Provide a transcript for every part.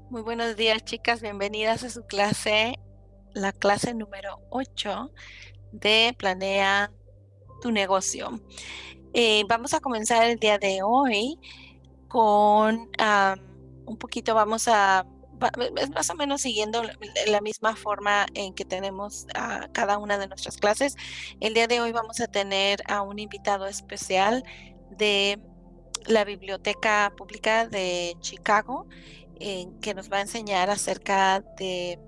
Muy buenos días, chicas. Bienvenidas a su clase, la clase número 8 de Planea tu negocio. Vamos a comenzar el día de hoy con un poquito, es más o menos siguiendo la misma forma en que tenemos cada una de nuestras clases. El día de hoy vamos a tener a un invitado especial de la Biblioteca Pública de Chicago, que nos va a enseñar acerca de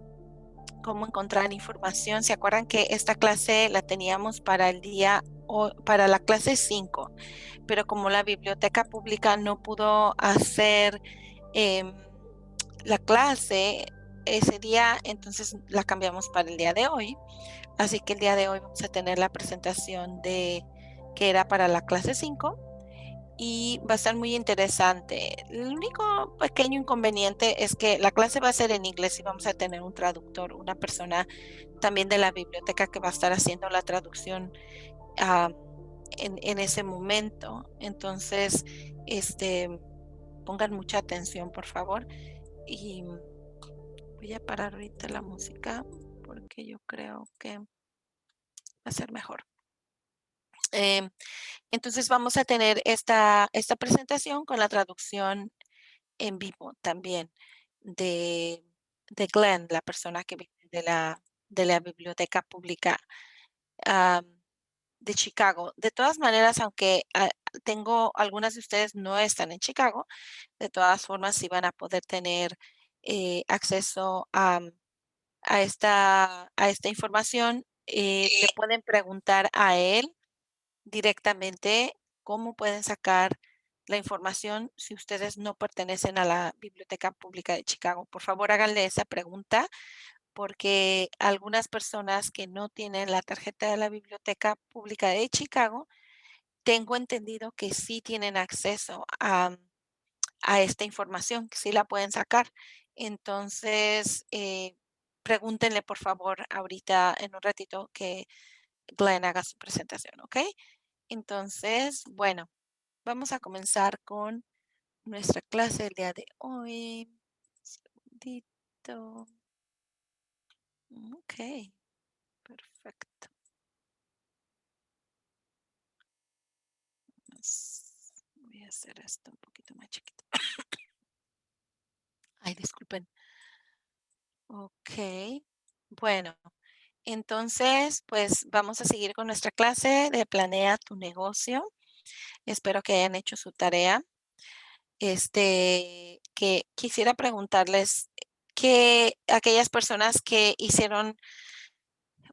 cómo encontrar información. ¿Se acuerdan que esta clase la teníamos para para la clase 5? Pero como la Biblioteca Pública no pudo hacer em, la clase ese día, entonces la cambiamos para el día de hoy. Así que el día de hoy vamos a tener la presentación de que era para la clase 5 y va a estar muy interesante. El único pequeño inconveniente es que la clase va a ser en inglés y vamos a tener un traductor, una persona también de la biblioteca que va a estar haciendo la traducción ah, en ese momento. Entonces, este, pongan mucha atención, por favor. Y voy a parar ahorita la música porque yo creo que va a ser mejor. Em, entonces vamos a tener esta presentación con la traducción en vivo también de, de Glenn, la persona que viene de la biblioteca pública am, de Chicago. De todas maneras, aunque tengo algunas de ustedes no están en Chicago, de todas formas sí van a poder tener acceso a esta información. Le pueden preguntar a él directamente cómo pueden sacar la información si ustedes no pertenecen a la Biblioteca Pública de Chicago. Por favor, háganle esa pregunta porque algunas personas que no tienen la tarjeta de la Biblioteca Pública de Chicago, tengo entendido que sí tienen acceso a esta información, que sí la pueden sacar. Entonces, pregúntenle por favor ahorita en un ratito que Glenn haga su presentación, ¿ok? Entonces, bueno, vamos a comenzar con nuestra clase del día de hoy. Segundito. Ok, perfecto. Voy a hacer esto un poquito más chiquito. Ay, disculpen. Ok, bueno, entonces, pues vamos a seguir con nuestra clase de Planea tu negocio. Espero que hayan hecho su tarea. Que quisiera preguntarles que aquellas personas que hicieron,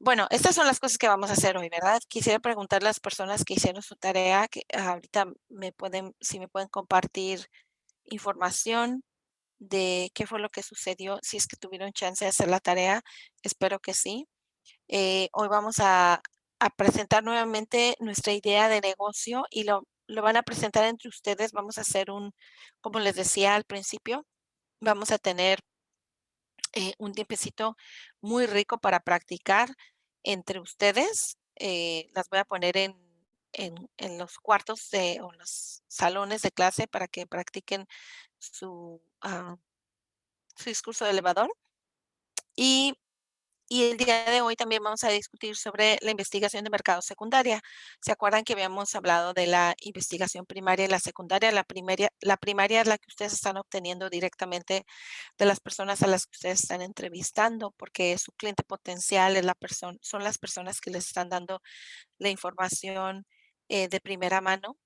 bueno, estas son las cosas que vamos a hacer hoy, ¿verdad? Quisiera preguntar a las personas que hicieron su tarea, que ahorita si me pueden compartir información de qué fue lo que sucedió, si es que tuvieron chance de hacer la tarea, espero que sí. Hoy vamos a presentar nuevamente nuestra idea de negocio y lo van a presentar entre ustedes. Vamos a hacer como les decía al principio, vamos a tener un tiempecito muy rico para practicar entre ustedes. Las voy a poner en los cuartos o en los salones de clase para que practiquen su discurso de elevador. Y Y el día de hoy también vamos a discutir sobre la investigación de mercado secundaria. ¿Se acuerdan que habíamos hablado de la investigación primaria y la secundaria? La primaria es la que ustedes están obteniendo directamente de las personas a las que ustedes están entrevistando, porque su cliente potencial es son las personas que les están dando la información de primera mano.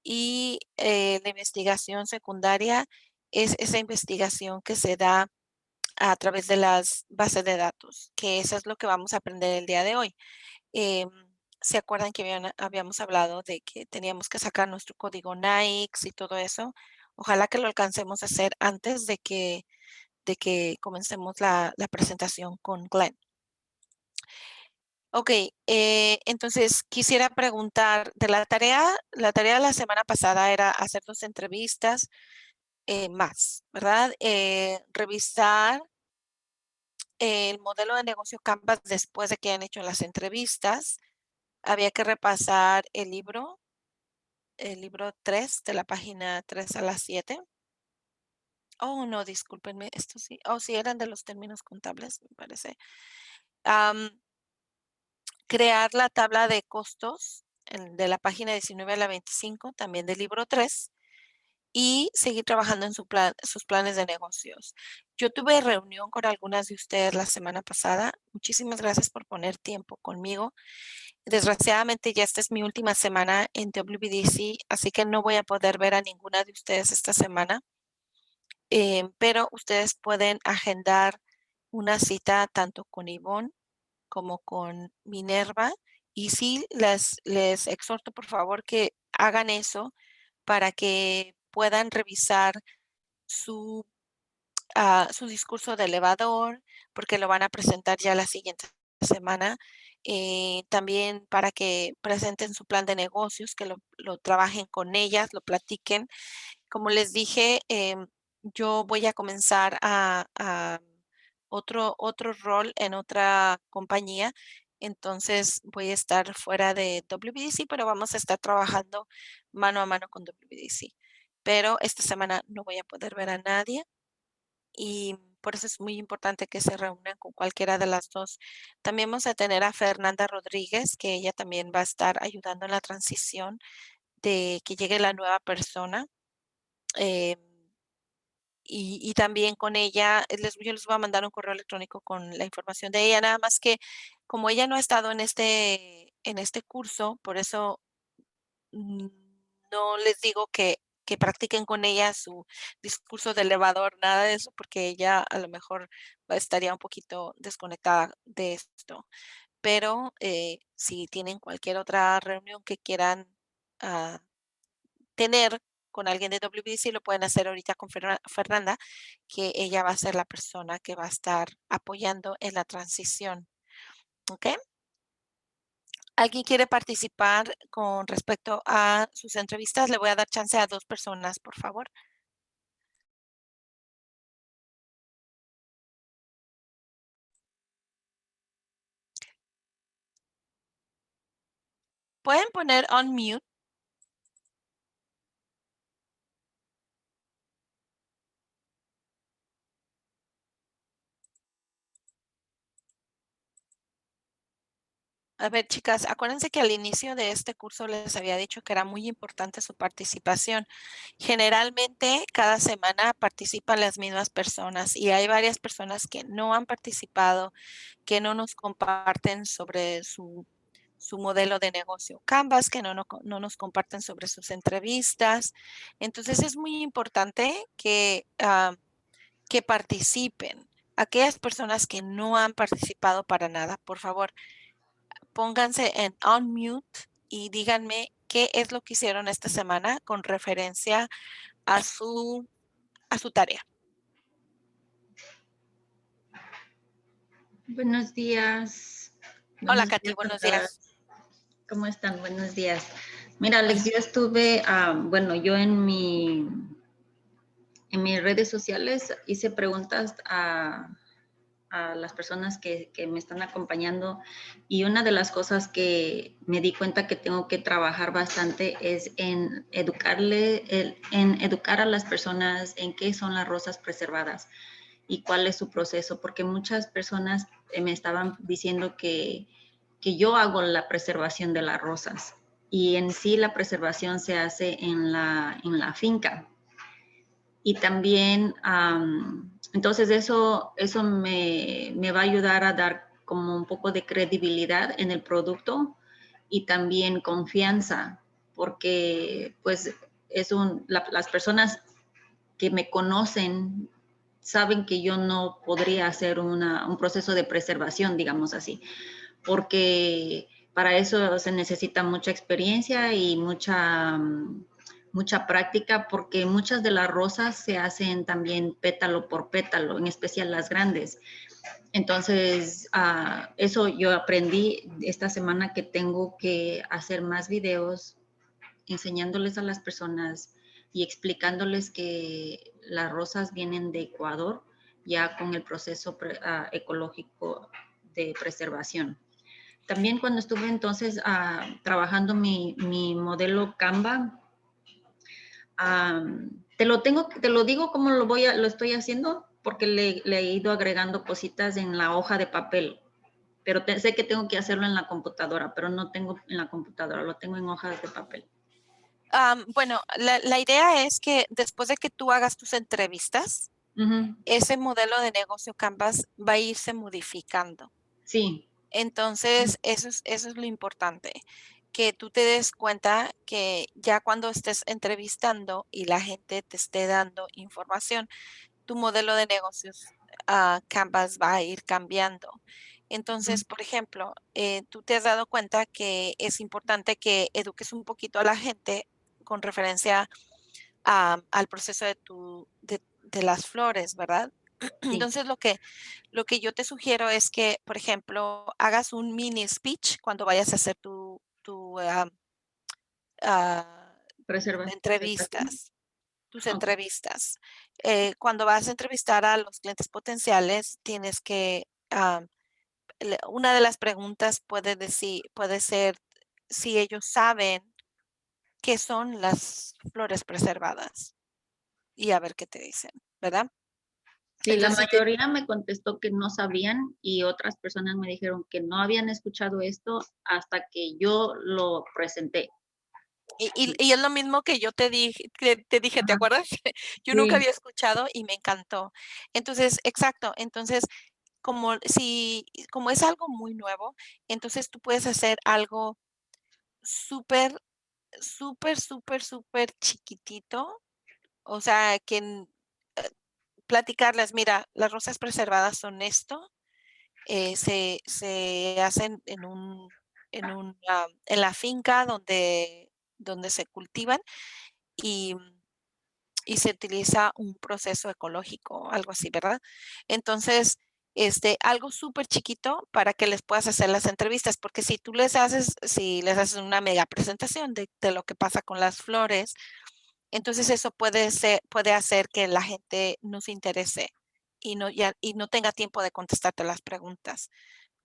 Y la investigación secundaria es esa investigación que se da a través de las bases de datos, que eso es lo que vamos a aprender el día de hoy. Em, ¿Se acuerdan que habíamos hablado de que teníamos que sacar nuestro código NAICS y todo eso? Ojalá que lo alcancemos a hacer antes de que comencemos la presentación con Glenn. Ok, entonces quisiera preguntar de la tarea de la semana pasada era hacer 2 entrevistas más, ¿verdad? Revisar el modelo de negocio Canvas después de que hayan hecho las entrevistas. Había que repasar el libro 3 de la página 3 a la 7. Oh, no, discúlpenme, esto sí. Oh, sí, eran de los términos contables, me parece. Am, Crear la tabla de costos de la página 19 a la 25, también del libro 3, y seguir trabajando en sus planes de negocios. Yo tuve reunión con algunas de ustedes la semana pasada. Muchísimas gracias por poner tiempo conmigo. Desgraciadamente ya esta es mi última semana en WBDC, así que no voy a poder ver a ninguna de ustedes esta semana, pero ustedes pueden agendar una cita tanto con Ivonne como con Minerva. Y sí, les exhorto por favor que hagan eso para que puedan revisar su, su discurso de elevador, porque lo van a presentar ya la siguiente semana. También para que presenten su plan de negocios, que lo trabajen con ellas, lo platiquen. Como les dije, yo voy a comenzar a otro rol en otra compañía. Entonces voy a estar fuera de WBDC, pero vamos a estar trabajando mano a mano con WBDC. Pero esta semana no voy a poder ver a nadie y por eso es muy importante que se reúnan con cualquiera de las dos. También vamos a tener a Fernanda Rodríguez, que ella también va a estar ayudando en la transición de que llegue la nueva persona. em, y también con ella, yo les voy a mandar un correo electrónico con la información de ella, nada más que como ella no ha estado en este curso, por eso mm, no les digo que practiquen con ella su discurso de elevador, nada de eso, porque ella a lo mejor estaría un poquito desconectada de esto. Pero si tienen cualquier otra reunión que quieran ah, tener con alguien de WBC, lo pueden hacer ahorita con Fernanda, que ella va a ser la persona que va a estar apoyando en la transición. ¿Ok? ¿Alguien quiere participar con respecto a sus entrevistas? Le voy a dar chance a 2 personas, por favor. Pueden poner on mute. A ver, chicas, acuérdense que al inicio de este curso les había dicho que era muy importante su participación. Generalmente, cada semana participan las mismas personas y hay varias personas que no han participado, que no nos comparten sobre su modelo de negocio Canvas, que no nos comparten sobre sus entrevistas. Entonces, es muy importante que participen. Aquellas personas que no han participado para nada, por favor, pónganse en unmute y díganme qué es lo que hicieron esta semana con referencia a su tarea. Buenos días. Hola, Buenos Katy, días a buenos todas. días. ¿Cómo están? Buenos días. Mira, Alex, Hola. yo estuve, bueno, yo en mis redes sociales hice preguntas a las personas que me están acompañando y una de las cosas que me di cuenta que tengo que trabajar bastante es en en educar a las personas en qué son las rosas preservadas y cuál es su proceso, porque muchas personas me estaban diciendo que yo hago la preservación de las rosas y en sí la preservación se hace en la finca. Y también, entonces eso me va a ayudar a dar como un poco de credibilidad en el producto y también confianza, porque pues las personas que me conocen saben que yo no podría hacer un proceso de preservación, digamos así, porque para eso se necesita mucha experiencia y mucha práctica, porque muchas de las rosas se hacen también pétalo por pétalo, en especial las grandes. Entonces, eso yo aprendí esta semana que tengo que hacer más videos enseñándoles a las personas y explicándoles que las rosas vienen de Ecuador ya con el proceso ecológico de preservación. También cuando estuve entonces trabajando mi modelo Canva, Te lo digo como lo estoy haciendo, porque le he ido agregando cositas en la hoja de papel, pero sé que tengo que hacerlo en la computadora, pero no tengo en la computadora, lo tengo en hojas de papel. Bueno, la idea es que después de que tú hagas tus entrevistas, Ujú. ese modelo de negocio Canvas va a irse modificando. Sí, Entonces, eso es lo importante, que tú te des cuenta que ya cuando estés entrevistando y la gente te esté dando información, tu modelo de negocios Canvas va a ir cambiando. ujú, Entonces, por ejemplo, tú te has dado cuenta que es importante que eduques un poquito a la gente con referencia al proceso de las flores, ¿verdad? sí, Entonces, lo que yo te sugiero es que, por ejemplo, hagas un mini speech cuando vayas a hacer tu ah, preservación. tus Ok, entrevistas. Cuando vas a entrevistar a los clientes potenciales, tienes que, una de las preguntas puede ser si ellos saben qué son las flores preservadas y a ver qué te dicen, ¿verdad? sí, la Entonces, si te mayoría me contestó que no sabían y otras personas me dijeron que no habían escuchado esto hasta que yo lo presenté. y es lo mismo que yo te dije, ¿te Ajá, acuerdas? Yo nunca sí, había escuchado y me encantó. Entonces, exacto, entonces, como es algo muy nuevo, entonces tú puedes hacer algo súper, súper, súper, súper chiquitito, o sea, platicarles, mira, las rosas preservadas son esto, se hacen en la finca donde se cultivan y y se utiliza un proceso ecológico, algo así, ¿verdad? Entonces, algo súper chiquito para que les puedas hacer las entrevistas, porque si les haces una mega presentación de lo que pasa con las flores, entonces eso puede hacer que la gente no se interese y no tenga tiempo de contestarte las preguntas.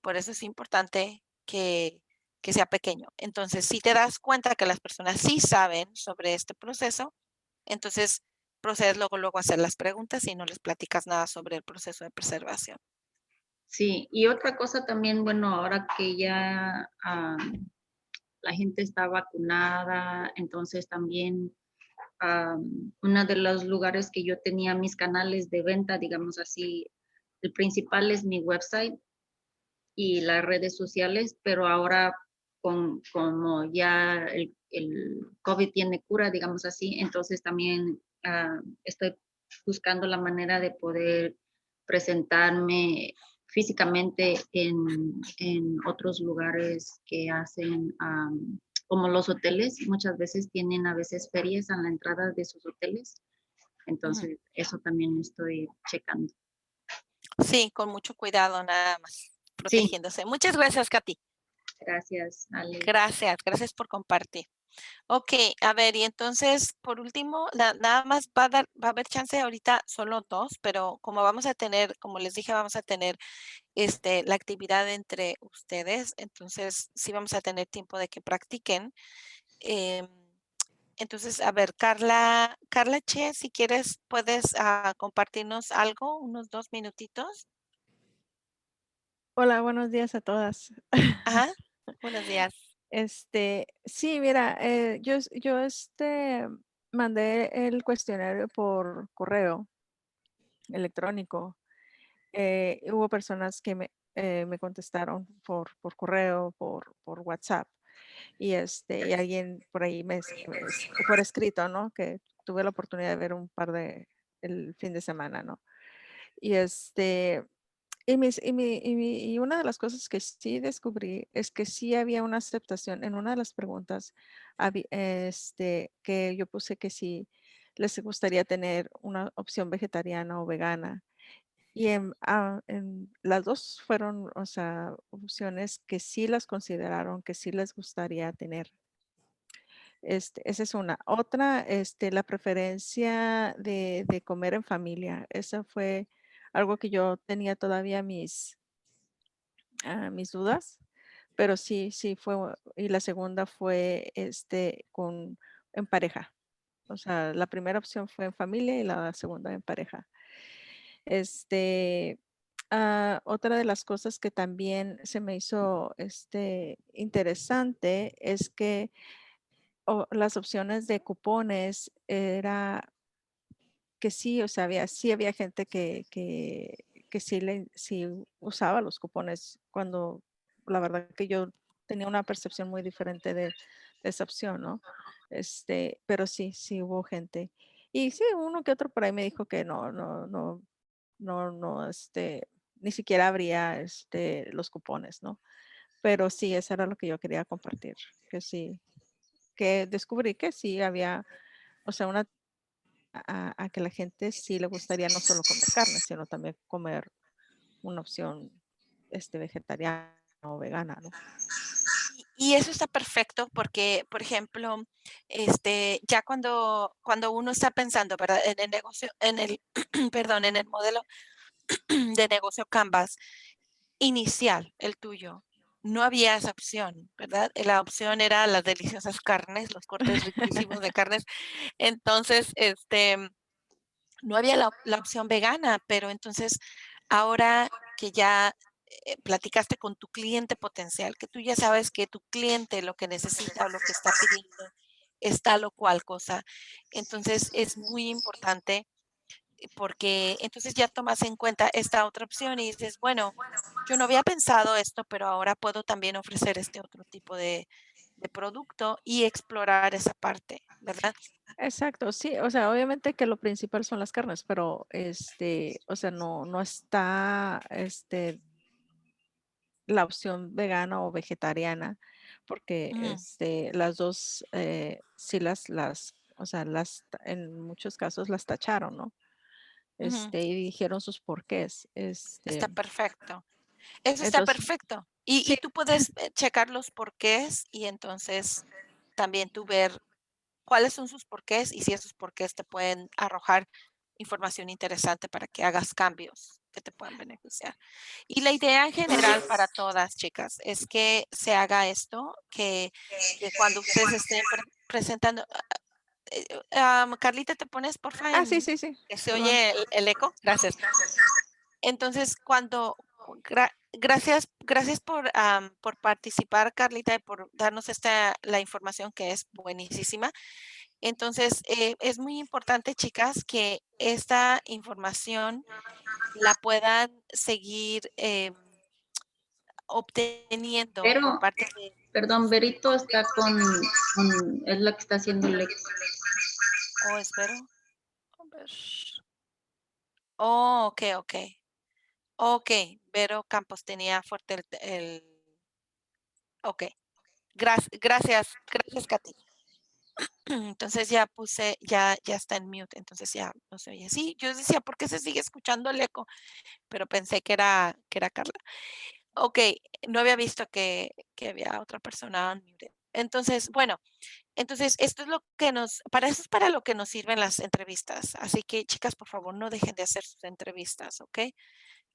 Por eso es importante que sea pequeño. Entonces, si te das cuenta que las personas sí saben sobre este proceso, entonces procedes luego a hacer las preguntas y no les platicas nada sobre el proceso de preservación. sí. Y otra cosa también, bueno, ahora que ya la gente está vacunada, entonces también uno de los lugares que yo tenía mis canales de venta, digamos así, el principal es mi website y las redes sociales, pero ahora como ya el COVID tiene cura, digamos así, entonces también estoy buscando la manera de poder presentarme físicamente en otros lugares que hacen, como los hoteles, muchas veces tienen a veces ferias a la entrada de sus hoteles, Ujú. entonces eso también estoy checando. Sí, con mucho cuidado, nada más, Sí, protegiéndose. Muchas gracias, Katy. gracias, Ale. Gracias, gracias por compartir. Ok, a ver, y entonces, por último, nada más va a haber chance ahorita solo dos, pero como vamos a tener, como les dije, vamos a tener la actividad entre ustedes, entonces sí vamos a tener tiempo de que practiquen. Em, entonces, a ver, Carla Che, si quieres, puedes compartirnos algo, unos 2 minutitos. Hola, buenos días a todas. Ajá, buenos días. Sí, mira, yo mandé el cuestionario por correo electrónico. Hubo personas que me contestaron por correo, por WhatsApp, y alguien por ahí por escrito, ¿no? Que tuve la oportunidad de ver un par el fin de semana, ¿no? Y y una de las cosas que sí descubrí es que sí había una aceptación en una de las preguntas, que yo puse que sí les gustaría tener una opción vegetariana o vegana. Y en las dos fueron, o sea, opciones que sí las consideraron, que sí les gustaría tener. Esa es una. Otra, la preferencia de comer en familia. Esa fue algo que yo tenía todavía mis dudas, pero sí fue. Y la segunda fue en pareja. o sea, la primera opción fue en familia y la segunda en pareja. Este, otra de las cosas que también se me hizo interesante es que las opciones de cupones era que sí, o sea, sí había gente que sí usaba los cupones cuando la verdad que yo tenía una percepción muy diferente de esa opción, ¿no? Pero sí hubo gente. Y sí, uno que otro por ahí me dijo que no, ni siquiera habría los cupones, ¿no? Pero sí, eso era lo que yo quería compartir, que sí, que descubrí que sí había, o sea, a que la gente sí le gustaría no solo comer carne, sino también comer una opción vegetariana o vegana, ¿no? Y eso está perfecto porque, por ejemplo, ya cuando uno está pensando, ¿verdad? En el negocio, perdón, en el modelo de negocio Canvas inicial, el tuyo, no había esa opción, ¿verdad? La opción era las deliciosas carnes, los cortes riquísimos de carnes. Entonces, no había la opción vegana, pero entonces ahora que ya platicaste con tu cliente potencial, que tú ya sabes que tu cliente lo que necesita o lo que está pidiendo es tal o cual cosa, entonces es muy importante porque entonces ya tomas en cuenta esta otra opción y dices, bueno, yo no había pensado esto, pero ahora puedo también ofrecer este otro tipo de producto y explorar esa parte, ¿verdad? Exacto, sí, o sea, obviamente que lo principal son las carnes, pero o sea, no está la opción vegana o vegetariana, porque Ujú, las dos sí o sea, en muchos casos las tacharon, ¿no? ujú. Y dijeron sus porqués. Está perfecto. Eso está Entonces, perfecto. sí, Y tú puedes checar los porqués y entonces también tú ver cuáles son sus porqués y si esos porqués te pueden arrojar información interesante para que hagas cambios que te puedan beneficiar. Y la idea en general para todas, chicas, es que se haga esto, que cuando ustedes estén presentando, Carlita, ¿te pones porfa sí, en sí, sí, que se perdón. oye el eco? Gracias. Entonces, gracias por participar, Carlita, y por darnos la información que es buenísima. Entonces, es muy importante, chicas, que esta información la puedan seguir obteniendo por Pero, parte de... perdón, Berito está es la que está haciendo el eco. Oh, espero. A ver. Oh, ok, ok. Ok, Vero Campos tenía fuerte ok. Gracias, Katy. Entonces ya está en mute, entonces ya no se oye. Sí, yo decía, ¿por qué se sigue escuchando el eco? Pero pensé que era Carla. Ok, no había visto que había otra persona unmuted. Entonces, bueno, entonces esto es para eso es para lo que nos sirven las entrevistas. Así que, chicas, por favor, no dejen de hacer sus entrevistas, ¿ok?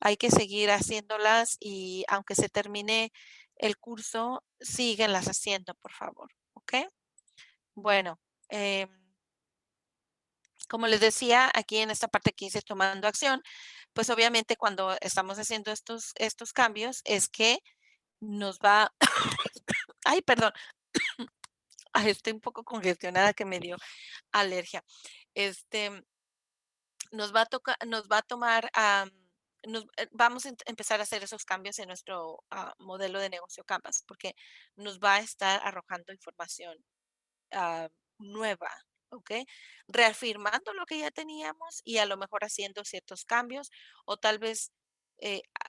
Hay que seguir haciéndolas y aunque se termine el curso, síguenlas haciendo, por favor, ¿ok? Bueno, em, como les decía, aquí en esta parte que hice tomando acción, pues obviamente cuando estamos haciendo estos cambios es que nos va, ay, perdón, ay, estoy un poco congestionada que me dio alergia. Este, nos va a tomar, vamos a empezar a hacer esos cambios en nuestro modelo de negocio Canvas, porque nos va a estar arrojando información nueva, ¿ok? Reafirmando lo que ya teníamos y a lo mejor haciendo ciertos cambios o tal vez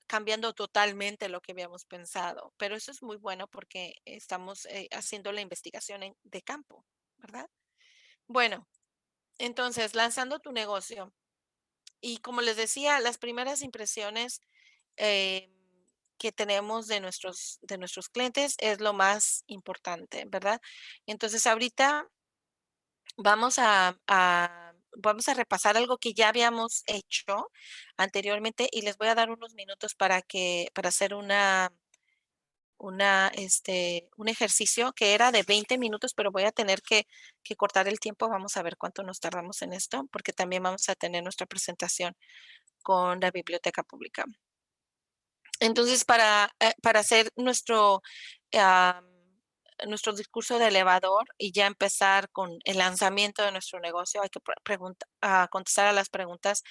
cambiando totalmente lo que habíamos pensado. Pero eso es muy bueno porque estamos haciendo la investigación de campo, ¿verdad? Bueno, entonces, lanzando tu negocio. Y como les decía, las primeras impresiones eh, que tenemos de nuestros clientes es lo más importante, ¿verdad? Entonces, ahorita vamos a repasar algo que ya habíamos hecho anteriormente y les voy a dar unos minutos para hacer un ejercicio que era de 20 minutos, pero voy a tener que cortar el tiempo. Vamos a ver cuánto nos tardamos en esto, porque también vamos a tener nuestra presentación con la biblioteca pública. Entonces, para hacer nuestro discurso de elevador y ya empezar con el lanzamiento de nuestro negocio, hay que contestar a las preguntas.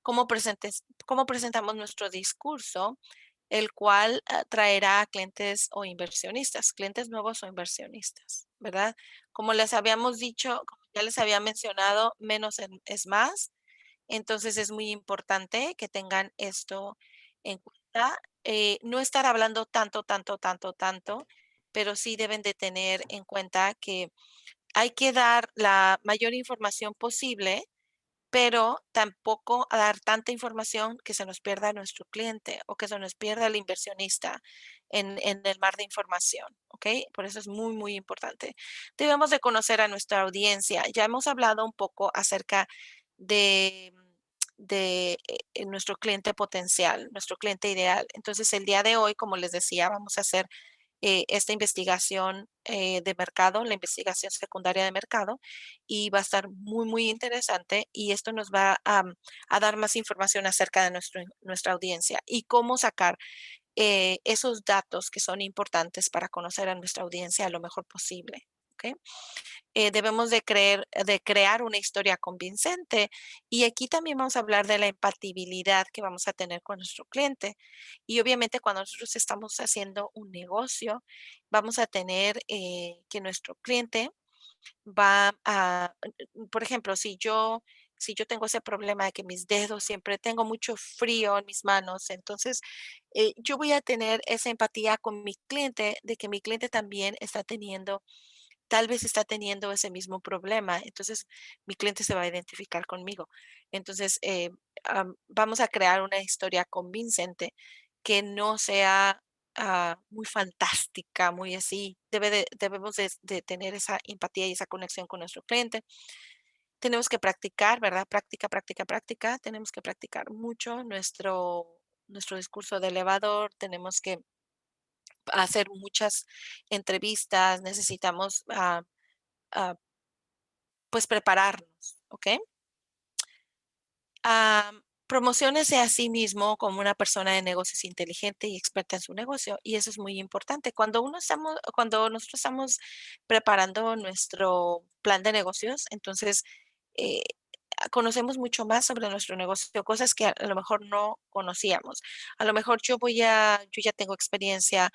¿Cómo presentamos nuestro discurso? El cual traerá a clientes o inversionistas, clientes nuevos o inversionistas, ¿verdad? Como les habíamos dicho, como ya les había mencionado, menos es más. Entonces es muy importante que tengan esto en cuenta. No estar hablando tanto, pero sí deben de tener en cuenta que hay que dar la mayor información posible, pero tampoco a dar tanta información que se nos pierda nuestro cliente o que se nos pierda el inversionista en el mar de información, ¿ok? Por eso es muy, muy importante. Debemos de conocer a nuestra audiencia. Ya hemos hablado un poco acerca de, nuestro cliente potencial, nuestro cliente ideal. Entonces, el día de hoy, como les decía, vamos a hacer esta investigación de mercado, la investigación secundaria de mercado, y va a estar muy, muy interesante y esto nos va a dar más información acerca de nuestra audiencia y cómo sacar esos datos que son importantes para conocer a nuestra audiencia lo mejor posible. ¿Ok? Debemos de crear una historia convincente y aquí también vamos a hablar de la empatibilidad que vamos a tener con nuestro cliente. Y obviamente cuando nosotros estamos haciendo un negocio, vamos a tener que nuestro cliente va a, por ejemplo, si yo tengo ese problema de que mis dedos siempre tengo mucho frío en mis manos, entonces yo voy a tener esa empatía con mi cliente de que mi cliente también tal vez está teniendo ese mismo problema. Entonces, mi cliente se va a identificar conmigo. Entonces, vamos a crear una historia convincente que no sea muy fantástica, muy así. Debemos de tener esa empatía y esa conexión con nuestro cliente. Tenemos que practicar, ¿verdad? Práctica, práctica, práctica. Tenemos que practicar mucho nuestro discurso de elevador. Tenemos que hacer muchas entrevistas. Necesitamos ah, pues prepararnos, ¿ok? Promociónese a sí mismo como una persona de negocios inteligente y experta en su negocio. Y eso es muy importante. Cuando nosotros estamos preparando nuestro plan de negocios, entonces eh, conocemos mucho más sobre nuestro negocio, cosas que a lo mejor no conocíamos. A lo mejor yo ya tengo experiencia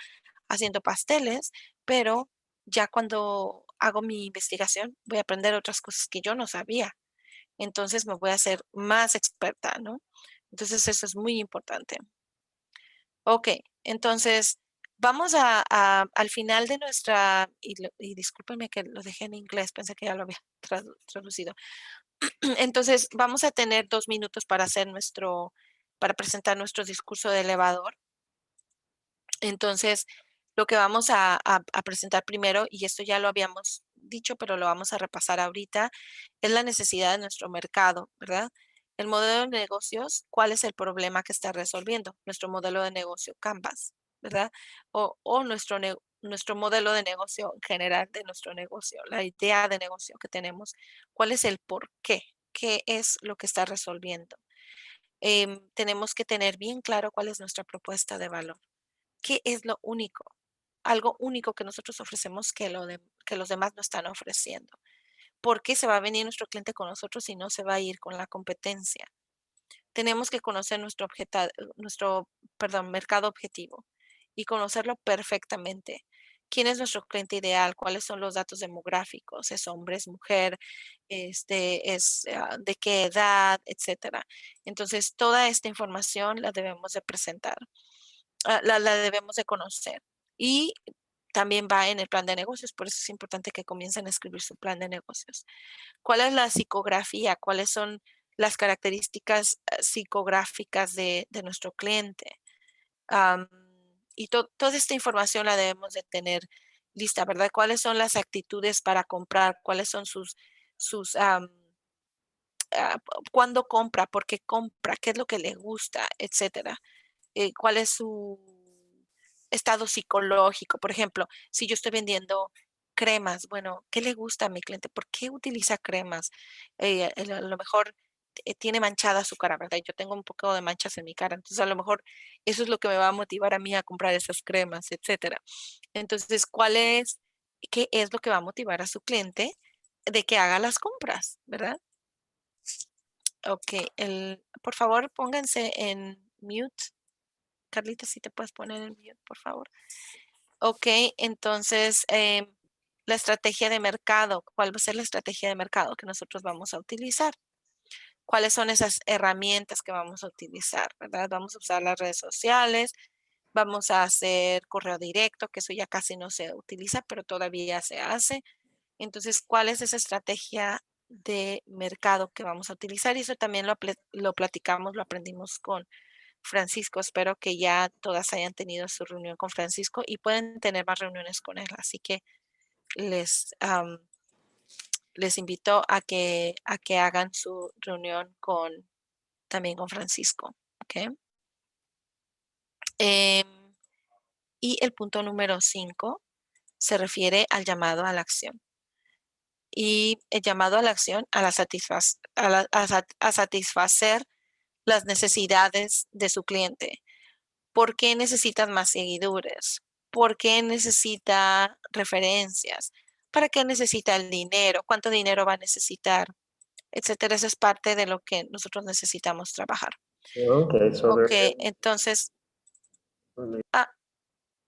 haciendo pasteles, pero ya cuando hago mi investigación voy a aprender otras cosas que yo no sabía. Entonces me voy a hacer más experta, ¿no? Entonces eso es muy importante. Ok, entonces vamos al final de y discúlpenme que lo dejé en inglés, pensé que ya lo había traducido. Entonces vamos a tener 2 minutos para presentar nuestro discurso de elevador. Entonces, lo que vamos a presentar primero, y esto ya lo habíamos dicho, pero lo vamos a repasar ahorita, es la necesidad de nuestro mercado, ¿verdad? El modelo de negocios, ¿cuál es el problema que está resolviendo? Nuestro modelo de negocio Canvas, ¿verdad? O nuestro modelo de negocio en general de nuestro negocio, la idea de negocio que tenemos, ¿cuál es el por qué? ¿Qué es lo que está resolviendo? Tenemos que tener bien claro cuál es nuestra propuesta de valor. ¿Qué es lo único? Algo único que nosotros ofrecemos que los demás no están ofreciendo. ¿Por qué se va a venir nuestro cliente con nosotros y no se va a ir con la competencia? Tenemos que conocer mercado objetivo y conocerlo perfectamente. ¿Quién es nuestro cliente ideal? ¿Cuáles son los datos demográficos? ¿Es hombre, es mujer? ¿De qué edad? Etcétera. Entonces, toda esta información la debemos de presentar, la debemos de conocer. Y también va en el plan de negocios, por eso es importante que comiencen a escribir su plan de negocios. ¿Cuál es la psicografía? ¿Cuáles son las características psicográficas de nuestro cliente? Am, y toda esta información la debemos de tener lista, ¿verdad? ¿Cuáles son las actitudes para comprar? ¿Cuáles son sus cuándo compra? ¿Por qué compra? ¿Qué es lo que le gusta? Etcétera. ¿Cuál es estado psicológico. Por ejemplo, si yo estoy vendiendo cremas, bueno, ¿qué le gusta a mi cliente? ¿Por qué utiliza cremas? A lo mejor tiene manchada su cara, ¿verdad? Yo tengo un poco de manchas en mi cara, entonces a lo mejor eso es lo que me va a motivar a mí a comprar esas cremas, etcétera. Entonces, qué es lo que va a motivar a su cliente de que haga las compras, ¿verdad? Ok, por favor, pónganse en mute. Carlita, si te puedes poner en mute, por favor. Ok, entonces, la estrategia de mercado. ¿Cuál va a ser la estrategia de mercado que nosotros vamos a utilizar? ¿Cuáles son esas herramientas que vamos a utilizar, verdad? Vamos a usar las redes sociales, vamos a hacer correo directo, que eso ya casi no se utiliza, pero todavía se hace. Entonces, ¿cuál es esa estrategia de mercado que vamos a utilizar? Y eso también lo platicamos, lo aprendimos con Francisco. Espero que ya todas hayan tenido su reunión con Francisco y pueden tener más reuniones con él. Así que les, les invito a que hagan su reunión también con Francisco. ¿Ok? Y el punto número 5 se refiere al llamado a la acción. Y el llamado a la acción a satisfacer las necesidades de su cliente. ¿Por qué necesitas más seguidores? ¿Por qué necesita referencias? ¿Para qué necesita el dinero? ¿Cuánto dinero va a necesitar? Etcétera. Eso es parte de lo que nosotros necesitamos trabajar. Okay, so Ok, there. entonces,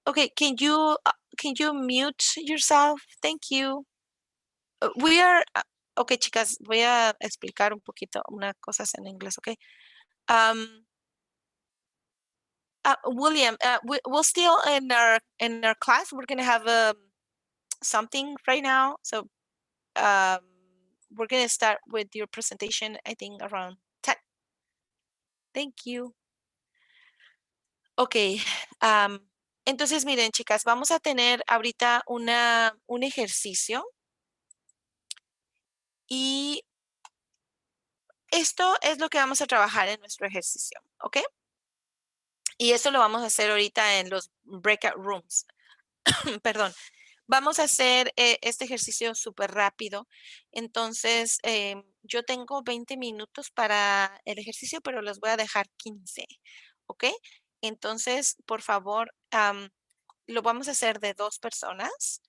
okay, can you mute yourself? Thank you. We are, ok, chicas, voy a explicar un poquito unas cosas en inglés, ok. Um, William, we're still in our class. We're gonna have something right now, so um, we're gonna start with your presentation. I think around 10. Thank you. Ok. Entonces, miren, chicas, vamos a tener ahorita un ejercicio y esto es lo que vamos a trabajar en nuestro ejercicio, ¿ok? Y eso lo vamos a hacer ahorita en los breakout rooms. Perdón. Vamos a hacer este ejercicio súper rápido. Entonces, yo tengo 20 minutos para el ejercicio, pero los voy a dejar 15, ¿ok? Entonces, por favor, lo vamos a hacer de 2 personas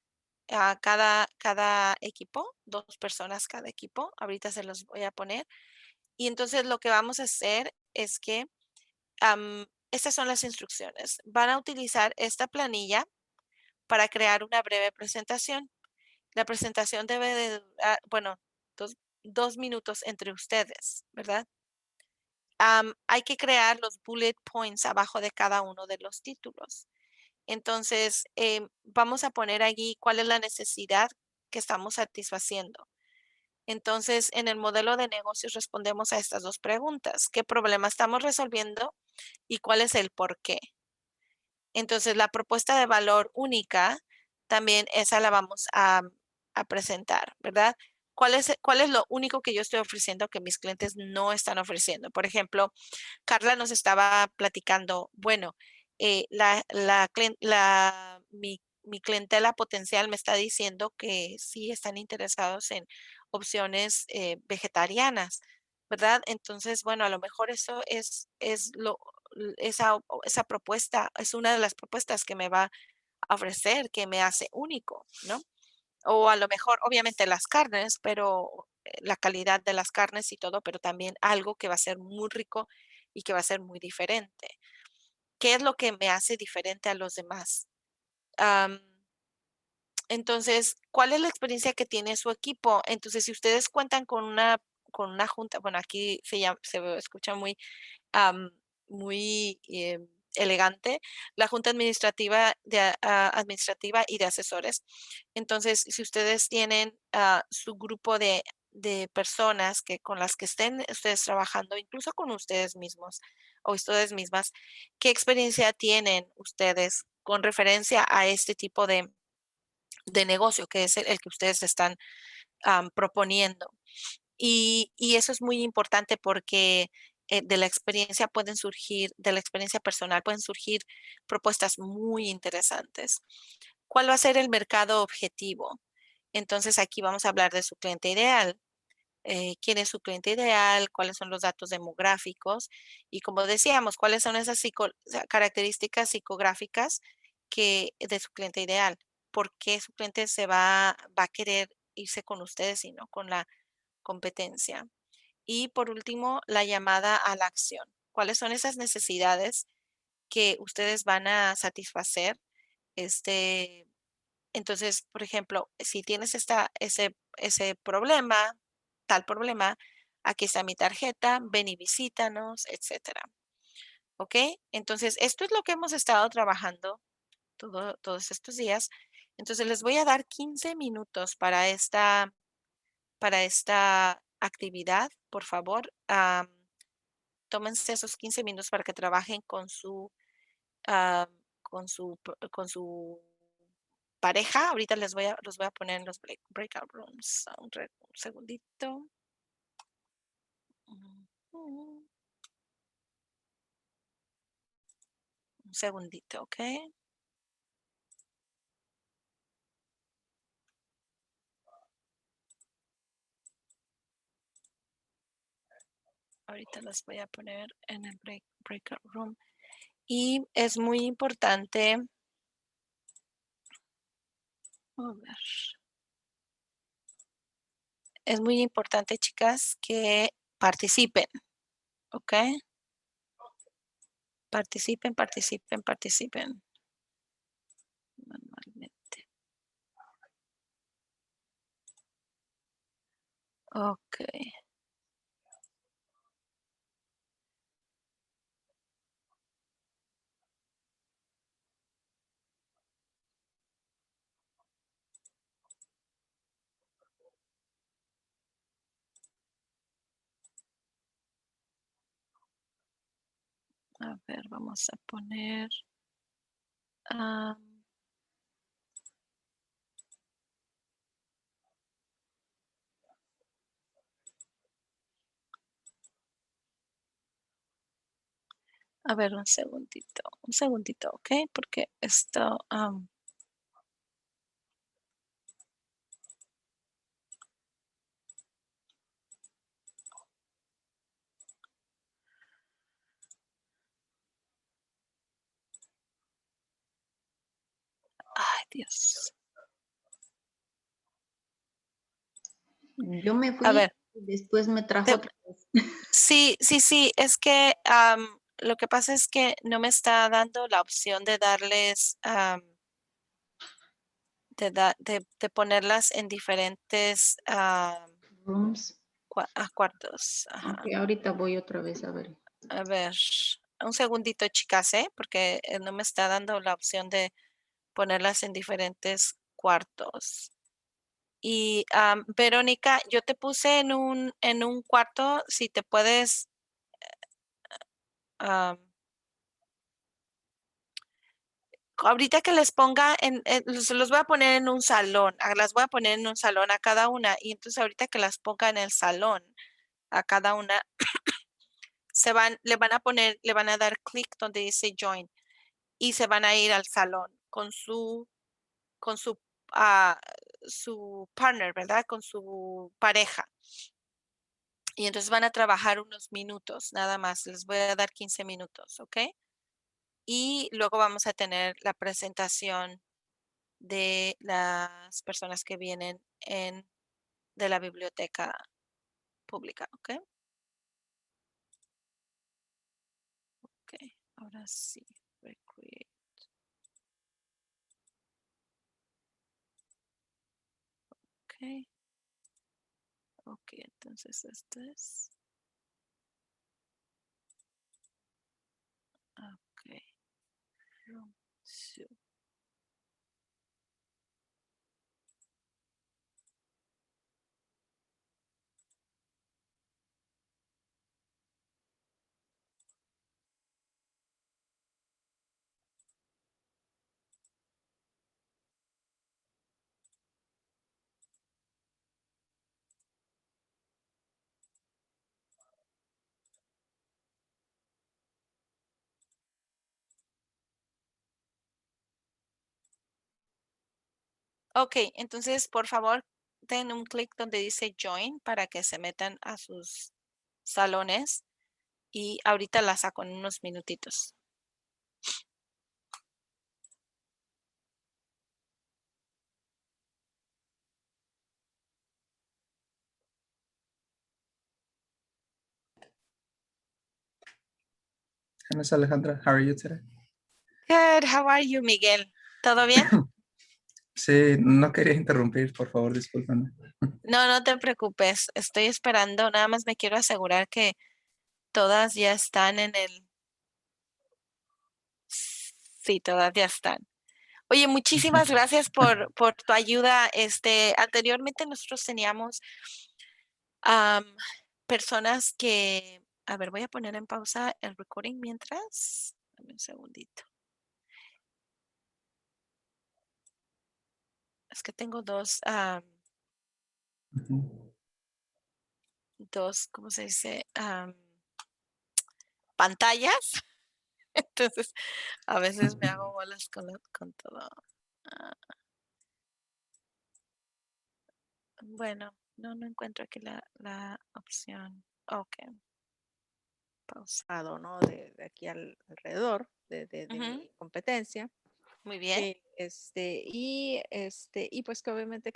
a cada equipo, 2 personas cada equipo. Ahorita se los voy a poner. Y entonces lo que vamos a hacer es que estas son las instrucciones. Van a utilizar esta planilla para crear una breve presentación. La presentación debe de durar, bueno, 2 minutos entre ustedes, ¿verdad? Hay que crear los bullet points abajo de cada uno de los títulos. Entonces, vamos a poner allí cuál es la necesidad que estamos satisfaciendo. Entonces, en el modelo de negocios respondemos a estas 2 preguntas. ¿Qué problema estamos resolviendo y cuál es el por qué? Entonces, la propuesta de valor única, también esa la vamos a presentar, ¿verdad? ¿Cuál es lo único que yo estoy ofreciendo que mis clientes no están ofreciendo? Por ejemplo, Carla nos estaba platicando, bueno, mi clientela potencial me está diciendo que sí están interesados en opciones vegetarianas, ¿verdad? Entonces, bueno, a lo mejor eso esa propuesta es una de las propuestas que me va a ofrecer, que me hace único, ¿no? O a lo mejor, obviamente las carnes, pero la calidad de las carnes y todo, pero también algo que va a ser muy rico y que va a ser muy diferente. ¿Qué es lo que me hace diferente a los demás? Entonces, ¿cuál es la experiencia que tiene su equipo? Entonces, si ustedes cuentan con una junta, bueno, aquí se escucha muy muy elegante, la junta administrativa y de asesores. Entonces, si ustedes tienen su grupo de personas con las que estén ustedes trabajando, incluso con ustedes mismos o ustedes mismas, ¿qué experiencia tienen ustedes con referencia a este tipo de negocio que es el que ustedes están proponiendo? Y eso es muy importante porque de la experiencia pueden surgir, de la experiencia personal pueden surgir propuestas muy interesantes. ¿Cuál va a ser el mercado objetivo? Entonces aquí vamos a hablar de su cliente ideal. Quién es su cliente ideal, cuáles son los datos demográficos y como decíamos, cuáles son esas características psicográficas de su cliente ideal. ¿Por qué su cliente va a querer irse con ustedes y no con la competencia? Y por último, la llamada a la acción. ¿Cuáles son esas necesidades que ustedes van a satisfacer? Entonces, por ejemplo, si tienes ese problema, tal problema, aquí está mi tarjeta, ven y visítanos, etcétera. ¿Ok? Entonces, esto es lo que hemos estado trabajando todos estos días. Entonces, les voy a dar 15 minutos para esta actividad, por favor. Tómense esos 15 minutos para que trabajen ah, con su pareja. Ahorita los voy a poner en los breakout rooms. Un segundito. Un segundito, ¿ok? Ahorita los voy a poner en el breakout room. Y es muy importante, a ver, es muy importante, chicas, que participen, ¿ok? Participen, participen, participen. Manualmente. Ok. A ver, vamos a poner. ah, a ver, un segundito, ¿ok? Porque esto, ay, Dios. Yo me A fui ver, y después me trajo te- otra vez. sí, sí, sí, es que lo que pasa es que no me está dando la opción de darles, de ponerlas en diferentes Rooms. cuartos. Ok, Ajá. ahorita voy otra vez a ver. A ver, un segundito, chicas, ¿eh? Porque no me está dando la opción de ponerlas en diferentes cuartos. Y Verónica, yo te puse en un cuarto, si te puedes, am, ahorita que les ponga los voy a poner en un salón, las voy a poner en un salón a cada una, y entonces ahorita que las ponga en el salón a cada una, le van a dar clic donde dice join y se van a ir al salón con ah, su partner, ¿verdad? Con su pareja. Y entonces van a trabajar unos minutos, nada más. Les voy a dar 15 minutos, ¿ok? Y luego vamos a tener la presentación de las personas que vienen de la biblioteca pública, ¿ok? Ok, ahora sí. Recreate. Ok, ok, entonces esto es. Ok. Room two. Ok, entonces por favor den un clic donde dice Join para que se metan a sus salones y ahorita la saco en unos minutitos. Hi, Miss Alejandra. How are you today? Good, how are you, Miguel? ¿Todo bien? Sí, no quería interrumpir, por favor, discúlpame. No, no te preocupes, estoy esperando, nada más me quiero asegurar que todas ya están en el... Sí, todas ya están. Oye, muchísimas gracias por tu ayuda. Anteriormente nosotros teníamos personas que... A ver, voy a poner en pausa el recording mientras. Dame un segundito. Es que tengo dos, ¿cómo se dice? Pantallas. Entonces, a veces me hago bolas con todo. Ah, bueno, no encuentro aquí la opción. Ok. Pausa. ¿no? De aquí alrededor de Ujú, mi competencia. muy bien. Y pues que obviamente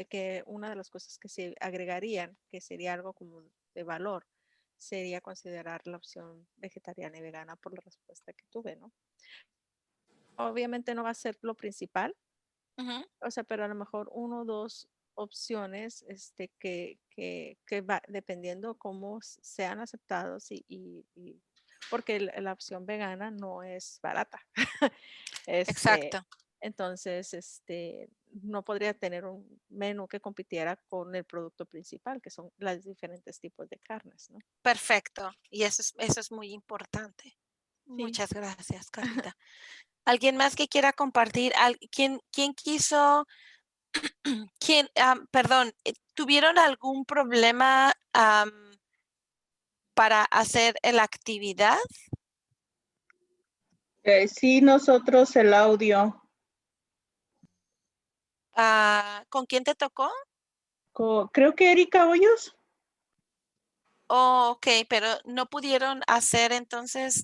que una de las cosas que se agregarían, que sería algo como de valor, sería considerar la opción vegetariana y vegana por la respuesta que tuve, ¿no? Obviamente no va a ser lo principal, Ujú, o sea, pero a lo mejor uno o dos opciones que va dependiendo cómo sean aceptados porque la opción vegana no es barata. Este, exacto. entonces, no podría tener un menú que compitiera con el producto principal, que son los diferentes tipos de carnes, ¿no? Perfecto. Y eso es muy importante. Sí. Muchas gracias, Carlita. ¿Alguien más que quiera compartir? ¿Quién quiso? Perdón, ¿tuvieron algún problema para hacer la actividad? Sí, nosotros el audio. ¿Con quién te tocó? Creo que Erika Hoyos. Oh, ok, pero no pudieron hacer entonces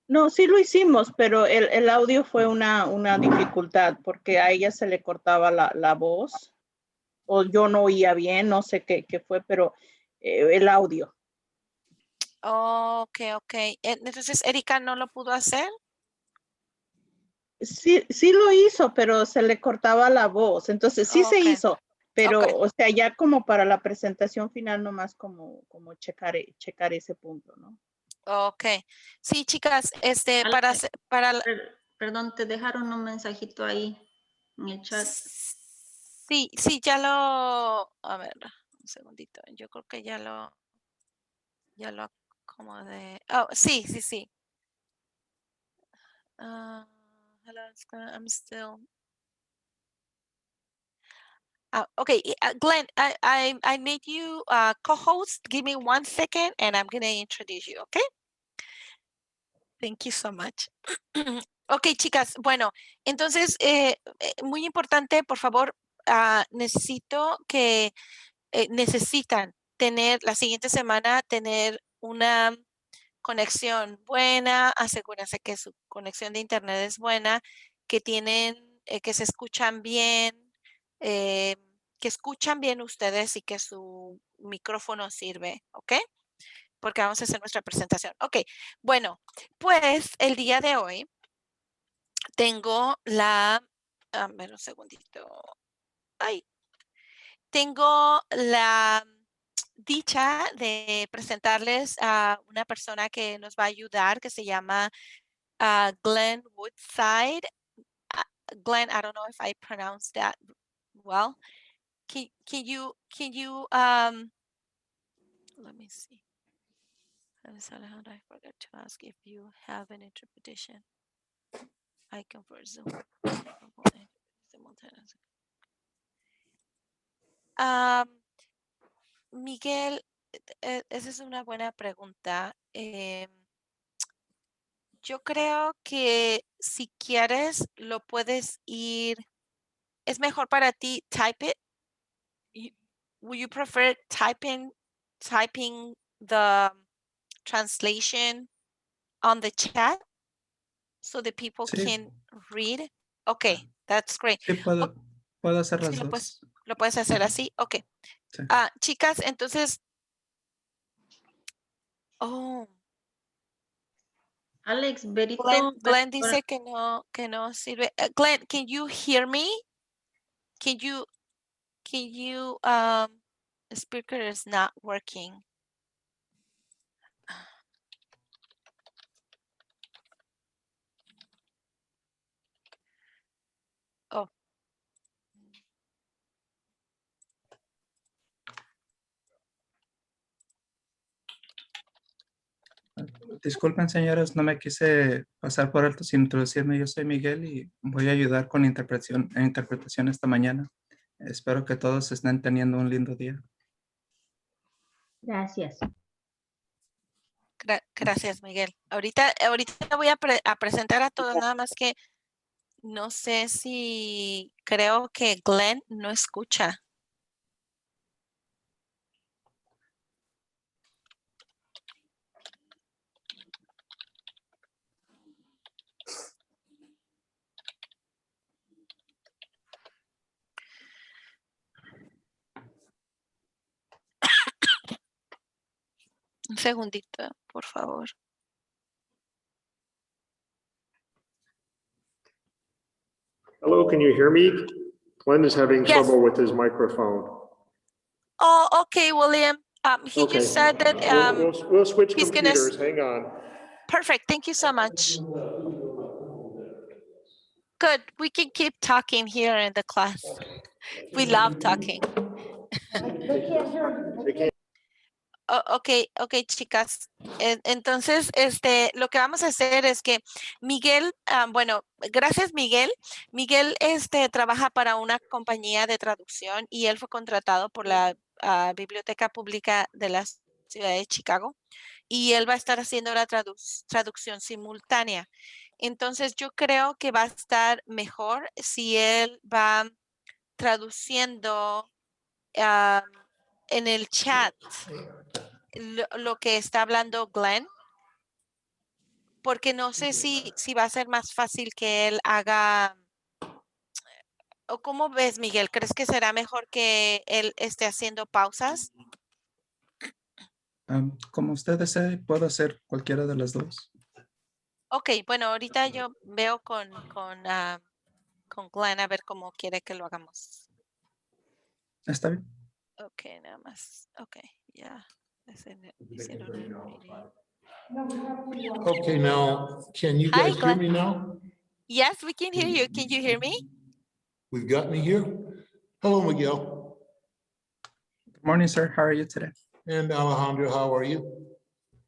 No, sí lo hicimos, pero el audio fue una dificultad porque a ella se le cortaba la voz o yo no oía bien, no sé qué fue, pero el audio. Oh, ok. Entonces, Erika no lo pudo hacer. Sí lo hizo, pero se le cortaba la voz. Entonces sí Oh, se ok, hizo, pero ok. o sea, ya como para la presentación final nomás como checar ese punto, ¿no? Ok. Sí, chicas, Ale, para perdón, te dejaron un mensajito ahí en el chat. sí, ya lo, a ver, un segundito. Yo creo que ya lo acomodé. Oh, sí. Hello, I'm still. Okay, Glenn, I made you co-host. Give me 1 second and I'm gonna introduce you, okay? Thank you so much. Ok, chicas, bueno, entonces, muy importante, por favor, necesitan tener la siguiente semana, tener una conexión buena, asegúrense que su conexión de internet es buena, que se escuchan bien, que escuchan bien ustedes y que su micrófono sirve, ¿ok? Porque vamos a hacer nuestra presentación. Ok, bueno, pues el día de hoy tengo a ver un segundito. Ay, tengo la dicha de presentarles a una persona que nos va a ayudar, que se llama Glenn Woodside. Glenn, I don't know if I pronounced that well. Can you let me see. Miss Alejandra, I forgot to ask if you have an interpretation icon for Zoom. Miguel, esa es una buena pregunta. Yo creo que si quieres lo puedes ir ¿Es mejor para ti type it? Would you prefer typing the translation on the chat so that people Sí. can read? Okay, that's great. Sí, puedo hacer las Sí, dos. lo puedes hacer así. Okay. Sí. Chicas, entonces. Oh, Alex, Berito. Glenn dice que no sirve. Glenn, can you hear me? Can you, the speaker is not working. Oh. Disculpen, señoras, no me quise pasar por alto sin introducirme. Yo soy Miguel y voy a ayudar con interpretación esta mañana. Espero que todos estén teniendo un lindo día. Gracias. Gracias, Miguel. Ahorita voy a presentar a todos, nada más que no sé si creo que Glenn no escucha. Un segundito, por favor. Hello, can you hear me? Glenn is having Yes. trouble with his microphone. Oh, okay, William. He Okay. just said that We'll switch he's gonna computers. Hang on. perfect. Thank you so much. Good. We can keep talking here in the class. We love talking. Okay, chicas. Entonces, lo que vamos a hacer es que Miguel, bueno, gracias Miguel. Miguel, trabaja para una compañía de traducción y él fue contratado por la Biblioteca Pública de la Ciudad de Chicago y él va a estar haciendo la traducción simultánea. Entonces, yo creo que va a estar mejor si él va traduciendo en el chat lo que está hablando Glenn, porque no sé si va a ser más fácil que él haga, o cómo ves, Miguel, ¿crees que será mejor que él esté haciendo pausas? Como usted desee, puedo hacer cualquiera de las dos. Ok, bueno, ahorita yo veo con Glenn a ver cómo quiere que lo hagamos. ¿Está bien? Ok, nada más. Ok, ya. Okay, now, can you Hi, guys hear Glenn. me now? Yes, we can hear you. Can you hear me? We've got me here. Hello, Miguel. Good morning, sir. How are you today? And Alejandro, how are you?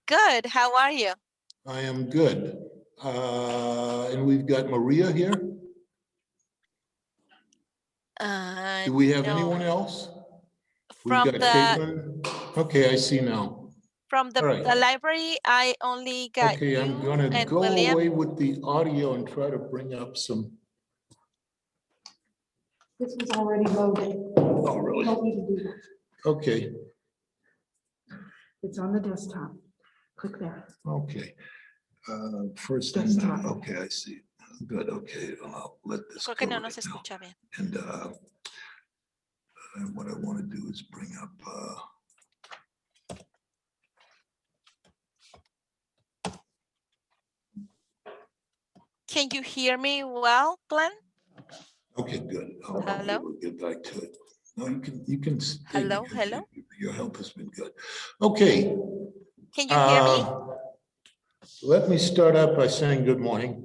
Good. How are you? I am good. And we've got Maria here. Do we have No. anyone else? From We've got Caitlin. Okay, I see now. From the All right. library, I only got Okay, you I'm gonna and go William. away with the audio and try to bring up some. This was already loaded. Oh, You really? don't need to do that. Okay, It's on the desktop. Click there. okay. First thing, Desktop. okay, I see. Good, okay, I'll let this Creo go que no right nos now. escucha bien. And what I want to do is bring up, Can you hear me well, Glenn? okay, good. I'll be Hello? able to get back to it. No, you can stay Hello, because hello? your help has been good. Okay. Can you hear me? Let me start out by saying good morning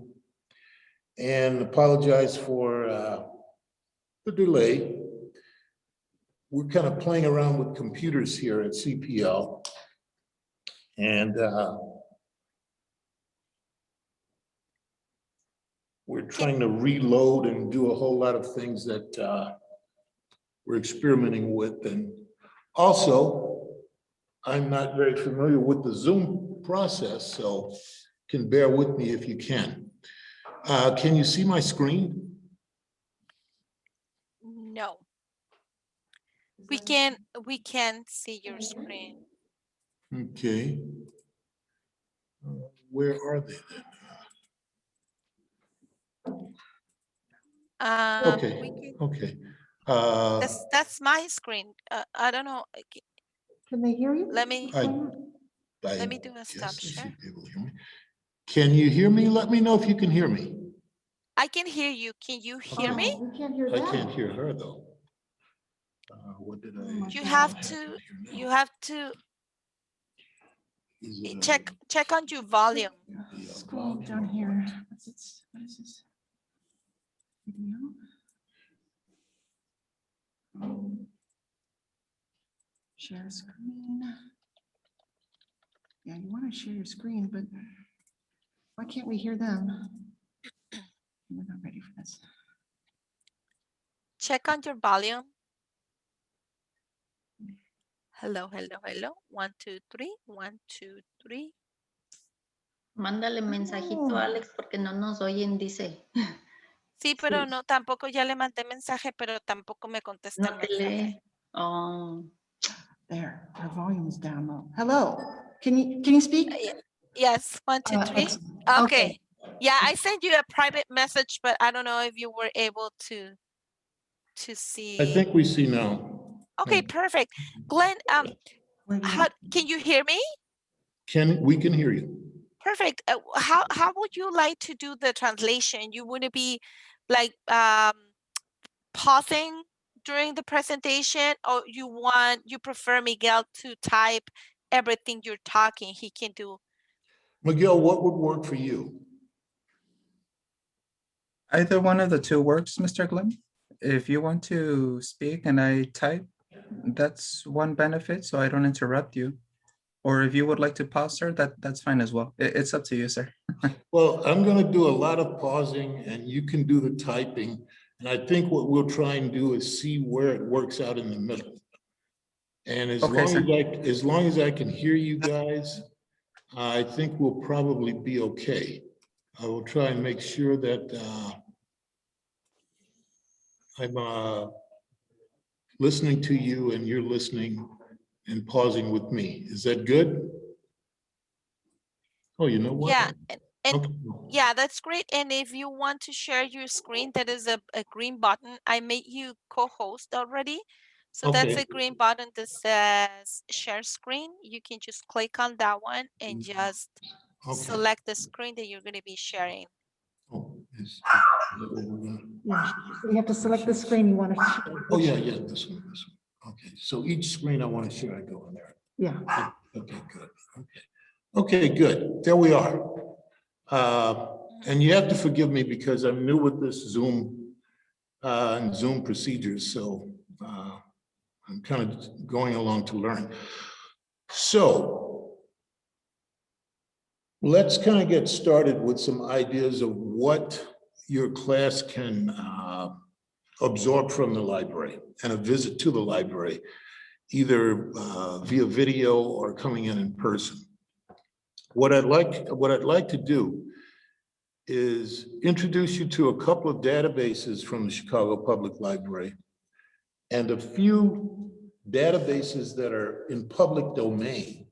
and apologize for the delay. We're kind of playing around with computers here at CPL. And we're trying to reload and do a whole lot of things that we're experimenting with. And also, I'm not very familiar with the Zoom process, so can bear with me if you can. Can you see my screen? We can see your screen. Okay. Where are they then? Okay, We can, okay. that's my screen. I don't know. Can they hear you? Let me I do a stop guess they share. should be able to hear me. Can you hear me? Let me know if you can hear me. I can hear you. Can you hear me? Oh, we can't hear I them. can't hear her though. What did I? my You God. have what to, happened here you now? have to Is it, check on your volume. Scroll down here. What is this? Video? Share screen. Yeah, you want to share your screen, but why can't we hear them? We're not ready for this. Check on your volume. Hello, hello, hello. 1, 2, 3. 1, 2, 3. Mándale mensajito, Oh. Alex, porque no nos oyen, dice. Sí, pero no, tampoco ya le mandé mensaje, pero tampoco me contesta el No te mensaje. lee. Oh. There, our volume's down low. Hello, can you speak? Yes, 1, 2, 3. Excellent. Okay. Yeah, I sent you a private message, but I don't know if you were able to see. I think we see now. Okay, perfect. Glenn, Where do you- how can you hear me? We can hear you. Perfect. How would you like to do the translation? You wouldn't be like pausing during the presentation, or you prefer Miguel to type everything you're talking? He can do. Miguel, what would work for you? Either one of the two works, Mr. Glenn. If you want to speak and I type, that's one benefit, so I don't interrupt you. Or if you would like to pause, sir, that's fine as well. It's up to you, sir. Well, I'm going to do a lot of pausing and you can do the typing. And I think what we'll try and do is see where it works out in the middle. And as long as I can hear you guys, I think we'll probably be okay. I will try and make sure that I'm listening to you and you're listening and pausing with me. Is that good? Oh, you know what? Yeah, and Okay. yeah, that's great. And if you want to share your screen, that is a green button. I made you co-host already. So that's Okay. a green button that says share screen. You can just click on that one and just Okay. select the screen that you're going to be sharing. Oh, is that what we're gonna- Yeah, so you have to select the screen you want to share. Oh, yeah, this one. Okay, so each screen I want to share, I go in there. Yeah, Okay, good. Okay, good. There we are. And you have to forgive me because I'm new with this Zoom and Zoom procedures, so I'm kind of going along to learn. So let's kind of get started with some ideas of what your class can absorb from the library and a visit to the library, either via video or coming in person. What I'd like to do is introduce you to a couple of databases from the Chicago Public Library and a few databases that are in public domain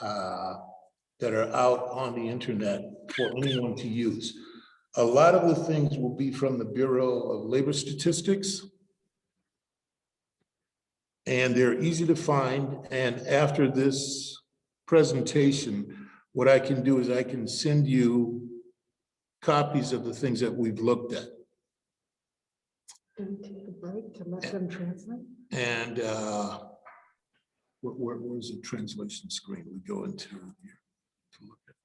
that are out on the internet for anyone to use. A lot of the things will be from the Bureau of Labor Statistics, and they're easy to find. And after this presentation, what I can do is I can send you copies of the things that we've looked at. can we take a break to let them translate? And where's the translation screen? We go into here to look at.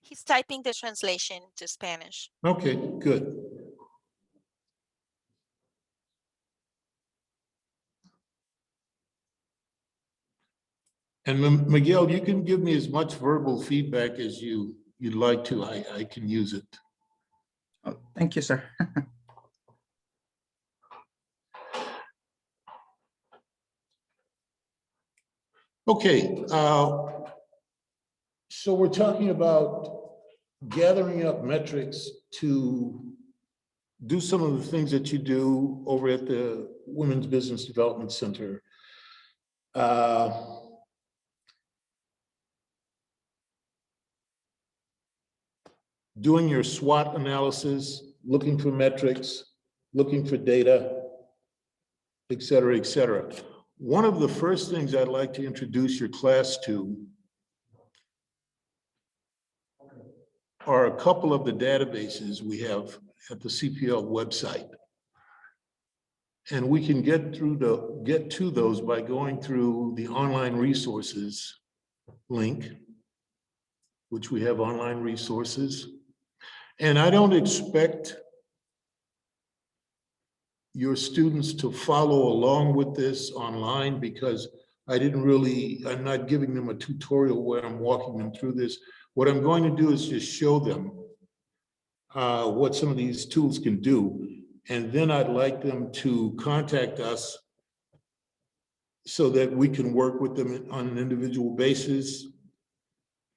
He's typing the translation to Spanish. Okay, good. And Miguel, you can give me as much verbal feedback as you'd like to. I can use it. Oh, thank you, sir. Okay, so we're talking about gathering up metrics to do some of the things that you do over at the Women's Business Development Center. Doing your SWOT analysis, looking for metrics, looking for data, et cetera, et cetera. One of the first things I'd like to introduce your class to are a couple of the databases we have at the CPL website. And we can get to those by going through the online resources link, which we have online resources. And I don't expect your students to follow along with this online because I'm not giving them a tutorial where I'm walking them through this. What I'm going to do is just show them what some of these tools can do. And then I'd like them to contact us so that we can work with them on an individual basis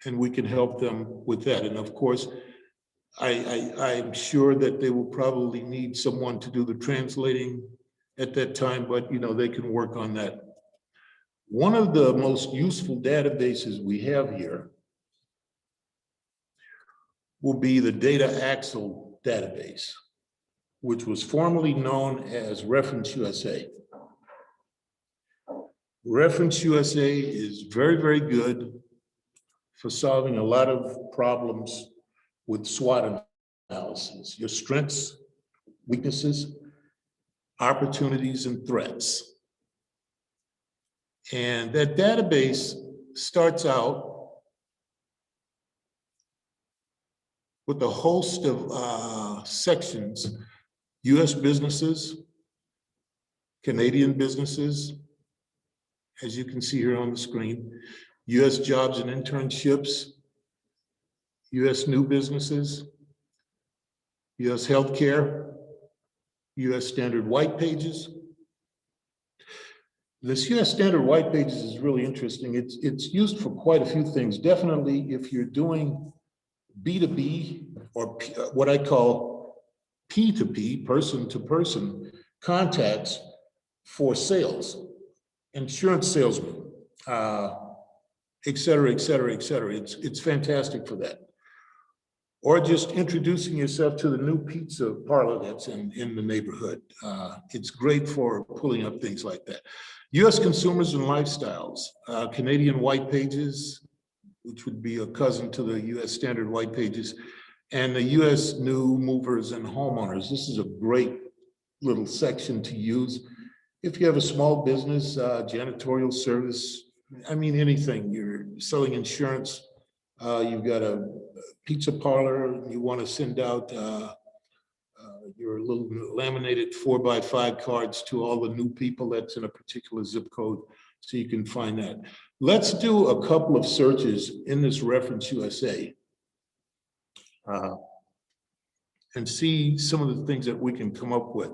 and we can help them with that. And of course, I'm sure that they will probably need someone to do the translating at that time, but they can work on that. One of the most useful databases we have here will be the Data Axle database, which was formerly known as Reference USA. Reference USA is very, very good for solving a lot of problems with SWOT analysis, your strengths, weaknesses, opportunities, and threats. And that database starts out with a host of sections: US businesses, Canadian businesses, as you can see here on the screen, US jobs and internships, US new businesses, US healthcare, US standard white pages. This US standard white pages is really interesting. It's used for quite a few things. Definitely if you're doing B2B or what I call P2P, person-to-person contacts for sales, insurance salesmen, et cetera, et cetera, et cetera. It's fantastic for that. Or just introducing yourself to the new pizza parlor that's in the neighborhood. It's great for pulling up things like that. US consumers and lifestyles, Canadian white pages, which would be a cousin to the US standard white pages, and the US new movers and homeowners. This is a great little section to use. If you have a small business, janitorial service, I mean, anything, you're selling insurance, you've got a pizza parlor, you want to send out your little laminated 4x5 cards to all the new people that's in a particular zip code, so you can find that. Let's do a couple of searches in this Reference USA and see some of the things that we can come up with.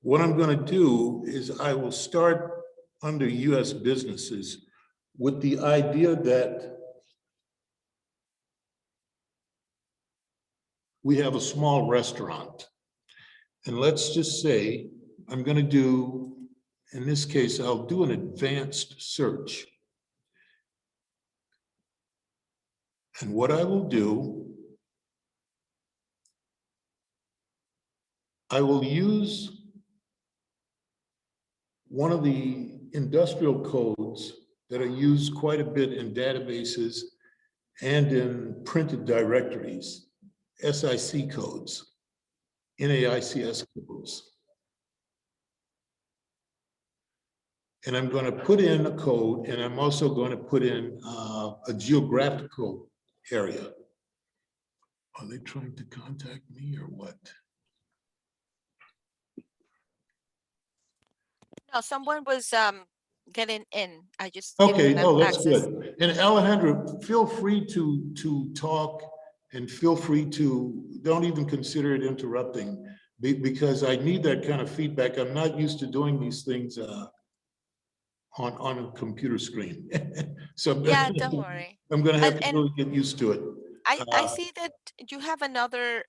What I'm going to do is I will start under US businesses with the idea that we have a small restaurant. And let's just say I'm going to do, in this case, I'll do an advanced search. And what I will do, I will use one of the industrial codes that are used quite a bit in databases and in printed directories, SIC codes, NAICS codes. And I'm going to put in a code, and I'm also going to put in a geographical area. Are they trying to contact me or what? No, someone was getting in. I just Okay, gave them oh, that's access. good. And Alejandro, feel free to talk and feel free to, don't even consider it interrupting because I need that kind of feedback. I'm not used to doing these things on a computer screen. So Yeah, don't worry. I'm going to have to And really get used to it. I see that you have another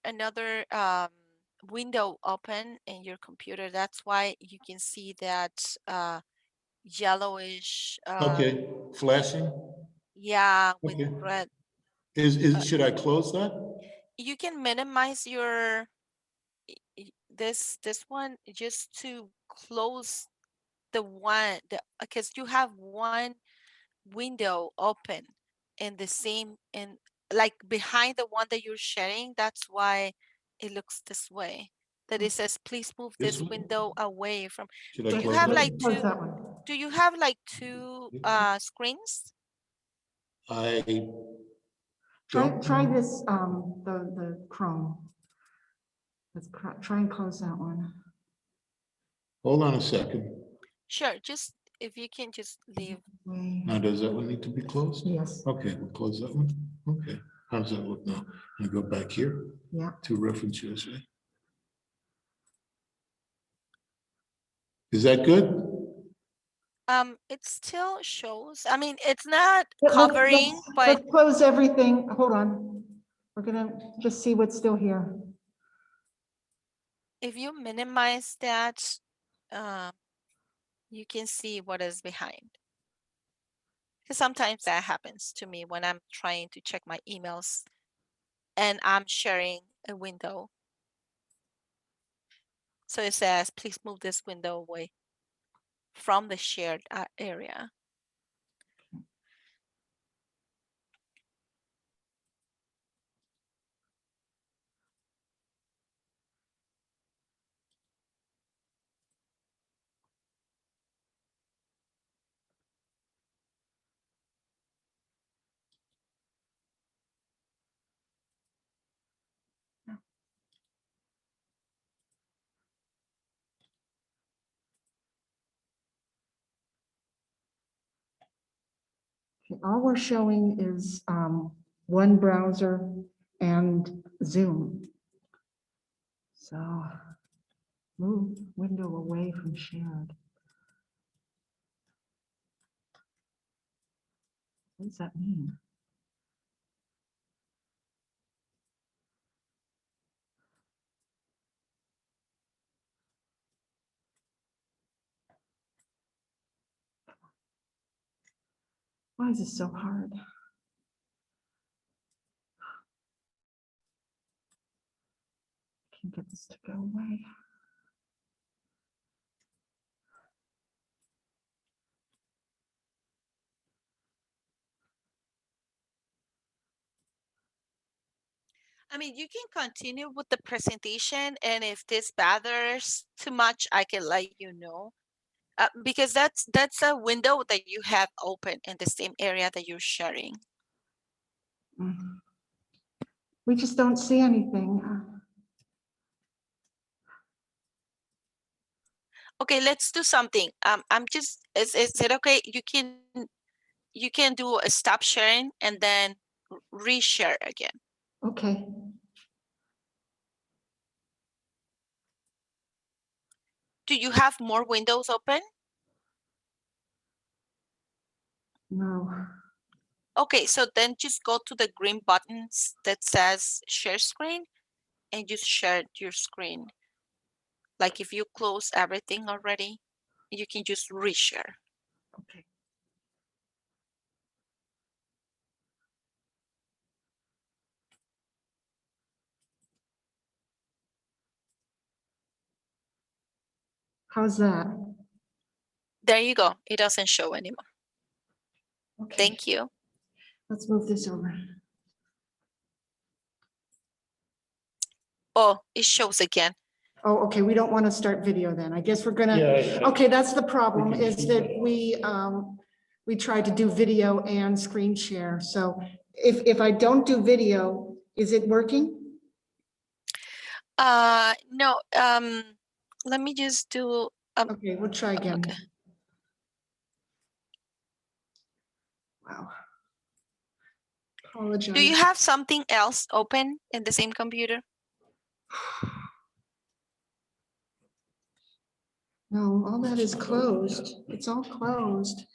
window open in your computer. That's why you can see that yellowish. Okay, flashing. Yeah, with Okay. red. Should I close that? You can minimize your this one just to close the one because you have one window open in the same in like behind the one that you're sharing. That's why it looks this way, that it says please move This this one? window away from. Should I Do you close have that? like Close two that one. do you have like two screens? I Try this, the Chrome. Try and close that one. hold on a second. Sure, just if you can just leave. Now, does that one need to be closed? Yes, Okay, we'll close that one. Okay, how does that look now? I go back here yeah. to reference USA. Is that good? It still shows. I mean, it's not Let's- covering, but Let's close everything. Hold on. We're gonna just see what's still here. if you minimize that, you can see what is behind. Because sometimes that happens to me when I'm trying to check my emails and I'm sharing a window. So it says, please move this window away from the shared area. Okay, all we're showing is one browser and Zoom. So move window away from shared. What does that mean? Why is this so hard? Can't get this to go away. I mean, you can continue with the presentation, and if this bothers too much, I can let you know. Because that's a window that you have open in the same area that you're sharing. Mm. We just don't see anything. Okay, let's do something. I'm just, is it okay? You can do a stop sharing and then reshare again. Okay. Do you have more windows open? No. Okay, so then just go to the green buttons that says share screen and just share your screen. Like if you close everything already, you can just reshare. Okay. How's that? There you go. It doesn't show anymore. Okay. Thank you. Let's move this over. Oh, it shows again. Oh, okay, we don't want to start video then. I guess we're gonna, okay, that's the problem is that we tried to do video and screen share. So if I don't do video, is it working? No, let me just do, Okay, we'll try again. okay. Wow. Apologize. Do you have something else open in the same computer? No, all that is closed. It's all closed.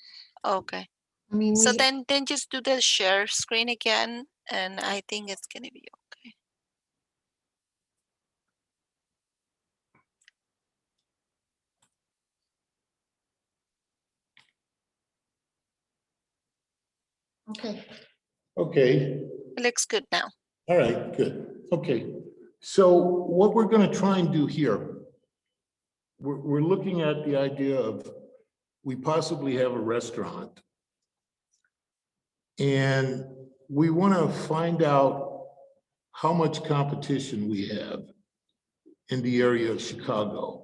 Okay. I mean, So then just do the share screen again, and I think it's gonna be okay. Okay. Okay, It looks good now. all right, good. Okay, so what we're going to try and do here, we're looking at the idea of we possibly have a restaurant. And we want to find out how much competition we have in the area of Chicago.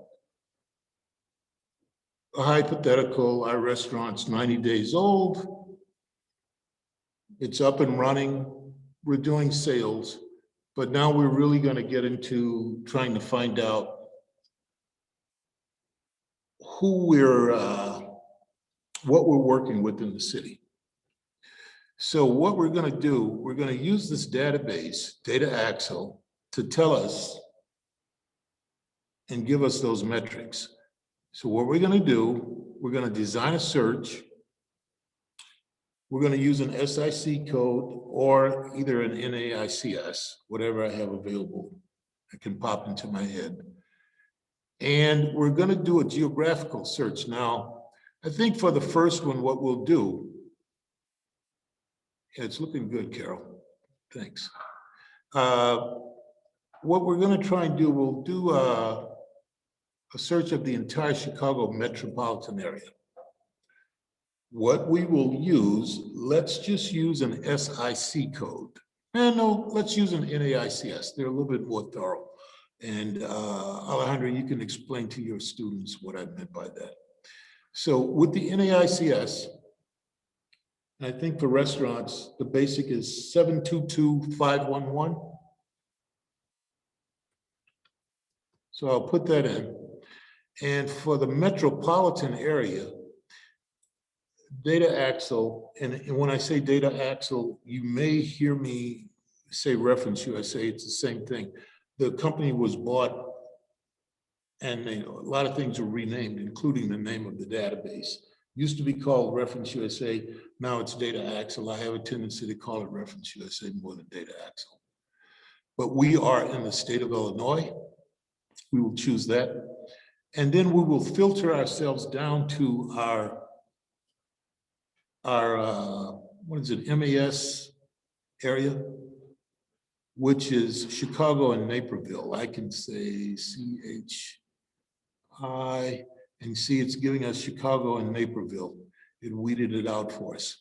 A hypothetical, our restaurant's 90 days old. It's up and running. We're doing sales, but now we're really going to get into trying to find out who what we're working with in the city. So what we're going to do, we're going to use this database, Data Axle, to tell us and give us those metrics. So what we're going to do, we're going to design a search. We're going to use an SIC code or either an NAICS, whatever I have available that can pop into my head. And we're going to do a geographical search. Now, I think for the first one, what we'll do, yeah, it's looking good, Carol. Thanks. What we're going to try and do, we'll do a search of the entire Chicago metropolitan area. What we will use, let's just use an SIC code. And no, let's use an NAICS. They're a little bit more thorough. And Alejandro, you can explain to your students what I meant by that. So with the NAICS, I think for restaurants, the basic is 722511. So I'll put that in. And for the metropolitan area, Data Axle, and when I say Data Axle, you may hear me say Reference USA, it's the same thing. The company was bought and a lot of things were renamed, including the name of the database. Used to be called Reference USA, now it's Data Axle. I have a tendency to call it Reference USA more than Data Axle. But we are in the state of Illinois. We will choose that. And then we will filter ourselves down to our what is it, MAS area, which is Chicago and Naperville. I can say CHI and see it's giving us Chicago and Naperville. It weeded it out for us.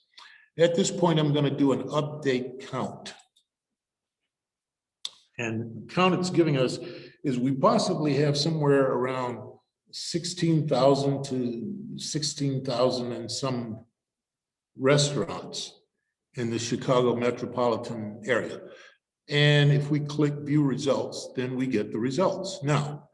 At this point, I'm going to do an update count. And the count it's giving us is we possibly have somewhere around 16,000 to 16,000 and some restaurants in the Chicago metropolitan area. And if we click view results, then we get the results. Now,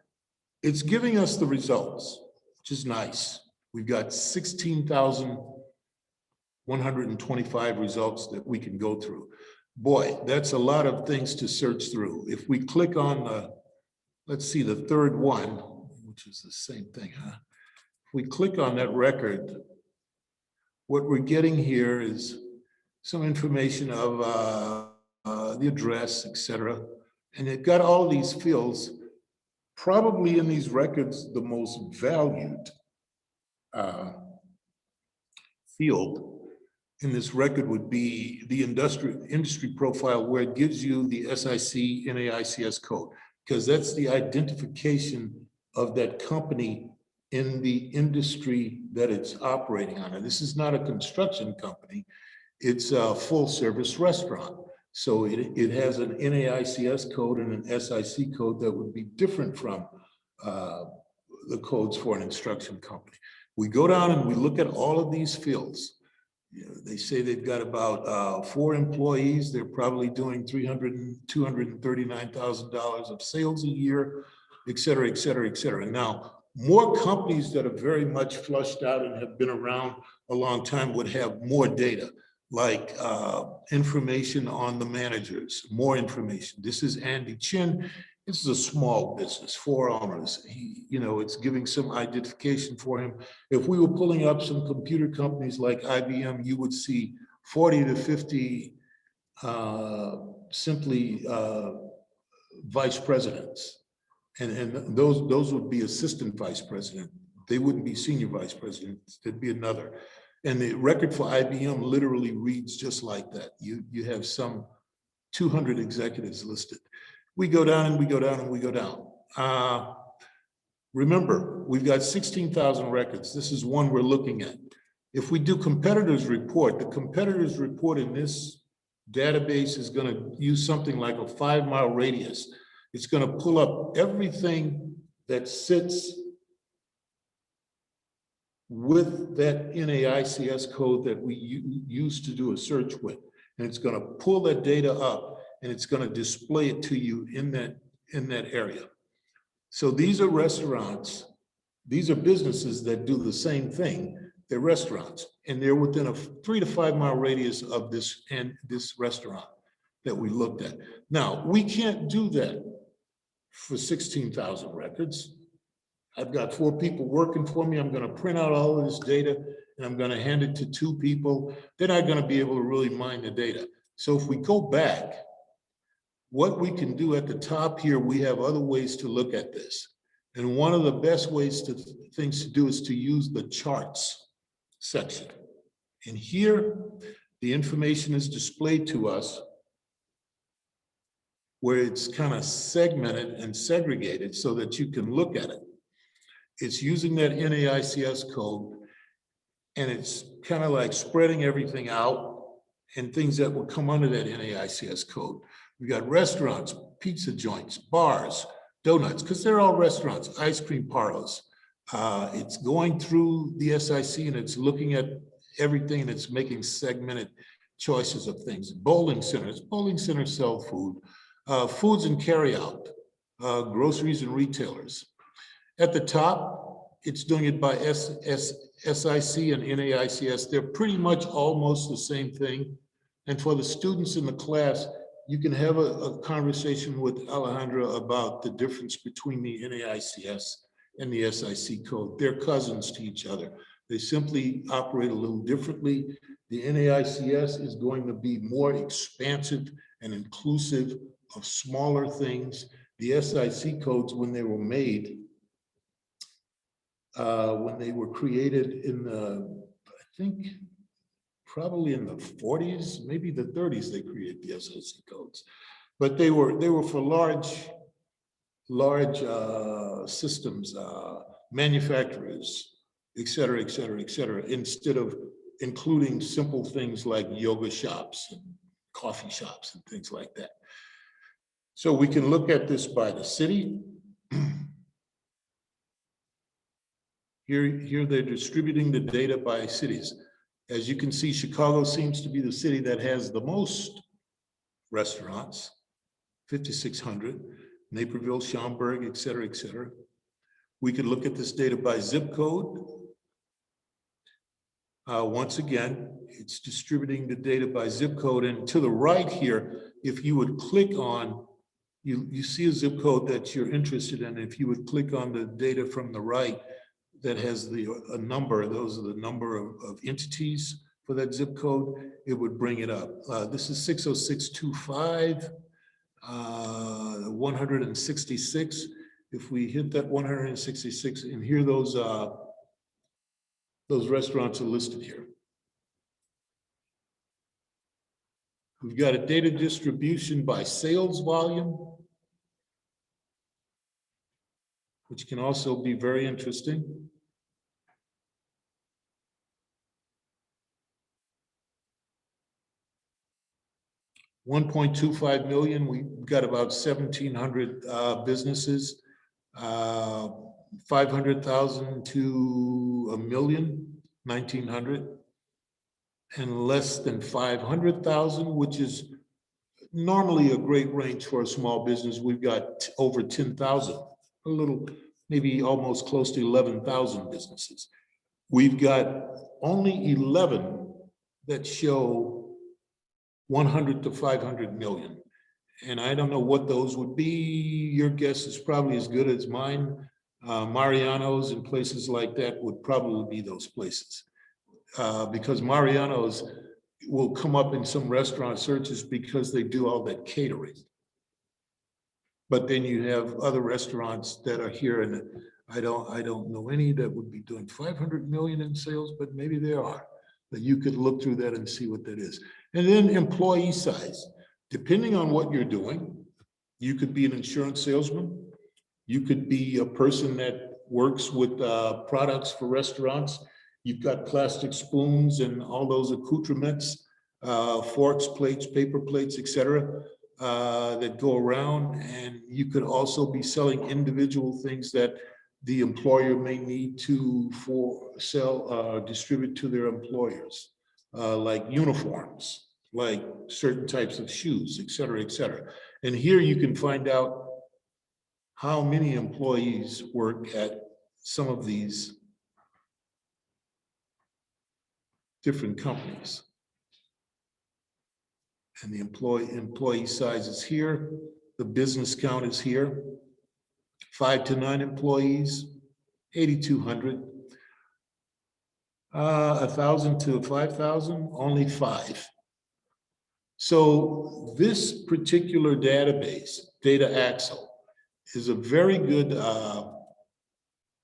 it's giving us the results, which is nice. We've got 16,125 results that we can go through. Boy, that's a lot of things to search through. If we click on the, let's see, the third one, which is the same thing, huh? If we click on that record, what we're getting here is some information of the address, etc. And it got all these fields. Probably in these records, the most valued field in this record would be the industry profile, where it gives you the SIC NAICS code, because that's the identification of that company in the industry that it's operating on. And this is not a construction company, it's a full service restaurant. So it has an NAICS code and an SIC code that would be different from the codes for an instruction company. We go down and we look at all of these fields. You know, they say they've got about 4 employees. They're probably doing $239,000 of sales a year, et cetera, et cetera, et cetera. Now, more companies that are very much flushed out and have been around a long time would have more data, like information on the managers, more information. This is Andy Chin. This is a small business, 4 owners. It's giving some identification for him. If we were pulling up some computer companies like IBM, you would see 40 to 50 simply vice presidents. And those would be assistant vice president. They wouldn't be senior vice presidents. There'd be another. And the record for IBM literally reads just like that. You have some 200 executives listed. We go down and we go down and we go down. Remember, we've got 16,000 records. This is one we're looking at. If we do competitors report, the competitors report in this database is going to use something like a 5-mile radius. It's going to pull up everything that sits with that NAICS code that we use to do a search with. And it's going to pull that data up and it's going to display it to you in that area. So these are restaurants, these are businesses that do the same thing. They're restaurants, and they're within a 3 to 5 mile radius of this restaurant that we looked at. Now, we can't do that for 16,000 records. I've got 4 people working for me. I'm going to print out all of this data and I'm going to hand it to 2 people. They're not going to be able to really mine the data. So if we go back, what we can do at the top here, we have other ways to look at this. And one of the best things to do is to use the charts section. And here, the information is displayed to us where it's kind of segmented and segregated so that you can look at it. It's using that NAICS code, and it's kind of like spreading everything out and things that will come under that NAICS code. We got restaurants, pizza joints, bars, donuts, because they're all restaurants, ice cream parlors. It's going through the SIC and it's looking at everything and it's making segmented choices of things. Bowling centers sell food. Foods and carryout, groceries and retailers. At the top, it's doing it by SIC and NAICS. They're pretty much almost the same thing. And for the students in the class, you can have a conversation with Alejandra about the difference between the NAICS and the SIC code. They're cousins to each other. They simply operate a little differently. The NAICS is going to be more expansive and inclusive of smaller things. The SIC codes, when they were made, when they were created in the, I think, probably in the 40s, maybe the 30s, they created the SIC codes. But they were for large systems, manufacturers, et cetera, et cetera, et cetera, instead of including simple things like yoga shops and coffee shops and things like that. So we can look at this by the city. Here they're distributing the data by cities. As you can see, Chicago seems to be the city that has the most restaurants, 5,600, Naperville, Schaumburg, et cetera, et cetera. We could look at this data by zip code. Once again, it's distributing the data by zip code. And to the right here, if you would click on, you see a zip code that you're interested in. If you would click on the data from the right, that has a number, those are the number of entities for that zip code, it would bring it up. This is 60625, 166. If we hit that 166, and here those restaurants are listed here. We've got a data distribution by sales volume, which can also be very interesting. $1.25 million, we've got about 1,700 businesses, 500,000 to $1 million, 1,900, and less than 500,000, which is normally a great range for a small business. We've got over 10,000, a little, maybe almost close to 11,000 businesses. We've got only 11 that show 100 to 500 million. And I don't know what those would be. Your guess is probably as good as mine. Mariano's and places like that would probably be those places. Because Mariano's will come up in some restaurant searches because they do all that catering. But then you have other restaurants that are here, and I don't know any that would be doing 500 million in sales, but maybe there are. That you could look through that and see what that is. And then employee size. Depending on what you're doing, you could be an insurance salesman. You could be a person that works with products for restaurants. You've got plastic spoons and all those accoutrements, forks, plates, paper plates, etc., that go around. And you could also be selling individual things that the employer may need to distribute to their employers, like uniforms, like certain types of shoes, et cetera, et cetera. And here you can find out how many employees work at some of these different companies. And the employee size is here. The business count is here. 5 to 9 employees, 8,200. 1,000 to 5,000, only 5. So this particular database, Data Axle, is a very good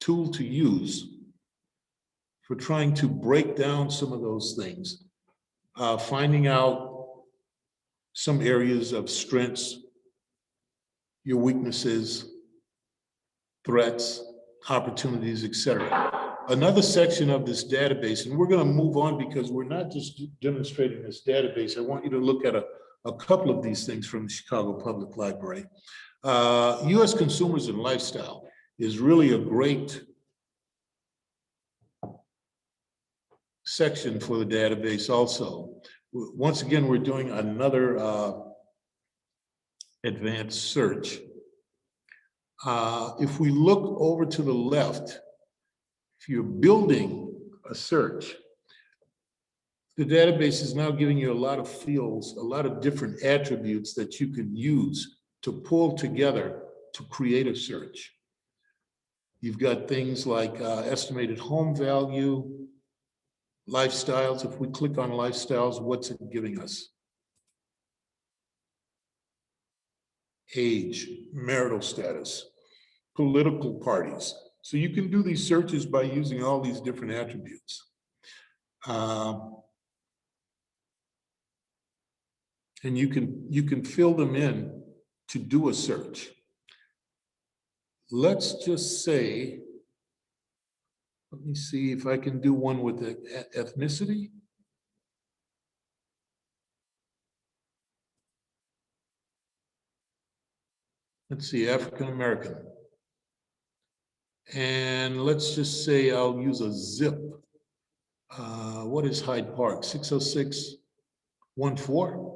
tool to use for trying to break down some of those things, finding out some areas of strengths, your weaknesses, threats, opportunities, etc. Another section of this database, and we're going to move on because we're not just demonstrating this database. I want you to look at a couple of these things from the Chicago Public Library. U.S. Consumers and Lifestyle is really a great section for the database also. Once again, we're doing another advanced search. If we look over to the left, if you're building a search, the database is now giving you a lot of fields, a lot of different attributes that you can use to pull together to create a search. You've got things like estimated home value, lifestyles. If we click on lifestyles, what's it giving us? Age, marital status, political parties. So you can do these searches by using all these different attributes. And you can fill them in to do a search. Let's just say, let me see if I can do one with the ethnicity. Let's see, African American. And let's just say I'll use a zip. What is Hyde Park? 60614?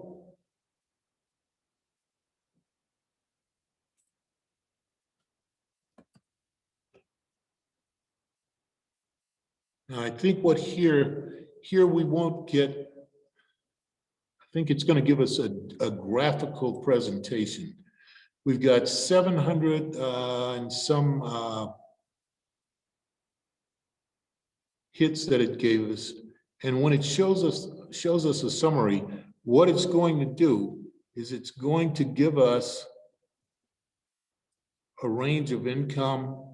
Now I think what here we won't get, I think it's going to give us a graphical presentation. We've got 700 and some hits that it gave us. And when it shows us a summary, what it's going to do is it's going to give us a range of income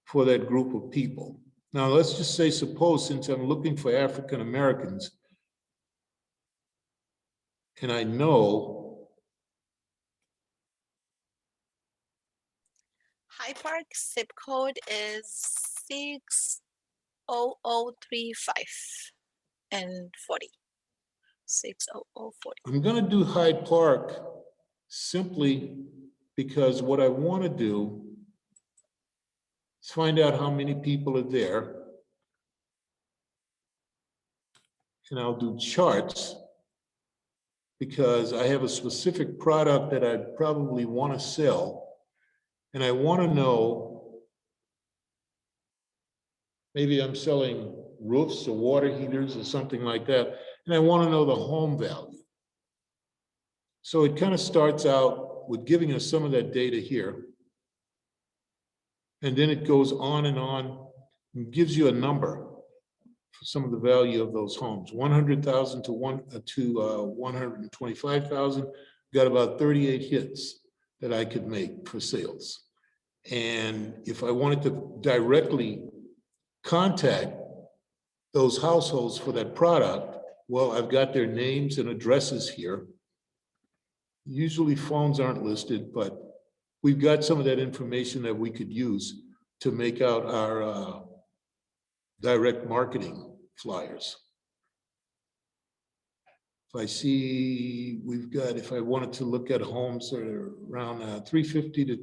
for that group of people. Now, let's just say, suppose, since I'm looking for African Americans, and I know Hyde Park zip code is 60035 and 40. 60040. I'm going to do Hyde Park simply because what I want to do is find out how many people are there. And I'll do charts because I have a specific product that I probably want to sell. And I want to know, maybe I'm selling roofs or water heaters or something like that. And I want to know the home value. So it kind of starts out with giving us some of that data here. And then it goes on and gives you a number for some of the value of those homes. 100,000 to 125,000. Got about 38 hits that I could make for sales. And if I wanted to directly contact those households for that product, well, I've got their names and addresses here. Usually phones aren't listed, but we've got some of that information that we could use to make out our direct marketing flyers. If I see, we've got, if I wanted to look at homes that are around 350 to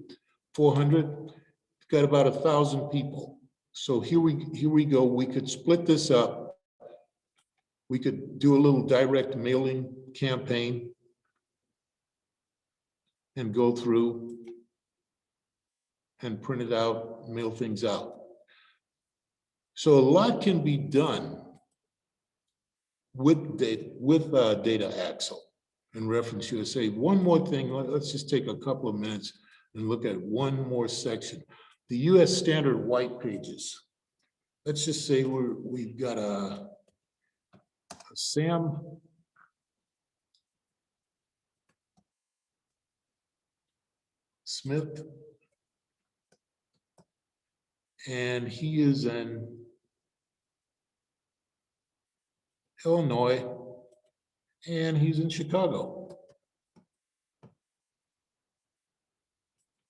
400, we've got about 1,000 people. So here we go. We could split this up. We could do a little direct mailing campaign and go through and print it out, mail things out. So a lot can be done with data Axle and Reference USA. One more thing, let's just take a couple of minutes and look at one more section. The US Standard White Pages. Let's just say we've got a Sam Smith, and he is in Illinois, and he's in Chicago.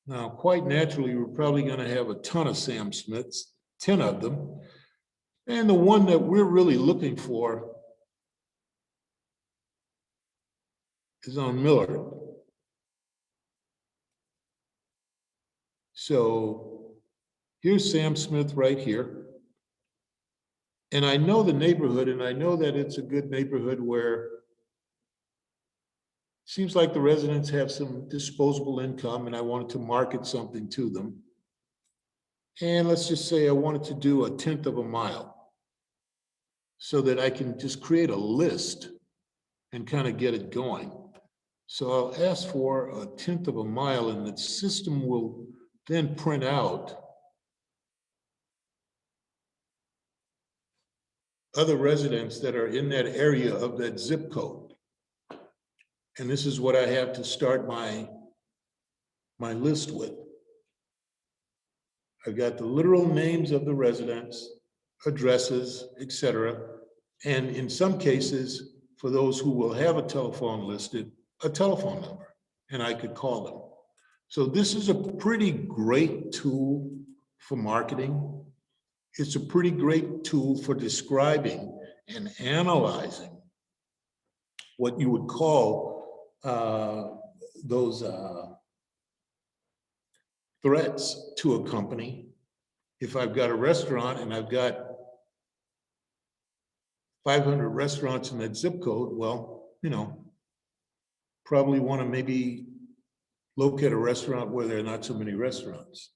Now, quite naturally, we're probably going to have a ton of Sam Smiths, 10 of them. And the one that we're really looking for is on Miller. So here's Sam Smith right here. And I know the neighborhood, and I know that it's a good neighborhood where it seems like the residents have some disposable income, and I wanted to market something to them. And let's just say I wanted to do 1/10 of a mile so that I can just create a list and kind of get it going. So I'll ask for 1/10 of a mile, and the system will then print out other residents that are in that area of that zip code. And this is what I have to start my list with. I've got the literal names of the residents, addresses, etc. And in some cases, for those who will have a telephone listed, a telephone number, and I could call them. So this is a pretty great tool for marketing. It's a pretty great tool for describing and analyzing what you would call those threats to a company. If I've got a restaurant and I've got 500 restaurants in that zip code, well, you know, probably want to maybe locate a restaurant where there are not so many restaurants.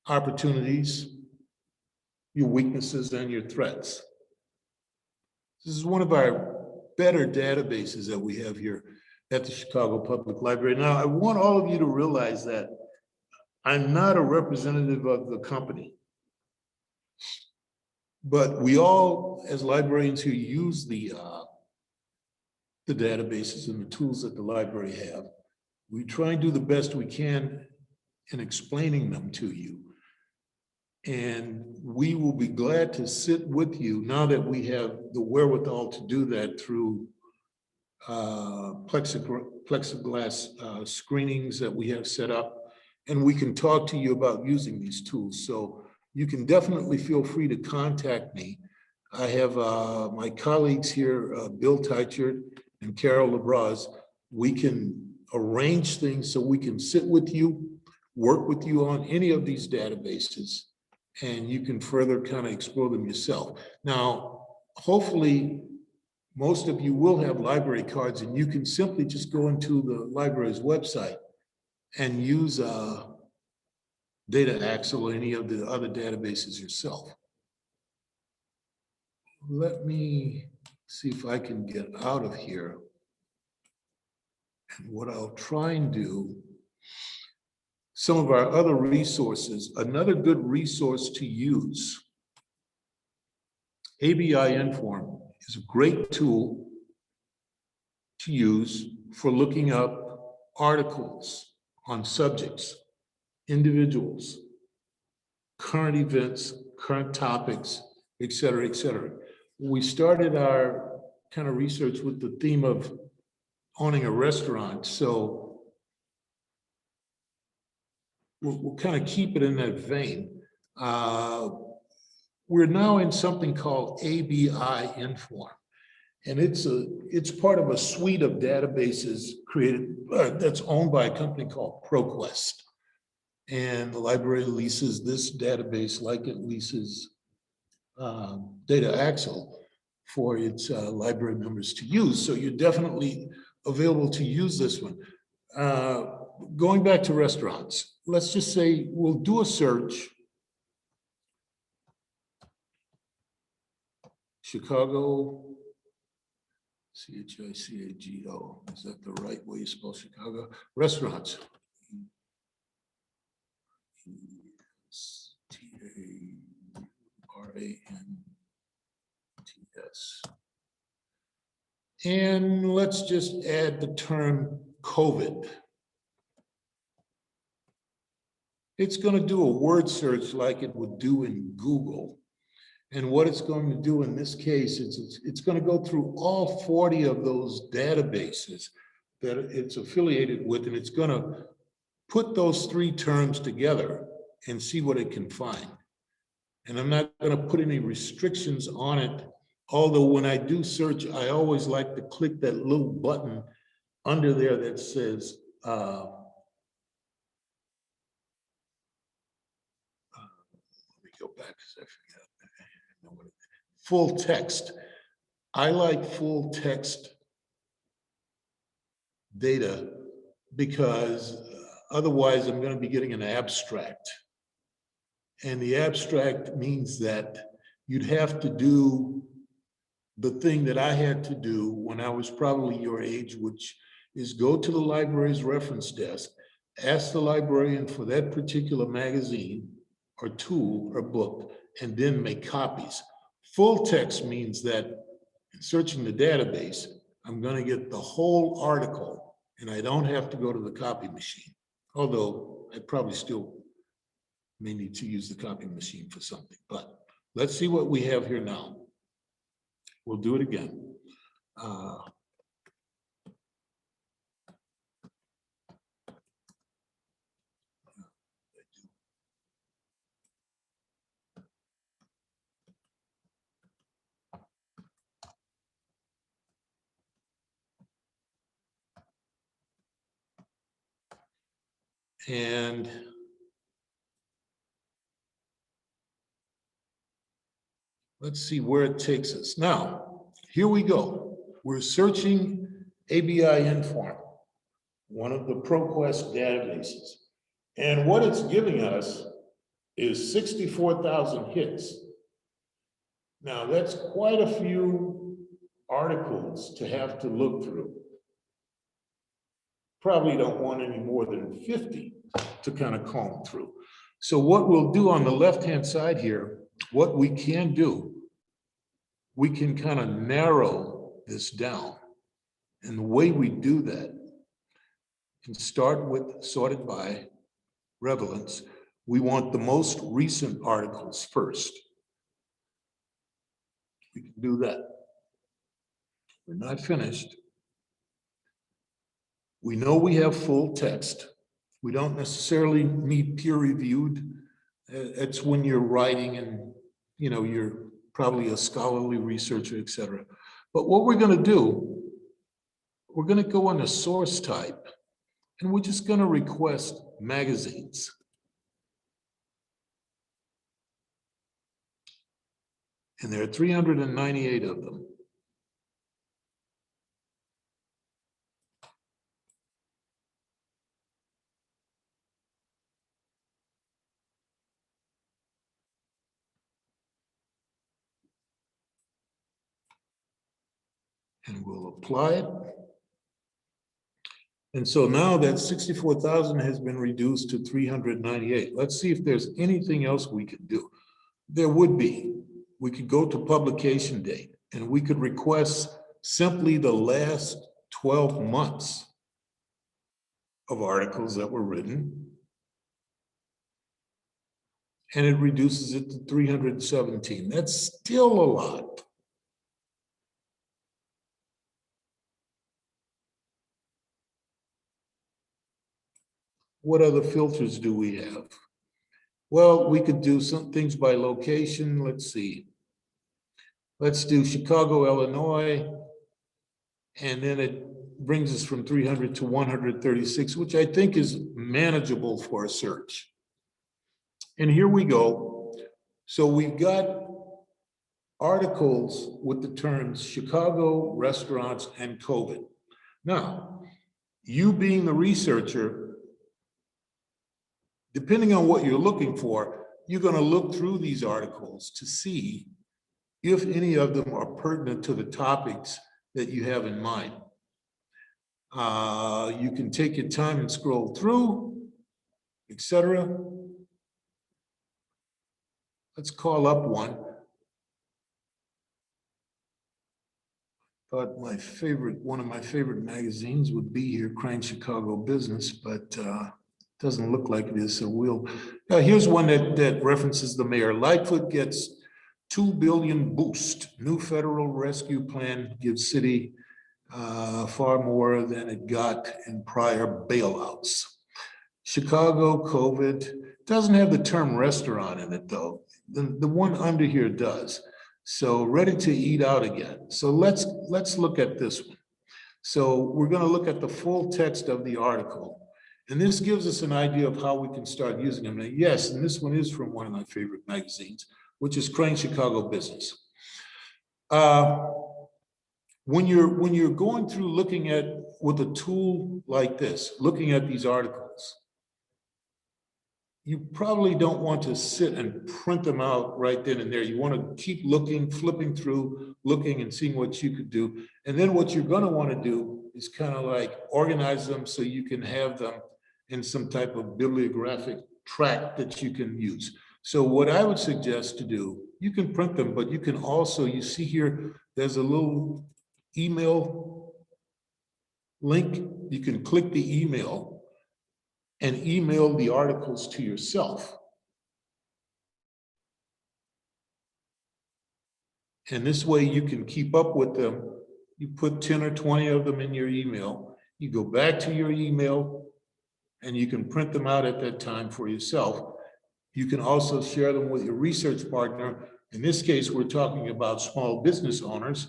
Opportunities, your weaknesses, and your threats. This is one of our better databases that we have here at the Chicago Public Library. Now, I want all of you to realize that I'm not a representative of the company, but we all, as librarians who use the databases and the tools that the library have, we try and do the best we can in explaining them to you. And we will be glad to sit with you now that we have the wherewithal to do that through plexiglass screenings that we have set up. And we can talk to you about using these tools. So you can definitely feel free to contact me. I have my colleagues here, Bill Teichert and Carol LeBraz. We can arrange things so we can sit with you, work with you on any of these databases, and you can further kind of explore them yourself. Now, hopefully, most of you will have library cards, and you can simply just go into the library's website and use Data Axle or any of the other databases yourself. Let me see if I can get out of here. And what I'll try and do, some of our other resources, another good resource to use, ABI Inform is a great tool to use for looking up articles on subjects, individuals, current events, current topics, et cetera, et cetera. We started our kind of research with the theme of owning a restaurant. So we'll kind of keep it in that vein. We're now in something called ABI Inform. And it's part of a suite of databases created that's owned by a company called ProQuest. And the library leases this database like it leases Data Axle for its library members to use. So you're definitely available to use this one. Going back to restaurants, let's just say we'll do a search. Chicago, CHICAGO, is that the right way you spell Chicago? Restaurants. TARANTS. And let's just add the term COVID. It's going to do a word search like it would do in Google. And what it's going to do in this case is it's going to go through all 40 of those databases that it's affiliated with, and it's going to put those three terms together and see what it can find. And I'm not going to put any restrictions on it, although when I do search, I always like to click that little button under there that says let me go back because I forgot. Full text. I like full text data because otherwise I'm going to be getting an abstract. And the abstract means that you'd have to do the thing that I had to do when I was probably your age, which is go to the library's reference desk, ask the librarian for that particular magazine or tool or book, and then make copies. Full text means that in searching the database, I'm going to get the whole article and I don't have to go to the copy machine. Although I probably still may need to use the copy machine for something, but let's see what we have here now. We'll do it again. And let's see where it takes us. Now, here we go. We're searching ABI Inform, one of the ProQuest databases. And what it's giving us is 64,000 hits. Now, that's quite a few articles to have to look through. Probably don't want any more than 50 to kind of comb through. So what we'll do on the left-hand side here, what we can do, we can kind of narrow this down. And the way we do that can start with sorted by relevance. We want the most recent articles first. We can do that. We're not finished. We know we have full text. We don't necessarily need peer reviewed. It's when you're writing and you're probably a scholarly researcher, et cetera. But what we're going to do, we're going to go into source type and we're just going to request magazines. And there are 398 of them. And we'll apply it. And so now that 64,000 has been reduced to 398. Let's see if there's anything else we could do. There would be. We could go to publication date and we could request simply the last 12 months of articles that were written. and it reduces it to 317. That's still a lot. What other filters do we have? Well, we could do some things by location. Let's see. Let's do Chicago, Illinois. And then it brings us from 300 to 136, which I think is manageable for a search. And here we go. So we've got articles with the terms Chicago, restaurants, and COVID. Now, you being the researcher, depending on what you're looking for, you're going to look through these articles to see if any of them are pertinent to the topics that you have in mind. You can take your time and scroll through, etc. Let's call up one. Thought one of my favorite magazines would be here, Crime Chicago Business, but doesn't look like it is, so we'll. Here's one that references the mayor. Lightfoot gets $2 billion boost. New federal rescue plan gives city far more than it got in prior bailouts. Chicago COVID doesn't have the term restaurant in it though. The one under here does. So ready to eat out again. So let's look at this one. So we're going to look at the full text of the article. And this gives us an idea of how we can start using them. And yes, and this one is from one of my favorite magazines, which is Crane Chicago Business. When you're going through looking at with a tool like this, looking at these articles, you probably don't want to sit and print them out right then and there. You want to keep looking, flipping through, looking and seeing what you could do. And then what you're going to want to do is kind of like organize them so you can have them in some type of bibliographic tract that you can use. So what I would suggest to do, you can print them, but you can also, you see here, there's a little email link. You can click the email and email the articles to yourself. And this way you can keep up with them. You put 10 or 20 of them in your email. You go back to your email and you can print them out at that time for yourself. You can also share them with your research partner. In this case, we're talking about small business owners.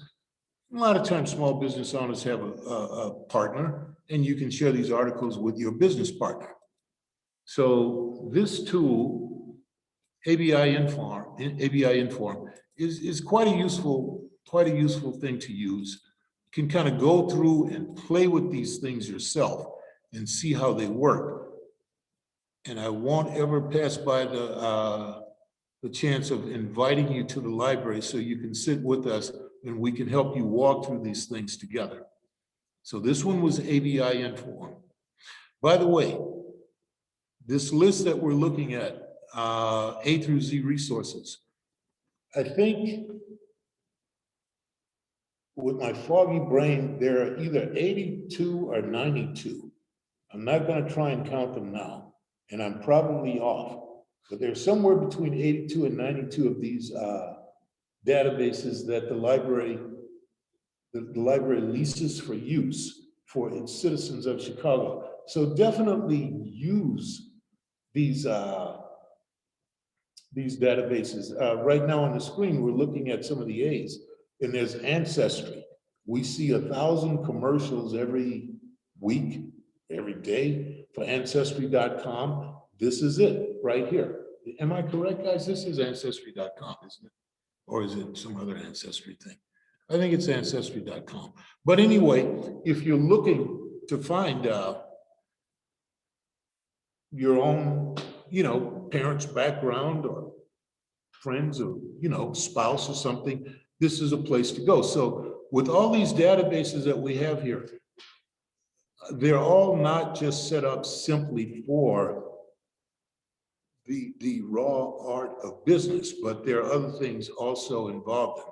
A lot of times small business owners have a partner, and you can share these articles with your business partner. So this tool, ABI Inform, is quite a useful thing to use. You can kind of go through and play with these things yourself and see how they work. And I won't ever pass by the chance of inviting you to the library so you can sit with us and we can help you walk through these things together. So this one was ABI Inform. By the way, this list that we're looking at, A through Z resources, I think with my foggy brain, there are either 82 or 92. I'm not going to try and count them now, and I'm probably off, but there's somewhere between 82 and 92 of these databases that the library leases for use for its citizens of Chicago. So definitely use these databases. Right now on the screen, we're looking at some of the A's, and there's Ancestry. We see 1,000 commercials every week, every day for Ancestry.com. This is it right here. Am I correct, guys? This is Ancestry.com, isn't it? Or is it some other Ancestry thing? I think it's Ancestry.com. But anyway, if you're looking to find your own, parents' background or friends or, spouse or something, this is a place to go. So with all these databases that we have here, they're all not just set up simply for the raw art of business, but there are other things also involved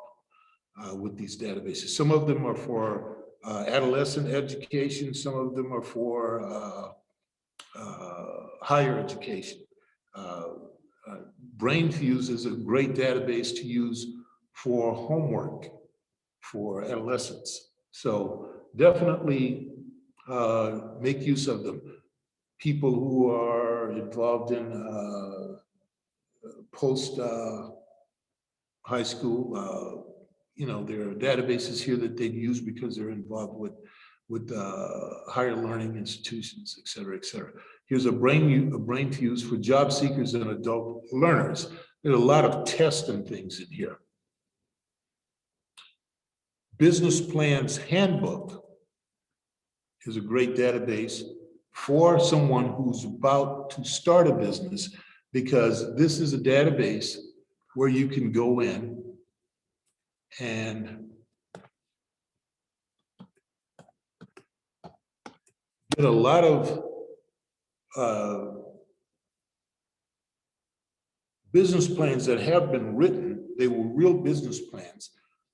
with these databases. Some of them are for adolescent education. Some of them are for higher education. BrainFuse is a great database to use for homework for adolescents. So definitely make use of them. People who are involved in post high school, you know, there are databases here that they use because they're involved with higher learning institutions, et cetera, et cetera. Here's a BrainFuse for job seekers and adult learners. There's a lot of tests and things in here. Business Plans Handbook is a great database for someone who's about to start a business, because this is a database where you can go in and get a lot of business plans that have been written. They were real business plans.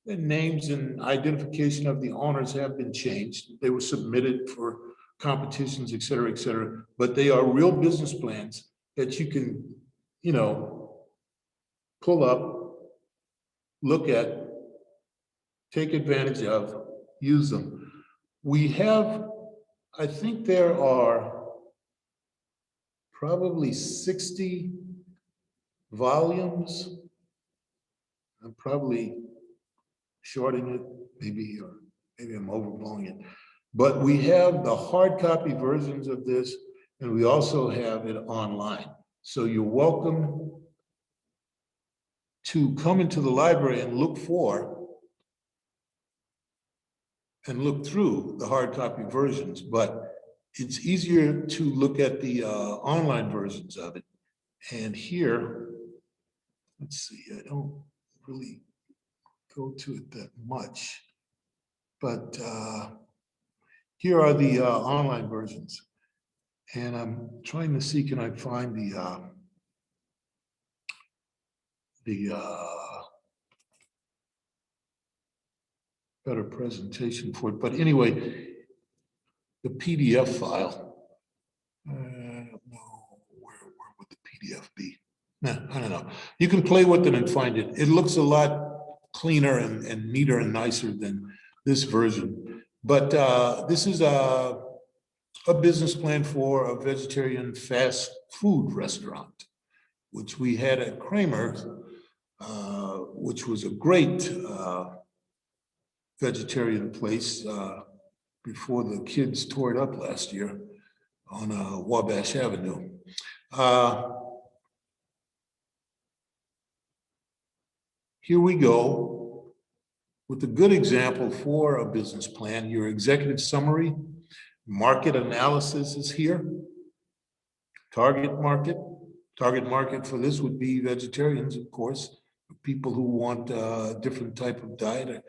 The names and identification of the owners have been changed. They were submitted for competitions, et cetera, but they are real business plans that you can, you know, pull up, look at, take advantage of, use them. We have, I think there are probably 60 volumes. I'm probably shorting it, maybe, or maybe I'm overblowing it. But we have the hard copy versions of this, and we also have it online. So you're welcome to come into the library and look through the hard copy versions, but it's easier to look at the online versions of it. And here, let's see, I don't really go to it that much, but here are the online versions. And I'm trying to see, can I find the better presentation for it. But anyway, the PDF file. No, where would the PDF be? No, I don't know. You can play with it and find it. It looks a lot cleaner and neater and nicer than this version. But this is a business plan for a vegetarian fast food restaurant, which we had at Kramer's, which was a great vegetarian place before the kids tore it up last year on Wabash Avenue. Here we go with a good example for a business plan. Your executive summary, market analysis is here. Target market for this would be vegetarians, of course, people who want a different type of diet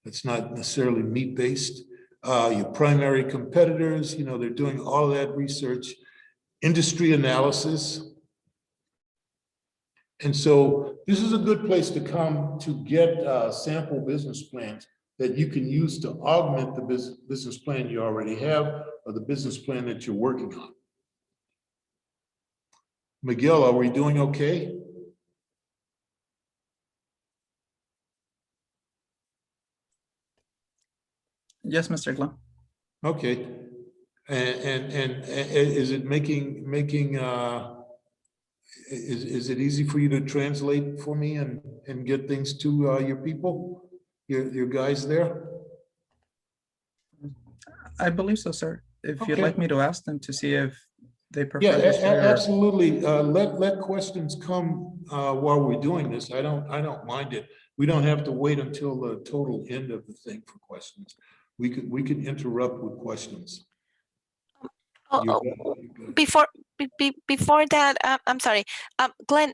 that's not necessarily meat-based. Your primary competitors, you know, they're doing all of that research. Industry analysis. And so this is a good place to come to get sample business plans that you can use to augment the business plan you already have or the business plan that you're working on. Miguel, are we doing okay? Yes, Mr. Glenn. Okay. And is it making is it easy for you to translate for me and get things to your people, your guys there? I believe so, sir. If you'd Okay. like me to ask them to see if they prefer Yeah, this way or... absolutely. Let questions come while we're doing this. I don't mind it. We don't have to wait until the total end of the thing for questions. We could interrupt with questions. Before that, I'm sorry, Glenn,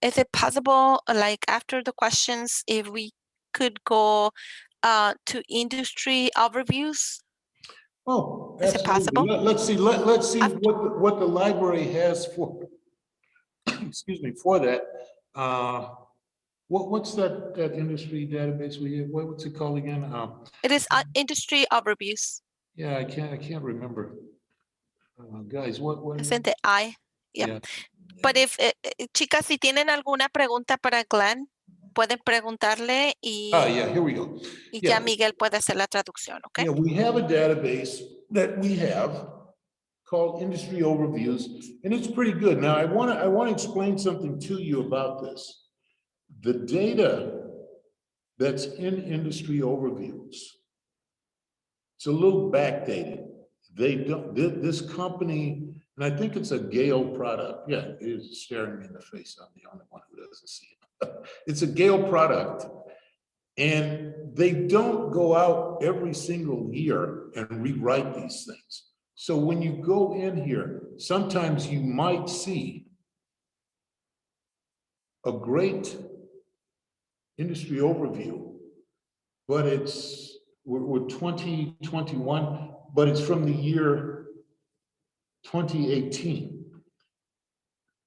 is it possible, like after the questions, if we could go to industry overviews? Oh, is it possible? Let's see what the library has for, excuse me, for that. What's that industry database we have? What's it called again? It is industry overviews. Yeah, I can't remember. Guys, what Isn't it I? Yeah. But if, chicas, si tienen alguna pregunta para Glenn, pueden preguntarle y, Yeah, here we go. y Yeah. ya Miguel puede hacer la traducción, ¿ok? Yeah, we have a database that we have called Industry Overviews, and it's pretty good. Now, I want to explain something to you about this. The data that's in Industry Overviews, it's a little backdated. They don't, this company, and I think it's a Gale product. Yeah, it is staring me in the face. I'm the only one who doesn't see it. It's a Gale product. And they don't go out every single year and rewrite these things. So when you go in here, sometimes you might see a great industry overview, but we're 2021, but it's from the year 2018.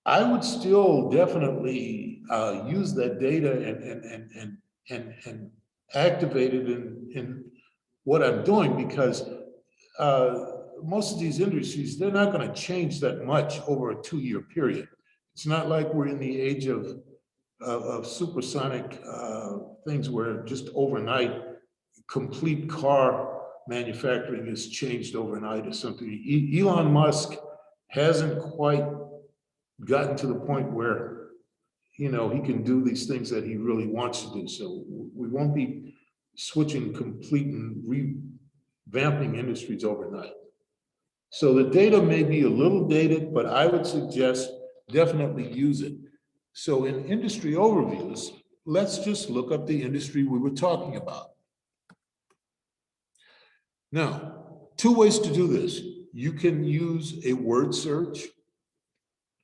I would still definitely use that data and activate it in what I'm doing, because most of these industries, they're not going to change that much over a 2-year period. It's not like we're in the age of supersonic things where just overnight complete car manufacturing is changed overnight or something. Elon Musk hasn't quite gotten to the point where, you know, he can do these things that he really wants to do. So we won't be switching complete and revamping industries overnight. So the data may be a little dated, but I would suggest definitely use it. So in industry overviews, let's just look up the industry we were talking about. Now, 2 ways to do this. You can use a word search,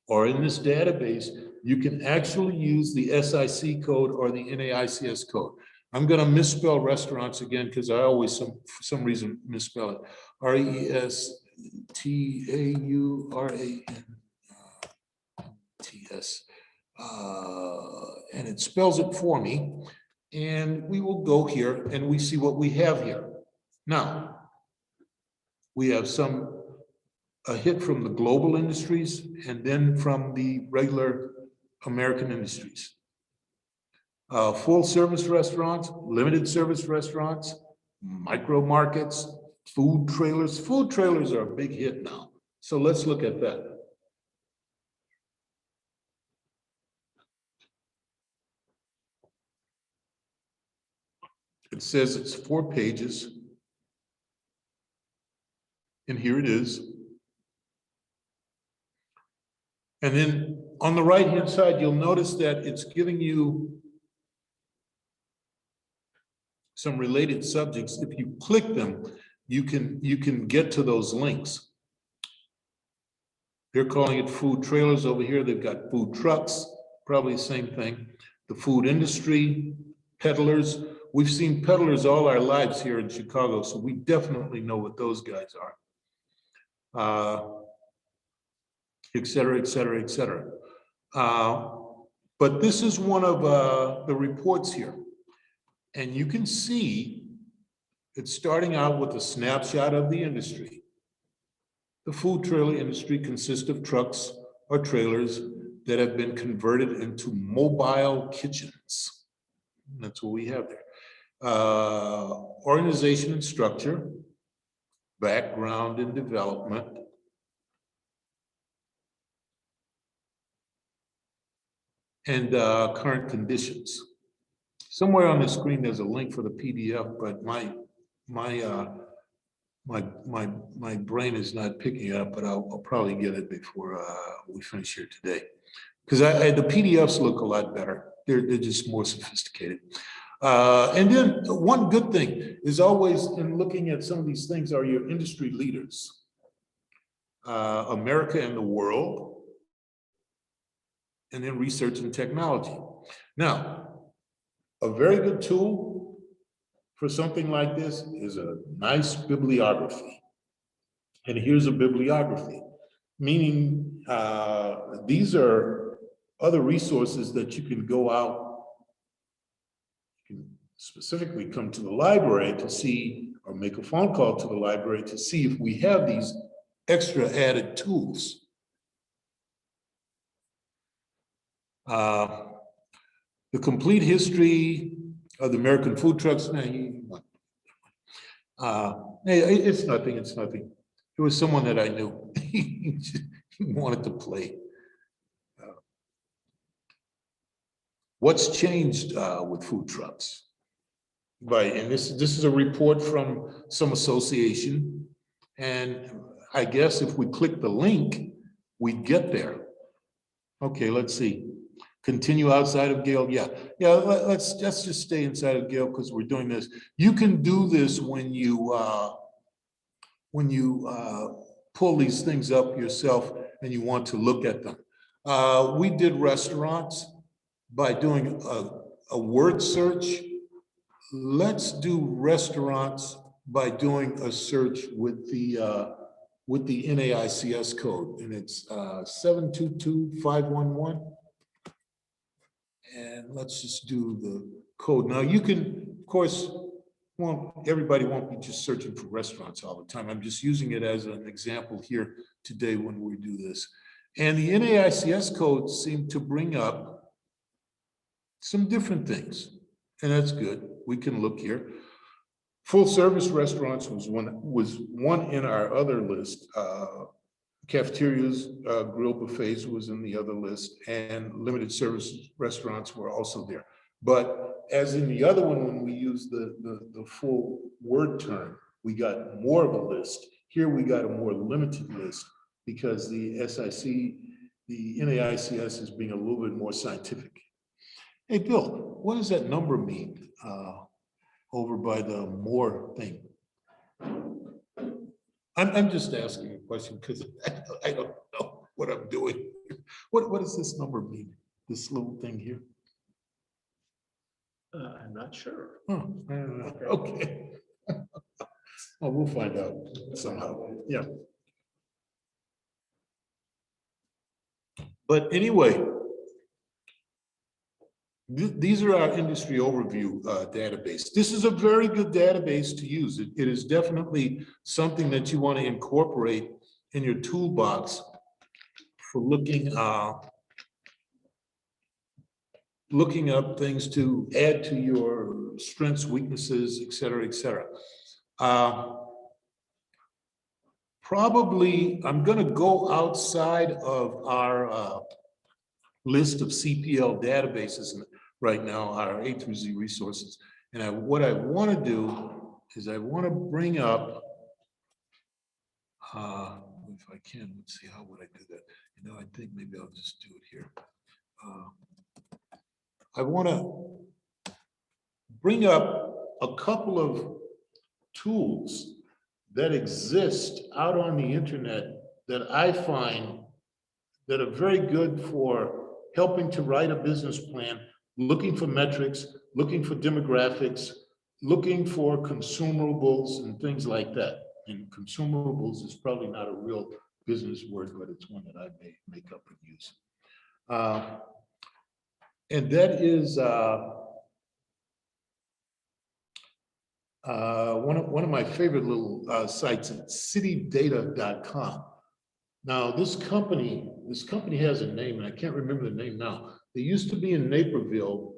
or in this database, you can actually use the SIC code or the NAICS code. I'm going to misspell restaurants again because I always, for some reason, misspell it. RESTAURANTS. And it spells it for me. And we will go here and we see what we have here. Now, we have a hit from the global industries and then from the regular American industries. Full service restaurants, limited service restaurants, micro markets, food trailers. Food trailers are a big hit now. So let's look at that. It says it's 4 pages. And here it is. And then on the right-hand side, you'll notice that it's giving you some related subjects. If you click them, you can get to those links. They're calling it food trailers over here. They've got food trucks, probably the same thing. The food industry, peddlers. We've seen peddlers all our lives here in Chicago, so we definitely know what those guys are. Et cetera, et cetera, et cetera. But this is one of the reports here. And you can see it's starting out with a snapshot of the industry. The food trailer industry consists of trucks or trailers that have been converted into mobile kitchens. That's what we have there. Organization and structure, background and development, and current conditions. Somewhere on the screen, there's a link for the PDF, but my brain is not picking it up, but I'll probably get it before we finish here today. Because the PDFs look a lot better. They're just more sophisticated. And then one good thing is always in looking at some of these things are your industry leaders. America and the world, and then research and technology. Now, a very good tool for something like this is a nice bibliography. And here's a bibliography, meaning these are other resources that you can go out, you can specifically come to the library to see, or make a phone call to the library to see if we have these extra added tools. The complete history of the American food trucks. It's nothing. It's nothing. It was someone that I knew. He wanted to play. What's changed with food trucks? And this is a report from some association, and I guess if we click the link, we get there. Okay, let's see. Continue outside of Gale. Yeah. Let's just stay inside of Gale because we're doing this. You can do this when you pull these things up yourself and you want to look at them. We did restaurants by doing a word search. Let's do restaurants by doing a search with the NAICS code, and it's 722-511. And let's just do the code. Now you can, of course, everybody won't be just searching for restaurants all the time. I'm just using it as an example here today when we do this. And the NAICS codes seem to bring up some different things, and that's good. We can look here. Full service restaurants was one in our other list. Cafeterias, grill buffets was in the other list, and limited service restaurants were also there. But as in the other one, when we use the full word term, we got more of a list. Here we got a more limited list because the NAICS is being a little bit more scientific. Hey, Bill, what does that number mean over by the more thing? I'm just asking a question because I don't know what I'm doing. What does this number mean? This little thing here? I'm not sure. Okay. Well, we'll find out somehow. Yeah. But anyway, these are our industry overview database. This is a very good database to use. It is definitely something that you want to incorporate in your toolbox for looking up things to add to your strengths, weaknesses, et cetera, et cetera. Probably, I'm going to go outside of our list of CPL databases right now, our A through Z resources. And what I want to do is I want to bring up, if I can, let's see, how would I do that? You know, I think maybe I'll just do it here. I want to bring up a couple of tools that exist out on the internet that I find that are very good for helping to write a business plan, looking for metrics, looking for demographics, looking for consumables and things like that. And consumables is probably not a real business word, but it's one that I may make up and use. And that is one of my favorite little sites at citydata.com. Now, this company has a name, and I can't remember the name now. They used to be in Naperville,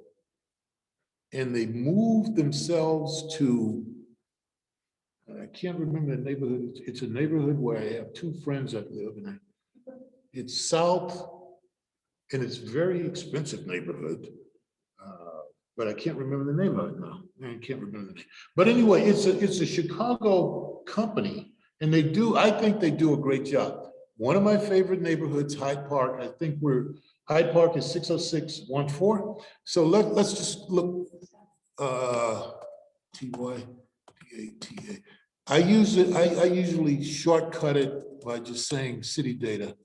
and they moved themselves to, I can't remember the neighborhood. It's a neighborhood where I have two friends that live in. It's south, and it's very expensive neighborhood. But I can't remember the name of it now. I can't remember the name. But anyway, it's a Chicago company, and I think they do a great job. One of my favorite neighborhoods, Hyde Park. I think Hyde Park is 60614. So let's just look. TYDATA. I usually shortcut it by just saying city data.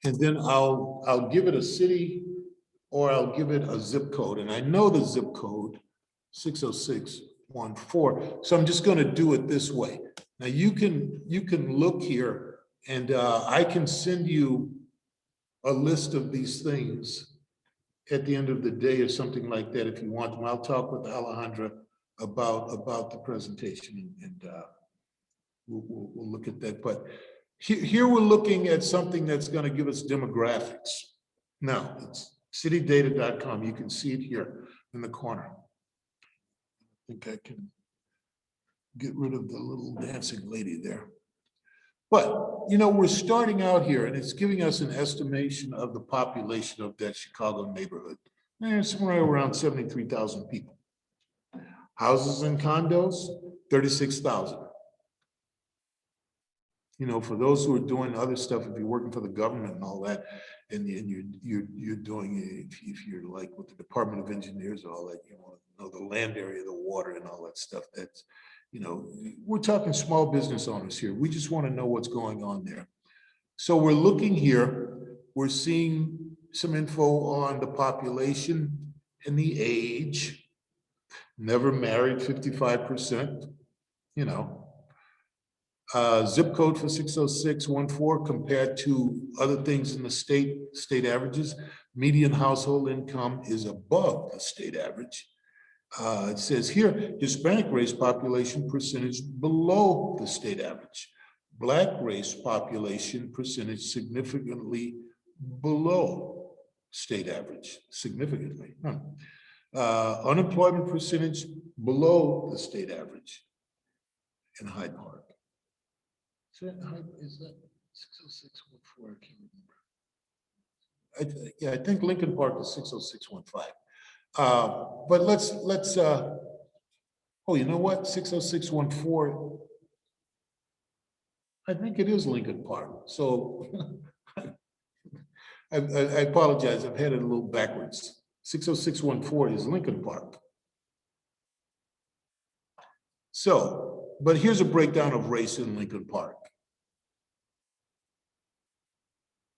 And then I'll give it a city or I'll give it a zip code. And I know the zip code, 60614. So I'm just going to do it this way. Now you can look here, and I can send you a list of these things at the end of the day or something like that if you want them. I'll talk with Alejandra about the presentation, and we'll look at that. But Here we're looking at something that's going to give us demographics. Now, it's citydata.com. You can see it here in the corner. I think I can get rid of the little dancing lady there. But, you know, we're starting out here and it's giving us an estimation of the population of that Chicago neighborhood. And it's somewhere around 73,000 people. Houses and condos, 36,000. You know, for those who are doing other stuff, if you're working for the government and all that, and you're doing, if you're like with the Department of Engineers and all that, you know the land area, the water and all that stuff, that's, you know, we're talking small business owners here. We just want to know what's going on there. So we're looking here, we're seeing some info on the population and the age, never married, 55%, you know. Zip code for 60614 compared to other things in the state averages. Median household income is above the state average. It says here, Hispanic race population percentage below the state average. Black race population percentage significantly below state average, significantly. Unemployment percentage below the state average in Hyde Park. Is that 60614? I can't remember. Yeah, I think Lincoln Park is 60615. But let's oh, you know what? 60614. I think it is Lincoln Park. So I apologize. I've had it a little backwards. 60614 is Lincoln Park. So, but here's a breakdown of race in Lincoln Park.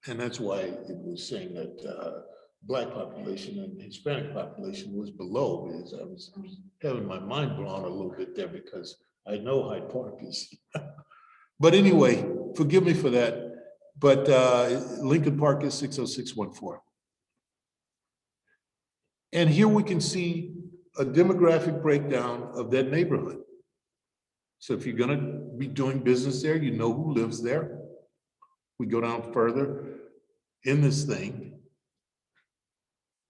And that's why it was saying that Black population and Hispanic population was below, because I was having my mind blown a little bit there because I know Hyde Park is. But anyway, forgive me for that. But Lincoln Park is 60614. And here we can see a demographic breakdown of that neighborhood. So if you're going to be doing business there, you know who lives there. We go down further in this thing.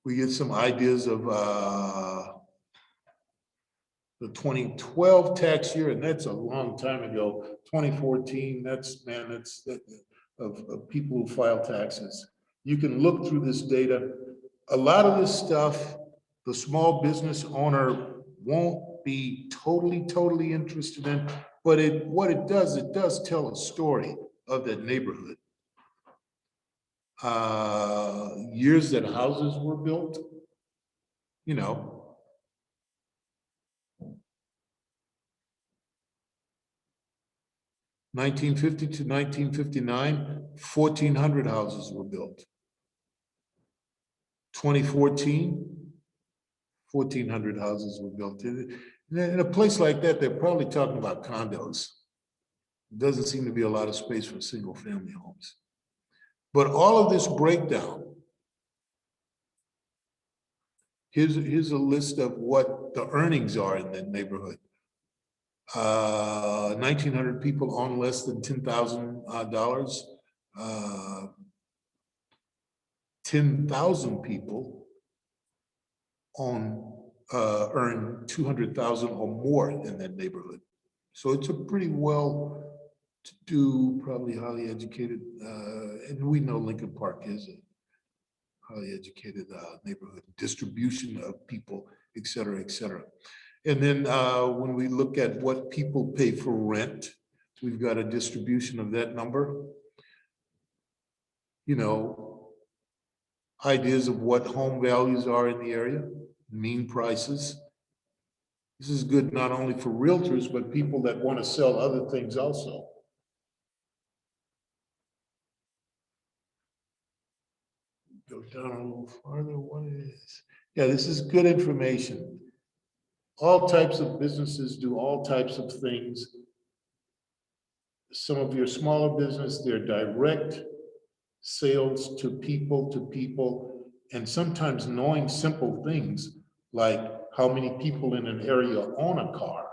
We get some ideas of the 2012 tax year, and that's a long time ago. 2014, that's of people who file taxes. You can look through this data. A lot of this stuff, the small business owner won't be totally interested in, but what it does tell a story of that neighborhood. Years that houses were built, you know. (1950 to 1959), 1,400 houses were built. 2014, 1,400 houses were built. In a place like that, they're probably talking about condos. Doesn't seem to be a lot of space for single family homes. But all of this breakdown, here's a list of what the earnings are in that neighborhood. 1,900 people own less than $10,000. 10,000 people earn 200,000 or more in that neighborhood. So it's a pretty well-to-do, probably highly educated, and we know Lincoln Park is a highly educated neighborhood, distribution of people, et cetera, et cetera. And then when we look at what people pay for rent, we've got a distribution of that number. You know, ideas of what home values are in the area, mean prices. This is good not only for realtors, but people that want to sell other things also. Go down a little farther. What is? Yeah, this is good information. All types of businesses do all types of things. Some of your smaller business, they're direct sales to people, and sometimes knowing simple things like how many people in an area own a car.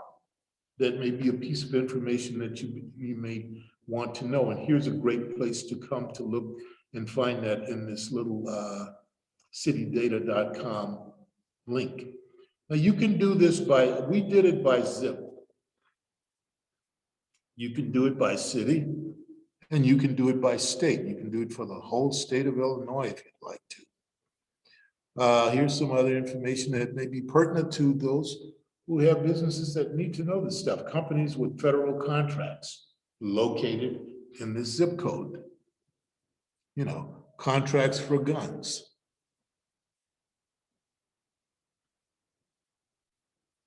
That may be a piece of information that you may want to know. And here's a great place to come to look and find that in this little citydata.com link. Now you can do this we did it by zip. You can do it by city, and you can do it by state. You can do it for the whole state of Illinois if you'd like to. Here's some other information that may be pertinent to those who have businesses that need to know this stuff. Companies with federal contracts located in this zip code. You know, contracts for guns.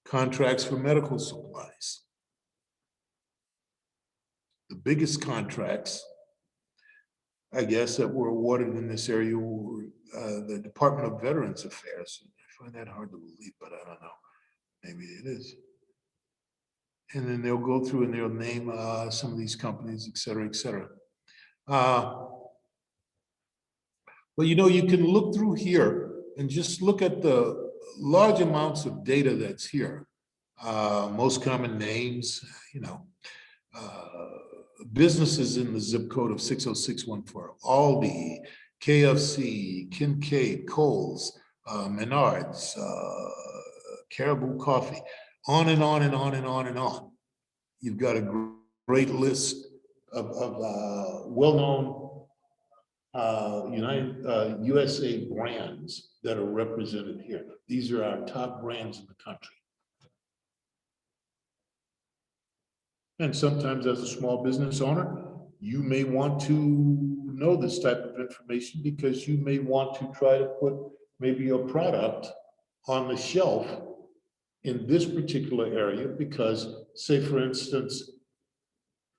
Contracts for medical supplies. The biggest contracts, I guess, that were awarded in this area were the Department of Veterans Affairs. I find that hard to believe, but I don't know. Maybe it is. And then they'll go through and they'll name some of these companies, et cetera, et cetera. Well, you know, you can look through here and just look at the large amounts of data that's here. Most common names, you know, businesses in the zip code of 60614, Aldi, KFC, Kincaid, Kohl's, Menards, Caribou Coffee, on and on and on and on and on. You've got a great list of well-known USA brands that are represented here. These are our top brands in the country. And sometimes as a small business owner, you may want to know this type of information because you may want to try to put maybe a product on the shelf in this particular area because, say for instance,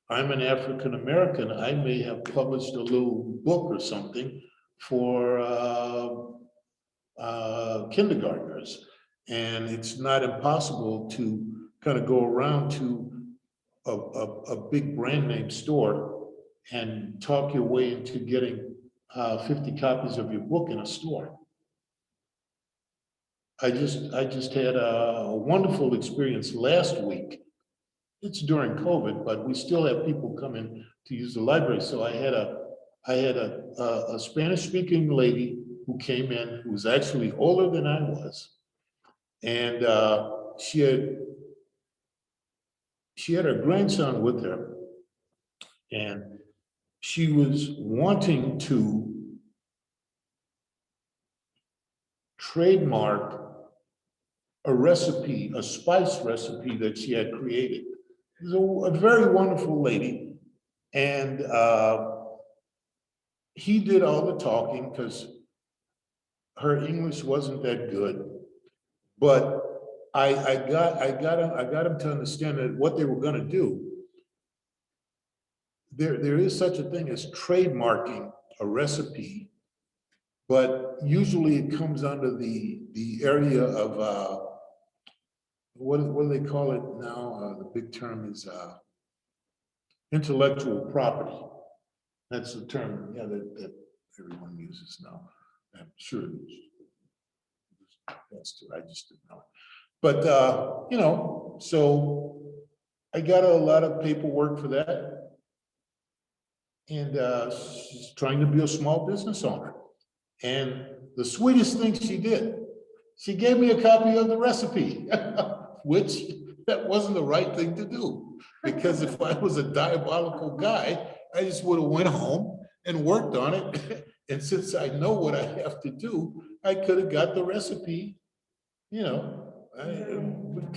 I'm an African American, I may have published a little book or something for kindergartners. And it's not impossible to kind of go around to a big brand name store and talk your way into getting 50 copies of your book in a store. I just had a wonderful experience last week. It's during COVID, but we still have people coming to use the library. So I had a Spanish-speaking lady who came in, who was actually older than I was, and she had her grandson with her, and she was wanting to trademark a recipe, a spice recipe that she had created. She was a very wonderful lady, and he did all the talking because her English wasn't that good, but I got him to understand that what they were going to do. There is such a thing as trademarking a recipe, but usually it comes under the area of what do they call it now? The big term is intellectual property. That's the term, yeah, that everyone uses now. I'm sure it is. I just didn't know it. But you know, so I got a lot of paperwork for that. And she's trying to be a small business owner. And the sweetest thing she did, she gave me a copy of the recipe, which that wasn't the right thing to do. Because if I was a diabolical guy, I just would have went home and worked on it. And since I know what I have to do, I could have got the recipe, you know, I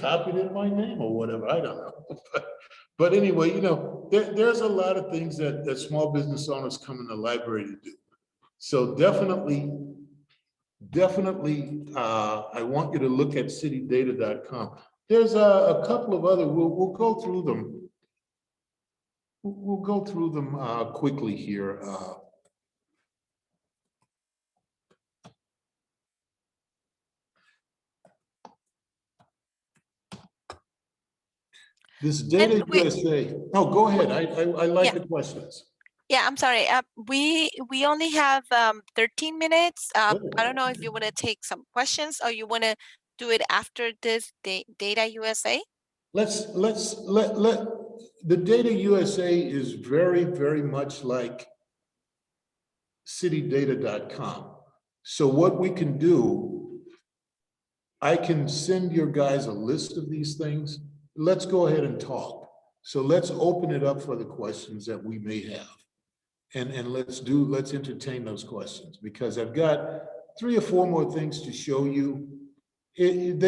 copied it in my name or whatever, I don't know. But anyway, you know, there's a lot of things that small business owners come in the library to do. So definitely, I want you to look at citydata.com. There's a couple of other, we'll go through them. We'll go through them quickly here. This Data USA. Oh, go ahead. I like the questions. Yeah, I'm sorry. We only have 13 minutes. I don't know if you want to take some questions or you want to do it after this Data USA. Let's the Data USA is very, very much like citydata.com. So what we can do, I can send your guys a list of these things. Let's go ahead and talk. So let's open it up for the questions that we may have. And let's entertain those questions, because I've got 3 or 4 more things to show you. They're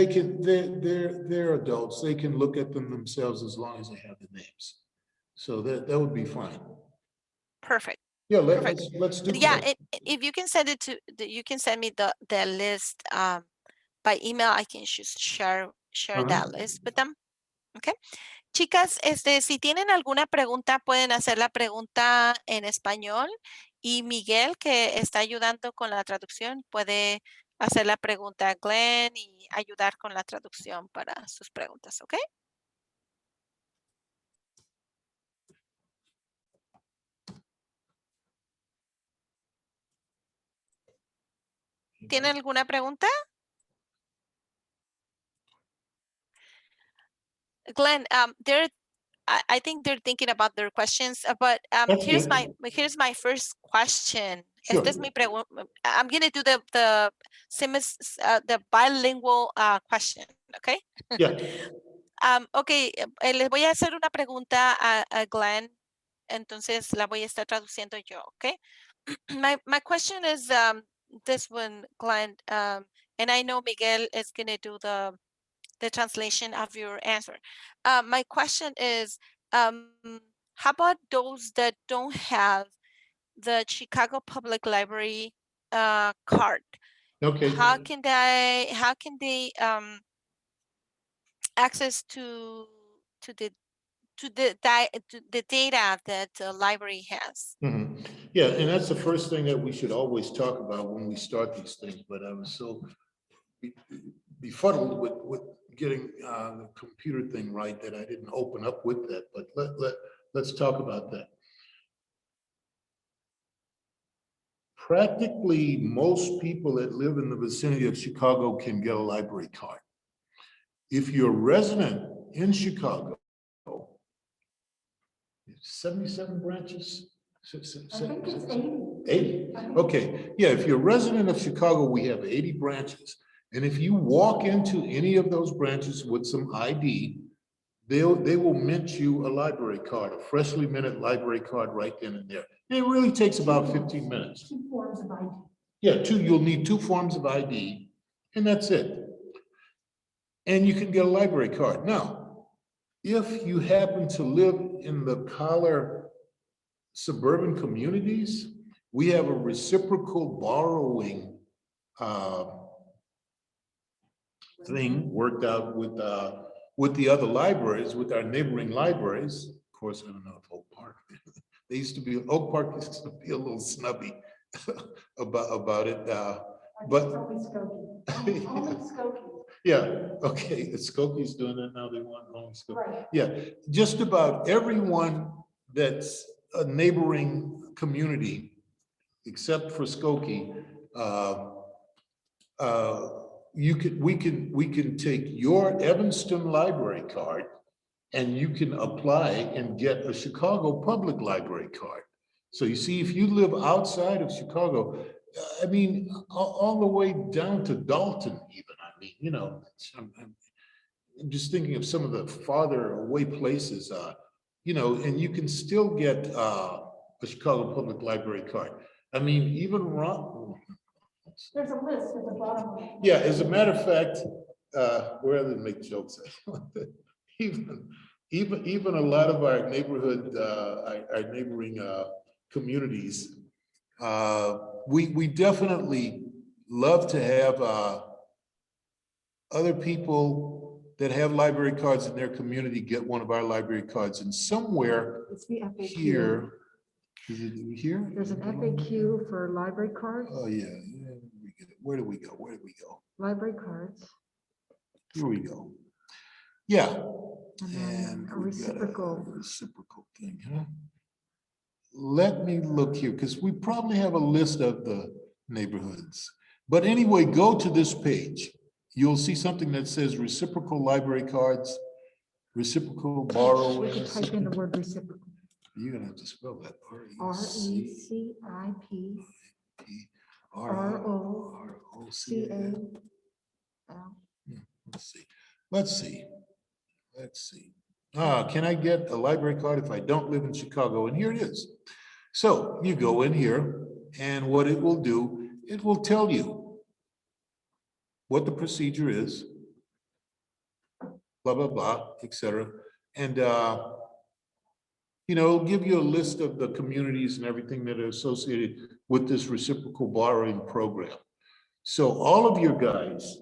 adults. They can look at them themselves as long as they have the names. So that would be fine. Perfect. Yeah, Perfect. let's do Yeah, that. if you can send it to, you can send me the list by email. I can just share that list with them. Okay. Chicas, si tienen alguna pregunta, pueden hacer la pregunta en español, y Miguel, que está ayudando con la traducción, puede hacer la pregunta a Glenn y ayudar con la traducción para sus preguntas, ¿ok? ¿Tienen alguna pregunta? Glenn, I think they're thinking about their questions, but here's my first question. Sure. Esta es mi pregunta. I'm going to do the bilingual question, okay? Yeah. Okay, les voy a hacer una pregunta a Glenn, entonces la voy a estar traduciendo yo, okay? My question is this one, Glenn, and I know Miguel is going to do the translation of your answer. My question is, how about those that don't have the Chicago Public Library card? Okay. How can they access to the data that the library has? Mm-hmm. Yeah, and that's the first thing that we should always talk about when we start these things. But I was so befuddled with getting the computer thing right that I didn't open up with that. But let's talk about that. Practically most people that live in the vicinity of Chicago can get a library card. If you're a resident in Chicago, 77 branches? I think it's 80. 80. Okay. Yeah, if you're a resident of Chicago, we have 80 branches. And if you walk into any of those branches with some ID, they will mint you a library card, a freshly minted library card right then and there. And it really takes about 15 minutes. 2 forms of ID. Yeah, you'll need 2 forms of ID, and that's it. And you can get a library card. Now, if you happen to live in the collar suburban communities, we have a reciprocal borrowing thing worked out with the other libraries, with our neighboring libraries. Of course, I don't know if Oak Park, Oak Park used to be a little snubby about it, but yeah, okay, Skoki's doing that now. They want only Skokie. Right. Yeah, just about everyone that's a neighboring community, except for Skokie, we can take your Evanston library card and you can apply and get a Chicago Public Library card. So you see, if you live outside of Chicago, I mean, all the way down to Dalton even, I mean, you know, I'm just thinking of some of the farther away places, you know, and you can still get a Chicago Public Library card. I mean, even there's a list at the bottom. Yeah, as a matter of fact, where they make jokes, even a lot of our neighborhood, our neighboring communities, we definitely love to have other people that have library cards in their community get one of our library cards. And somewhere here, is it here? There's an FAQ for library cards. Oh yeah. Where do we go? Where do we go? Library cards. Here we go. Yeah. And a reciprocal. Reciprocal thing, huh? Let me look here, because we probably have a list of the neighborhoods. But anyway, go to this page. You'll see something that says reciprocal library cards. Reciprocal borrow. We could type in the word reciprocal. You're gonna have to spell that. RECIPROCAL. Let's see. Can I get a library card if I don't live in Chicago? And here it is. So you go in here, and what it will do, it will tell you what the procedure is, blah, blah, blah, etc. And it'll give you a list of the communities and everything that are associated with this reciprocal borrowing program. So all of your guys,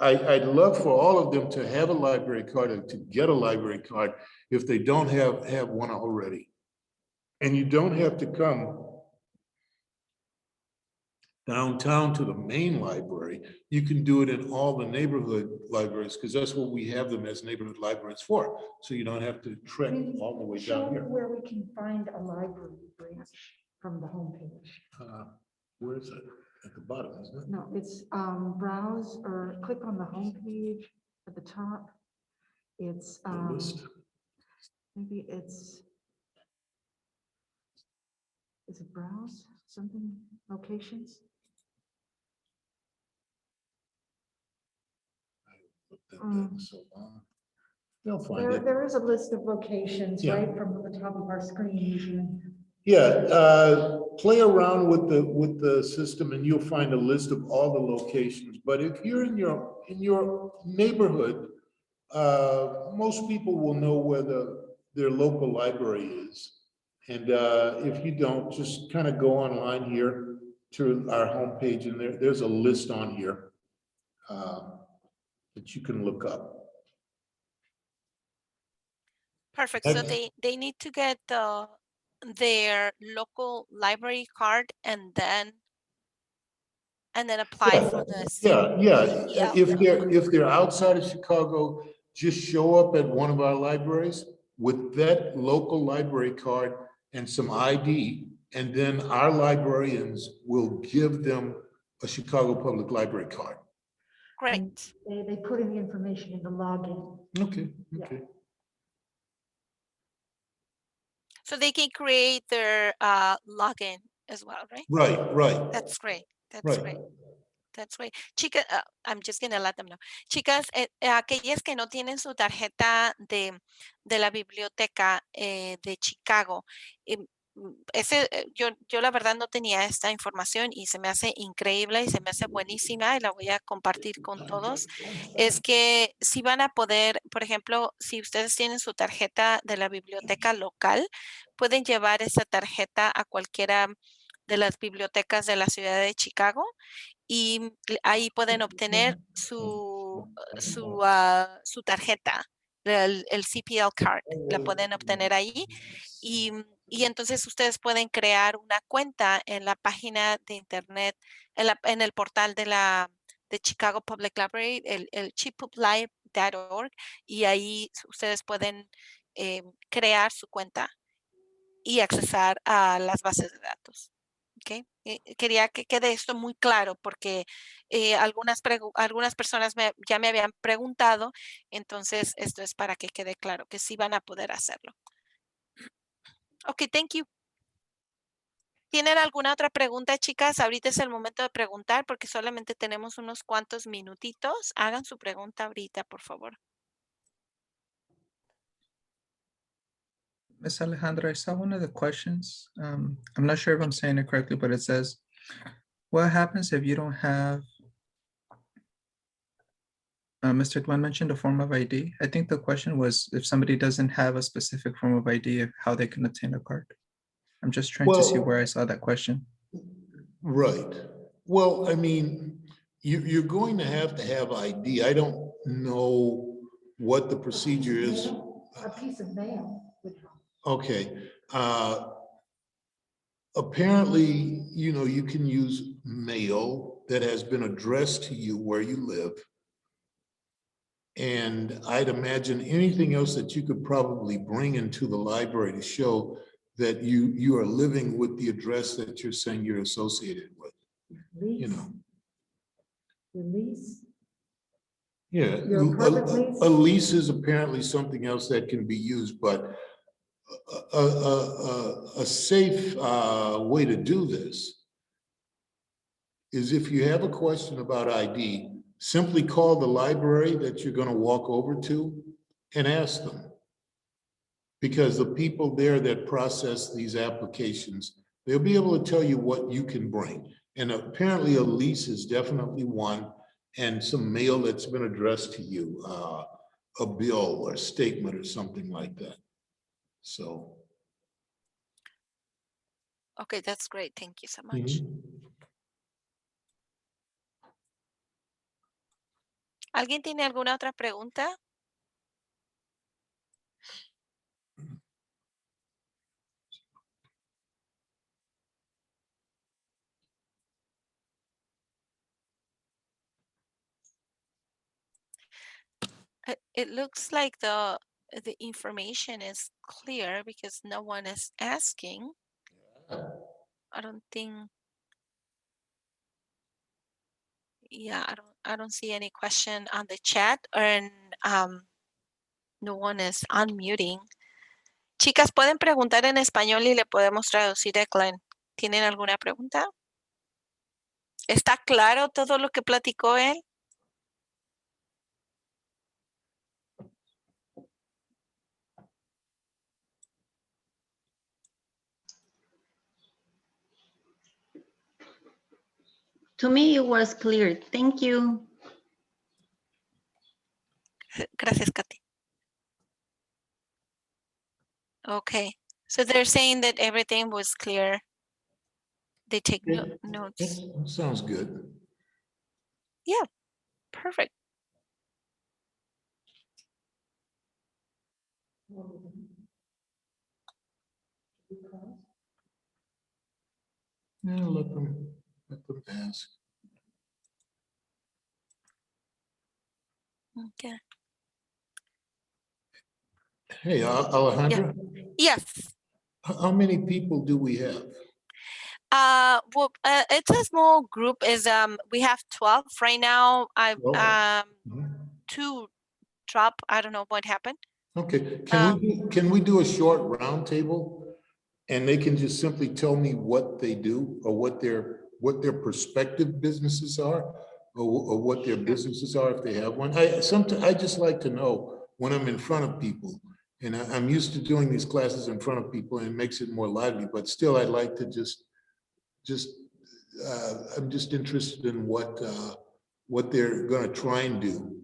I'd love for all of them to have a library card and to get a library card if they don't have one already. And you don't have to come downtown to the main library. You can do it in all the neighborhood libraries because that's what we have them as neighborhood libraries for. So you don't have to trek all the way down here. Where we can find a library branch from the homepage. Where is it? At the bottom, isn't it? No, it's browse or click on the homepage at the top. It's The list. maybe it's is it browse something locations? So long. They'll find it. There is a list of locations, Yeah. right, from the top of our screen usually. Yeah, play around with the system and you'll find a list of all the locations. But if you're in your neighborhood, most people will know where their local library is. And if you don't, just kind of go online here to our homepage, and there's a list on here that you can look up. Perfect. So they need to get their local library card and then apply for this. Yeah. If they're outside of Chicago, just show up at one of our libraries with that local library card and some ID, and then our librarians will give them a Chicago Public Library card. Great. They put in the information in the login. Okay. So they can create their login as well, right? Right. That's great. That's Right. great. That's great. Chicas, I'm just going to let them know. Chicas, aquellas que no tienen su tarjeta de la biblioteca de Chicago, yo la verdad no tenía esta información y se me hace increíble y se me hace buenísima y la voy a compartir con todos. Es que si van a poder, por ejemplo, si ustedes tienen su tarjeta de la biblioteca local, pueden llevar esa tarjeta a cualquiera de las bibliotecas de la ciudad de Chicago y ahí pueden obtener su tarjeta, el CPL card, la pueden obtener ahí y entonces ustedes pueden crear una cuenta en la página de internet, en el portal de Chicago Public Library, el chippublic.org, y ahí ustedes pueden crear su cuenta y accesar a las bases de datos. Okay. Quería que quede esto muy claro porque algunas personas ya me habían preguntado, entonces esto es para que quede claro que sí van a poder hacerlo. Ok, thank you. ¿Tienen alguna otra pregunta, chicas? Ahorita es el momento de preguntar porque solamente tenemos unos cuantos minutitos. Hagan su pregunta ahorita, por favor. Miss Alejandra, I saw one of the questions. I'm not sure if I'm saying it correctly, but it says, what happens if you don't have, Mr. Glenn mentioned a form of ID. I think the question was if somebody doesn't have a specific form of ID, how they can obtain a card. I'm just trying to see where I saw that question. Right. Well, I mean, you're going to have ID. I don't know what the procedure is. A piece of mail would help. Okay. Apparently, you can use mail that has been addressed to you where you live. And I'd imagine anything else that you could probably bring into the library to show that you are living with the address that you're saying you're associated with. Release. Yeah, Your apartment lease? a lease is apparently something else that can be used, but a safe way to do this is if you have a question about ID, simply call the library that you're going to walk over to and ask them. Because the people there that process these applications, they'll be able to tell you what you can bring. And apparently a lease is definitely one, and some mail that's been addressed to you, a bill or a statement or something like that. So. Okay, that's great. Thank you so much. ¿Alguien tiene alguna otra pregunta? It looks like the information is clear because no one is asking. I don't think. Yeah, I don't see any question on the chat, and no one is unmuting. Chicas, pueden preguntar en español y le podemos traducir a Glenn. ¿Tienen alguna pregunta? ¿Está claro todo lo que platicó él? To me, it was clear. Thank you. Gracias, Katy. Okay, so they're saying that everything was clear. They take notes. That sounds good. Yeah, perfect. Yeah, let them ask. Okay. Hey, Alejandra, Yes. how many people do we have? Well, it's a small group. We have 12 right now. Two drop. I don't know what happened. Okay, can we do a short round table? And they can just simply tell me what they do or what their prospective businesses are or what their businesses are if they have one. I just like to know when I'm in front of people, and I'm used to doing these classes in front of people, and it makes it more lively, but still I'd like to I'm just interested in what they're gonna try and do.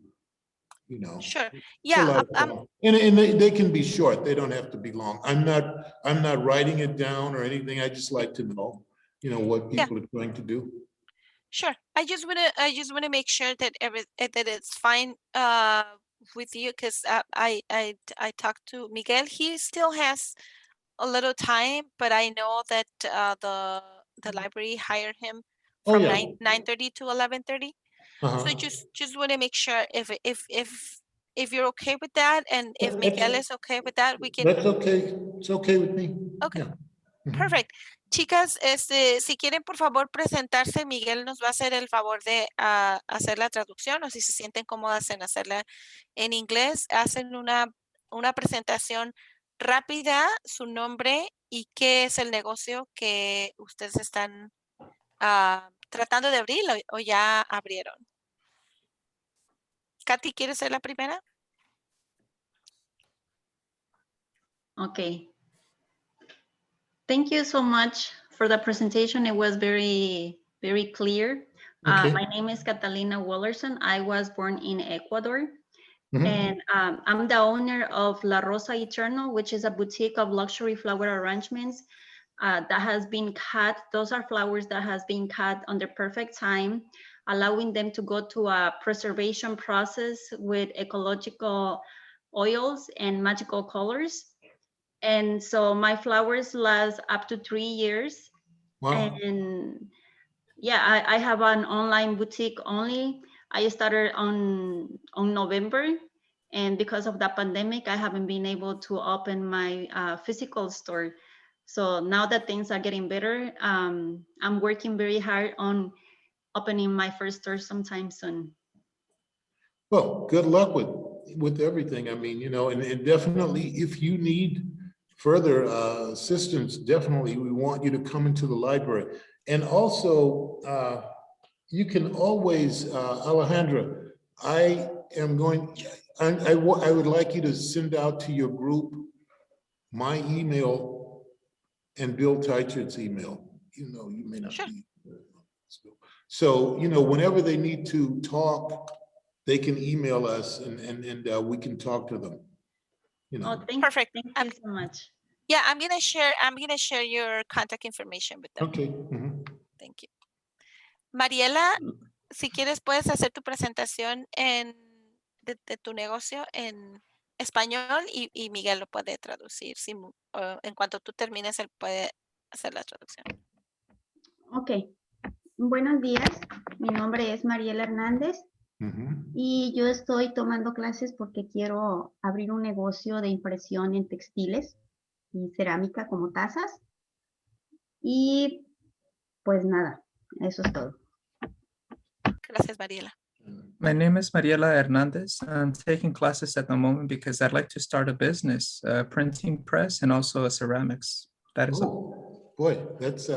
You know, sure. Yeah, and they can be short. They don't have to be long. I'm not writing it down or anything. I just like to know, what people are trying to do. Sure. I just wanna make sure that that it's fine with you, because I talked to Miguel. He still has a little time, but I know that the library hired him from 9:30 to 11:30. So just want to make sure if you're okay with that, and if Miguel is okay with that, we can. That's okay. It's okay with me. Okay. Yeah. Perfect. Chicas, si quieren por favor presentarse, Miguel nos va a hacer el favor de hacer la traducción, o si se sienten cómodas en hacerla en inglés, hacen una presentación rápida, su nombre y qué es el negocio que ustedes están tratando de abrir o ya abrieron. Katy, ¿quieres ser la primera? Okay. Thank you so much for the presentation. It was very, very clear. Okay. My name is Catalina Wallerson. I was born in Ecuador. And I'm the owner of La Rosa Eternal, which is a boutique of luxury flower arrangements that has been cut. Those are flowers that has been cut on the perfect time, allowing them to go to a preservation process with ecological oils and magical colors. And so my flowers last up to 3 years. Wow. And yeah, I have an online boutique only. I started on November, and because of the pandemic, I haven't been able to open my physical store. So now that things are getting better, I'm working very hard on opening my first store sometime soon. Well, good luck with everything. I mean, you know, and definitely if you need further assistance, definitely we want you to come into the library. And also, you can always, Alejandra, I would like you to send out to your group my email and Bill Teichert's email. You know, you may not Sure. be. So, you know, whenever they need to talk, they can email us and we can talk to them. You know. Oh, Perfect. Thank you so much. Yeah, I'm gonna share your contact information with them. Okay. Mhm. Thank you. Mariela, si quieres puedes hacer tu presentación de tu negocio en español y Miguel lo puede traducir. En cuanto tú termines, él puede hacer la traducción. Ok. Buenos días. Mi nombre es Mariela Hernández y yo estoy tomando clases porque quiero abrir un negocio de impresión en textiles y cerámica como tazas. Y pues nada, eso es todo. Gracias, Mariela. My name is Mariela Hernandez. I'm taking classes at the moment because I'd like to start a business, a printing press, and also a ceramics. That is all. Oh, boy, that's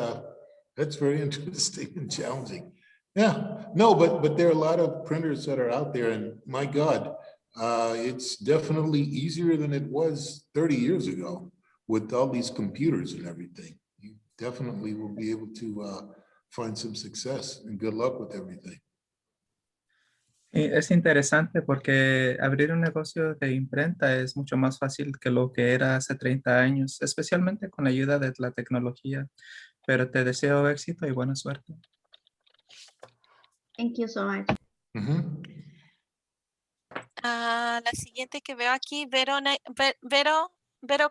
very interesting and challenging. Yeah, no, but there are a lot of printers that are out there, and my God, it's definitely easier than it was 30 years ago with all these computers and everything. You definitely will be able to find some success, and good luck with everything. Y es interesante porque abrir un negocio de imprenta es mucho más fácil que lo que era hace 30 años, especialmente con la ayuda de la tecnología. Pero te deseo éxito y buena suerte. Thank you so much. La siguiente que veo aquí, Vero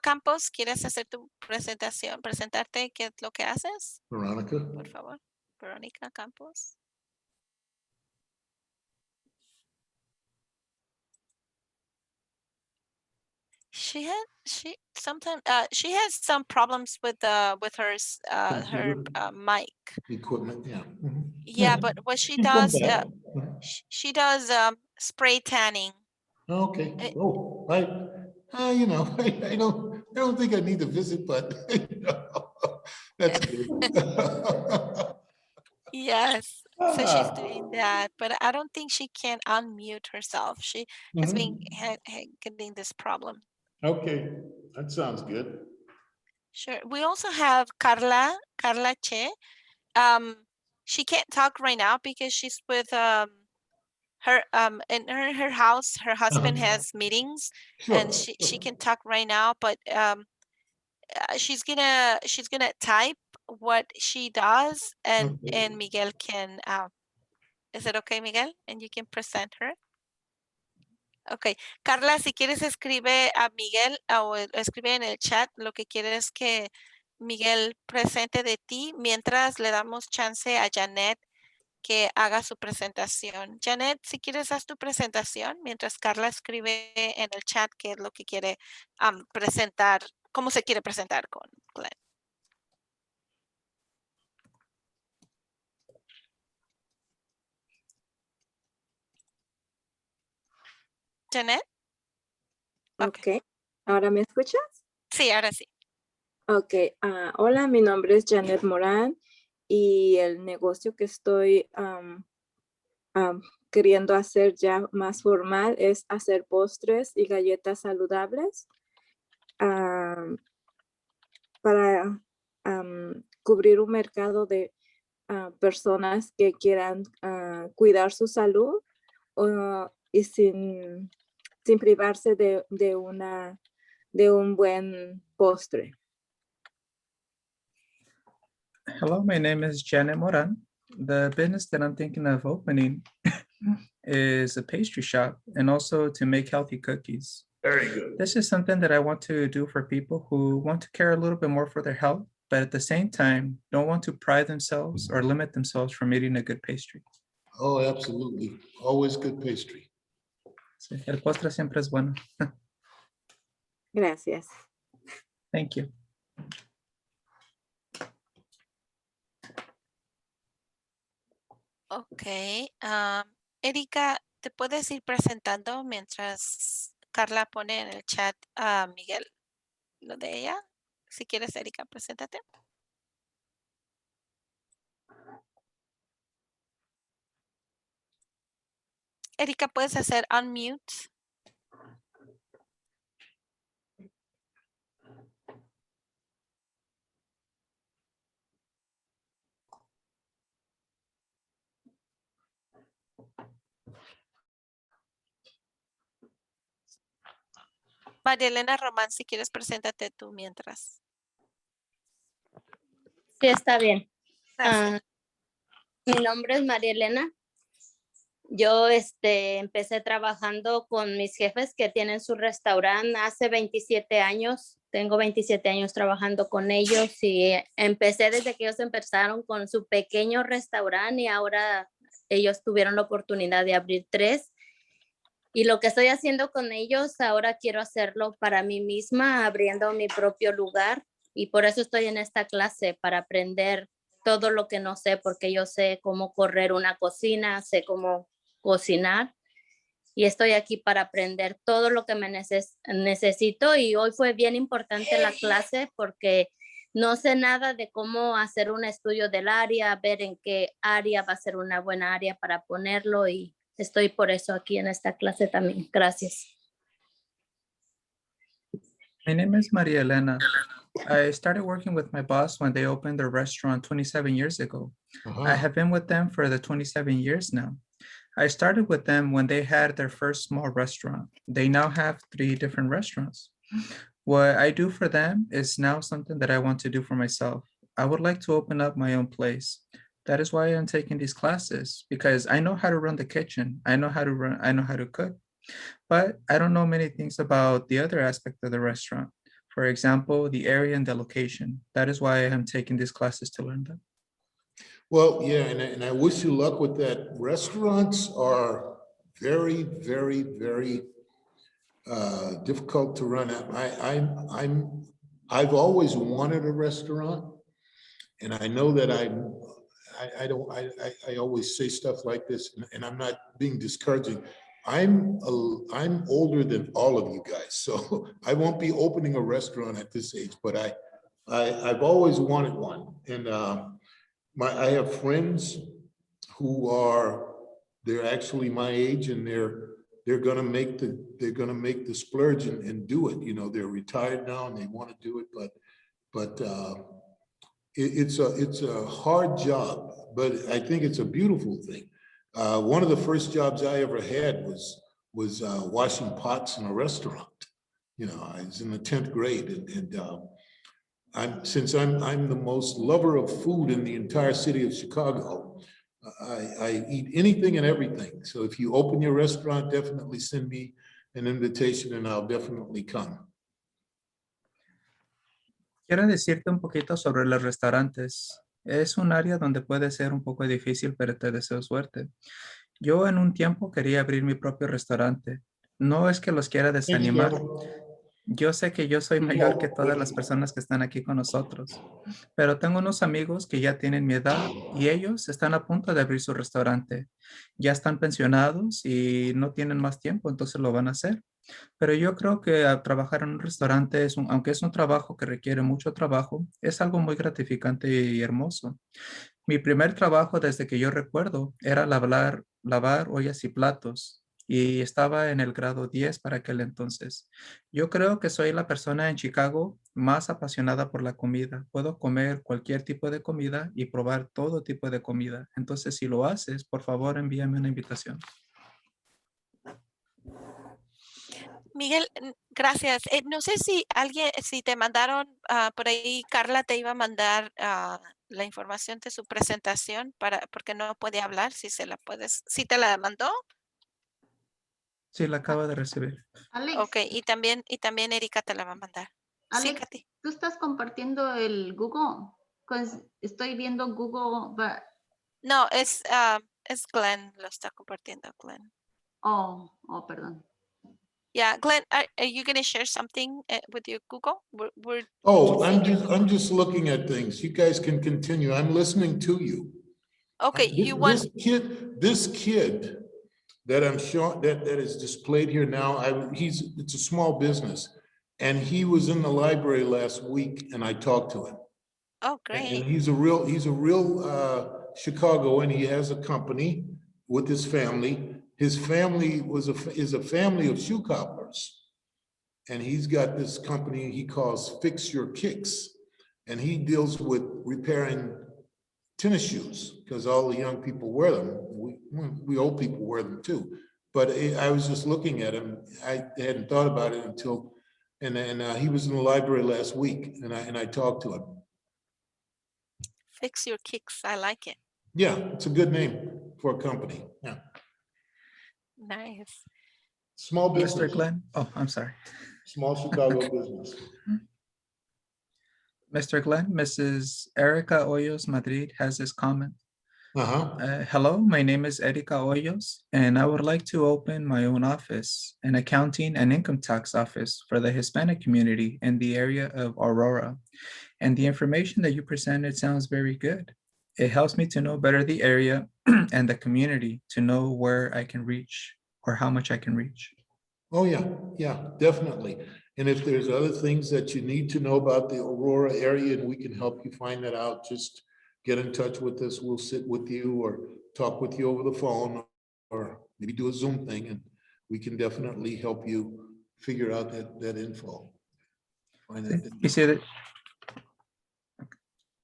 Campos, ¿quieres hacer tu presentación? Presentarte qué es lo que haces, Veronica? por favor. Verónica Campos. She has some problems with her mic. Equipment, yeah. Yeah, but what she does, she does spray tanning. Okay. Oh, you know, I don't think I need to visit, but you know, that's good. Yes, so she's doing that, but I don't think she can unmute herself. She has been getting this problem. Okay, that sounds good. Sure. We also have Carla Che. She can't talk right now because she's with her in her house. Her husband has meetings, and she can talk right now, but she's gonna type what she does, and Miguel can. Is it okay, Miguel? And you can present her. Ok, Carla, si quieres escribe a Miguel o escribe en el chat lo que quieres que Miguel presente de ti mientras le damos chance a Janet que haga su presentación. Janet, si quieres haz tu presentación mientras Carla escribe en el chat qué es lo que quiere presentar, cómo se quiere presentar con Glenn. Janet. Ok, ¿ahora me escuchas? Sí, ahora sí. Ok, hola, mi nombre es Janet Morán y el negocio que estoy queriendo hacer ya más formal es hacer postres y galletas saludables para cubrir un mercado de personas que quieran cuidar su salud y sin privarse de un buen postre. Hello, my name is Janet Moran. The business that I'm thinking of opening is a pastry shop and also to make healthy cookies. Very good. This is something that I want to do for people who want to care a little bit more for their health, but at the same time, don't want to pride themselves or limit themselves from eating a good pastry. Oh, absolutely. Always good pastry. Sí, el postre siempre es bueno. Gracias. Thank you. Ok. Erika, te puedes ir presentando mientras Carla pone en el chat a Miguel lo de ella. Si quieres, Erika, preséntate. Erika, puedes hacer unmute. María Elena Román, si quieres, preséntate tú mientras. Sí, está bien. Gracias. Mi nombre es María Elena. Yo empecé trabajando con mis jefes que tienen su restaurante hace 27 años. Tengo 27 años trabajando con ellos y empecé desde que ellos empezaron con su pequeño restaurante y ahora ellos tuvieron la oportunidad de abrir 3. Y lo que estoy haciendo con ellos, ahora quiero hacerlo para mí misma, abriendo mi propio lugar. Y por eso estoy en esta clase, para aprender todo lo que no sé, porque yo sé cómo correr una cocina, sé cómo cocinar. Y estoy aquí para aprender todo lo que me necesito. Y hoy fue bien importante la clase porque no sé nada de cómo hacer un estudio del área, ver en qué área va a ser una buena área para ponerlo y estoy por eso aquí en esta clase también. Gracias. My name is Maria Elena. I started working with my boss when they opened their restaurant 27 years ago. I have been with them for the 27 years now. I started with them when they had their first small restaurant. They now have 3 different restaurants. What I do for them is now something that I want to do for myself. I would like to open up my own place. That is why I'm taking these classes, because I know how to run the kitchen. I know how to cook, but I don't know many things about the other aspect of the restaurant. For example, the area and the location. That is why I'm taking these classes to learn them. Well, yeah, and I wish you luck with that. Restaurants are very, very, very difficult to run. I've always wanted a restaurant, and I know that I always say stuff like this, and I'm not being discouraging. I'm older than all of you guys, so I won't be opening a restaurant at this age, but I've always wanted one, and I have friends who they're actually my age, and they're gonna make the splurge and do it. You know, they're retired now and they want to do it, but it's a hard job, but I think it's a beautiful thing. One of the first jobs I ever had was washing pots in a restaurant. You know, I was in the 10th grade, and since I'm the most lover of food in the entire city of Chicago, I eat anything and everything. So if you open your restaurant, definitely send me an invitation and I'll definitely come. Quiero decirte un poquito sobre los restaurantes. Es un área donde puede ser un poco difícil, pero te deseo suerte. Yo en un tiempo quería abrir mi propio restaurante. No es que los quiera desanimar. Yo sé que yo soy mayor que todas las personas que están aquí con nosotros, pero tengo unos amigos que ya tienen mi edad y ellos están a punto de abrir su restaurante. Ya están pensionados y no tienen más tiempo, entonces lo van a hacer. Pero yo creo que trabajar en un restaurante, aunque es un trabajo que requiere mucho trabajo, es algo muy gratificante y hermoso. Mi primer trabajo desde que yo recuerdo era lavar ollas y platos y estaba en el grado 10 para aquel entonces. Yo creo que soy la persona en Chicago más apasionada por la comida. Puedo comer cualquier tipo de comida y probar todo tipo de comida. Entonces, si lo haces, por favor, envíame una invitación. Miguel, gracias. No sé si te mandaron por ahí, Carla te iba a mandar la información de su presentación porque no puede hablar, si te la mandó. Sí, la acabo de recibir. Alex, Ok, y también Erika te la va a mandar. Sí, Alex, Katy. ¿tú estás compartiendo el Google? Pues estoy viendo Google, No, es Glenn, lo está compartiendo Glenn. oh, perdón. Yeah, Glenn, are you going to share something with your Google? I'm just looking at things. You guys can continue. I'm listening to you. Okay, This kid that I'm showing, that is displayed here now. It's a small business. And he was in the library last week and I talked to him. Oh, And great. he's a real Chicagoan. He has a company with his family. His family is a family of shoe cobblers. And he's got this company he calls Fix Your Kicks. And he deals with repairing tennis shoes because all the young people wear them. We old people wear them too. But I was just looking at him. I hadn't thought about it until, and he was in the library last week and I talked to him. Fix Your Kicks. I like it. Yeah, it's a good name for a company. Yeah. Nice. Small business. Mr. Glenn. Oh, I'm sorry. Small Chicago business. Mr. Glenn, Mrs. Erica Hoyos Madrid has this comment. Hello, my name is Erica Hoyos, and I would like to open my own office, an accounting and income tax office for the Hispanic community in the area of Aurora. And the information that you presented sounds very good. It helps me to know better the area and the community to know where I can reach or how much I can reach. Oh, yeah, definitely. And if there's other things that you need to know about the Aurora area and we can help you find that out, just get in touch with us. We'll sit with you or talk with you over the phone or maybe do a Zoom thing and we can definitely help you figure out that info.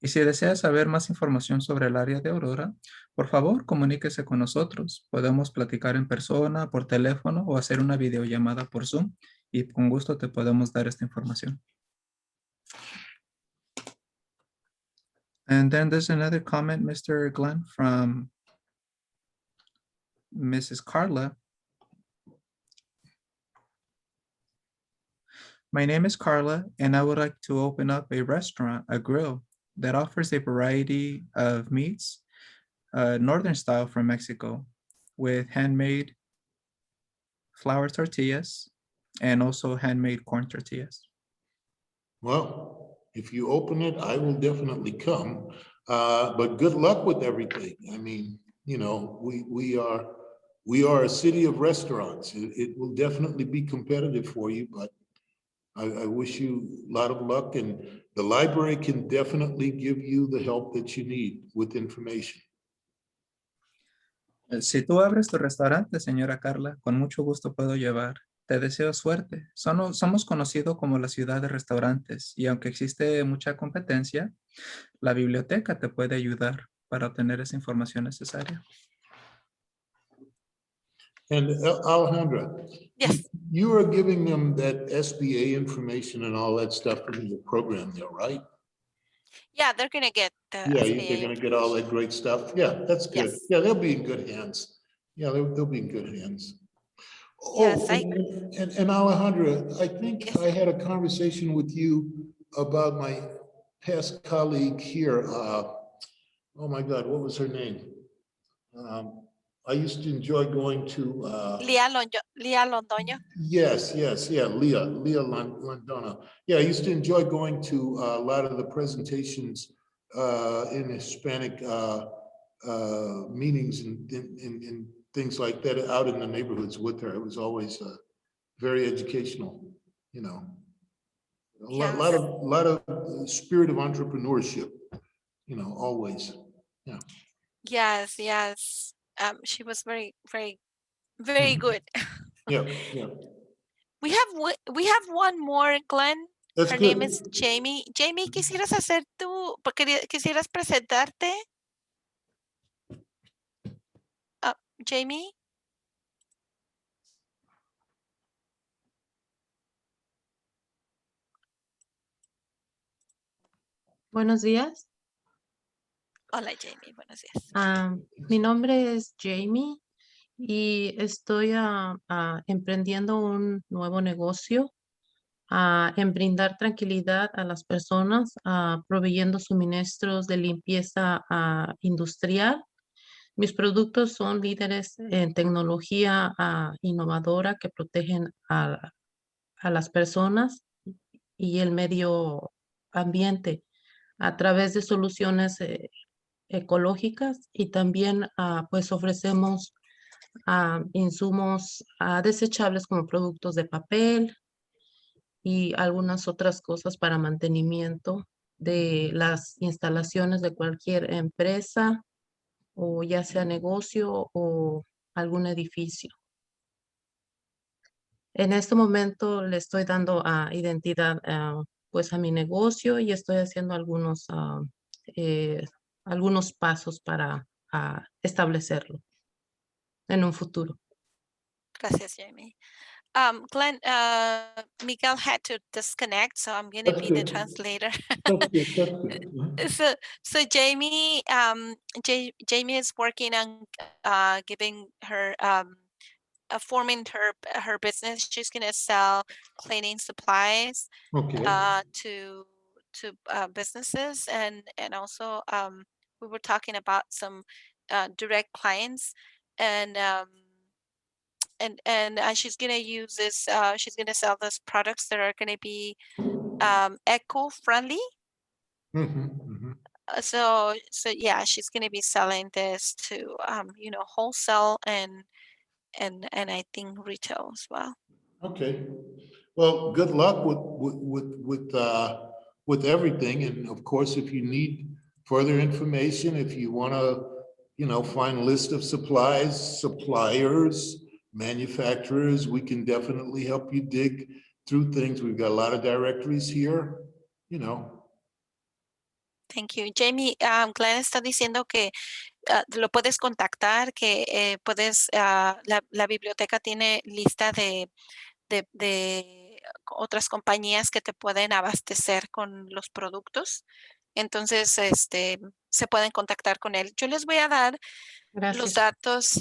Y si desea saber más información sobre el área de Aurora, por favor, comuníquese con nosotros. Podemos platicar en persona, por teléfono o hacer una videollamada por Zoom y con gusto te podemos dar esta información. And then there's another comment, Mr. Glenn, from Mrs. Carla. My name is Carla, and I would like to open up a restaurant, a grill, that offers a variety of meats, northern style from Mexico, with handmade flour tortillas and also handmade corn tortillas. Well, if you open it, I will definitely come, but good luck with everything. I mean, you know, we are a city of restaurants. It will definitely be competitive for you, but I wish you a lot of luck, and the library can definitely give you the help that you need with information. Si tú abres tu restaurante, señora Carla, con mucho gusto puedo llevar. Te deseo suerte. Somos conocidos como la ciudad de restaurantes y aunque existe mucha competencia, la biblioteca te puede ayudar para obtener esa información necesaria. And Alejandra, yes, you are giving them that SBA information and all that stuff in your program there, right? Yeah, they're going to get the SBA. They're going to get all that great stuff. Yeah, that's good. Yes. Yeah, they'll be in good hands. Yeah, they'll be in good hands. Yes, and Alejandra, I think yes. I had a conversation with you about my past colleague here. Oh my God, what was her name? I used to enjoy going to Leah Londoño. Yes, yeah, Leah Londoño. Yeah, I used to enjoy going to a lot of the presentations in Hispanic meetings and things like that out in the neighborhoods with her. It was always very educational, you know. A lot of spirit of entrepreneurship, you know, always. Yeah. Yes. She was very good. Yeah. We have one more, Glenn. That's Her good. name is Jamie. Jamie, quisieras presentarte? Jamie. Buenos días. Hola, Jamie. Buenos días. Mi nombre es Jamie y estoy emprendiendo un nuevo negocio en brindar tranquilidad a las personas, proveyendo suministros de limpieza industrial. Mis productos son líderes en tecnología innovadora que protegen a las personas y el medio ambiente a través de soluciones ecológicas y también pues ofrecemos insumos desechables como productos de papel y algunas otras cosas para mantenimiento de las instalaciones de cualquier empresa o ya sea negocio o algún edificio. En este momento le estoy dando identidad pues a mi negocio y estoy haciendo algunos pasos para establecerlo en un futuro. Gracias, Jamie. Glenn, Miguel had to disconnect, so I'm going to That's be the good. translator. That's good. That's good. So Jamie, Jamie is working on giving her forming her business. She's going to sell cleaning supplies Okay. to businesses, and also we were talking about some direct clients, and she's going to use this. She's going to sell those products that are going to be eco-friendly. So yeah, she's going to be selling this to wholesale and I think retail as well. Okay. Well, good luck with everything. And of course, if you need further information, if you want to, find a list of suppliers, manufacturers, we can definitely help you dig through things. We've got a lot of directories here, Thank you. Jamie, Glenn está diciendo que lo puedes contactar, que puedes, la biblioteca tiene lista de otras compañías que te pueden abastecer con los productos. Entonces, se pueden contactar con él. Yo les voy a dar los datos.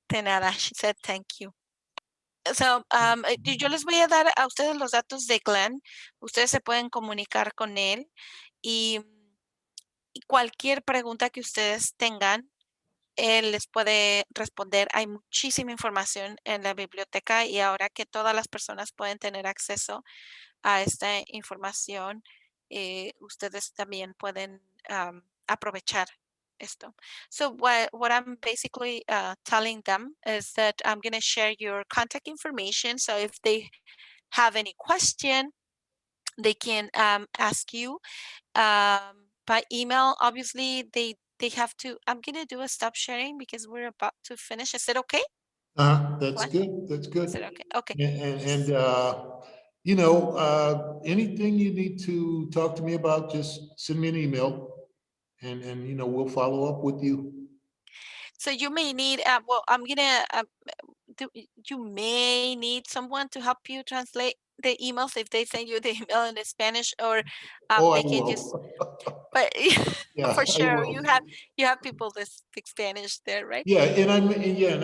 De nada, she said thank you. So, yo les voy a dar a ustedes los datos de Glenn. Ustedes se pueden comunicar con él y cualquier pregunta que ustedes tengan, él les puede responder. Hay muchísima información en la biblioteca y ahora que todas las personas pueden tener acceso a esta información, ustedes también pueden aprovechar esto. So what I'm basically telling them is that I'm going to share your contact information. So if they have any question, they can ask you by email. Obviously, they have to. I'm going to do a stop sharing because we're about to finish. Is it okay? That's good. That's good. Is it okay? Okay. And anything you need to talk to me about, just send me an email and we'll follow up with you. So you may need, well, I'm gonna, you may need someone to help you translate the emails if they send you the email in Spanish, or they can just, but yeah, for sure you have people that speak Spanish there, right? Yeah, and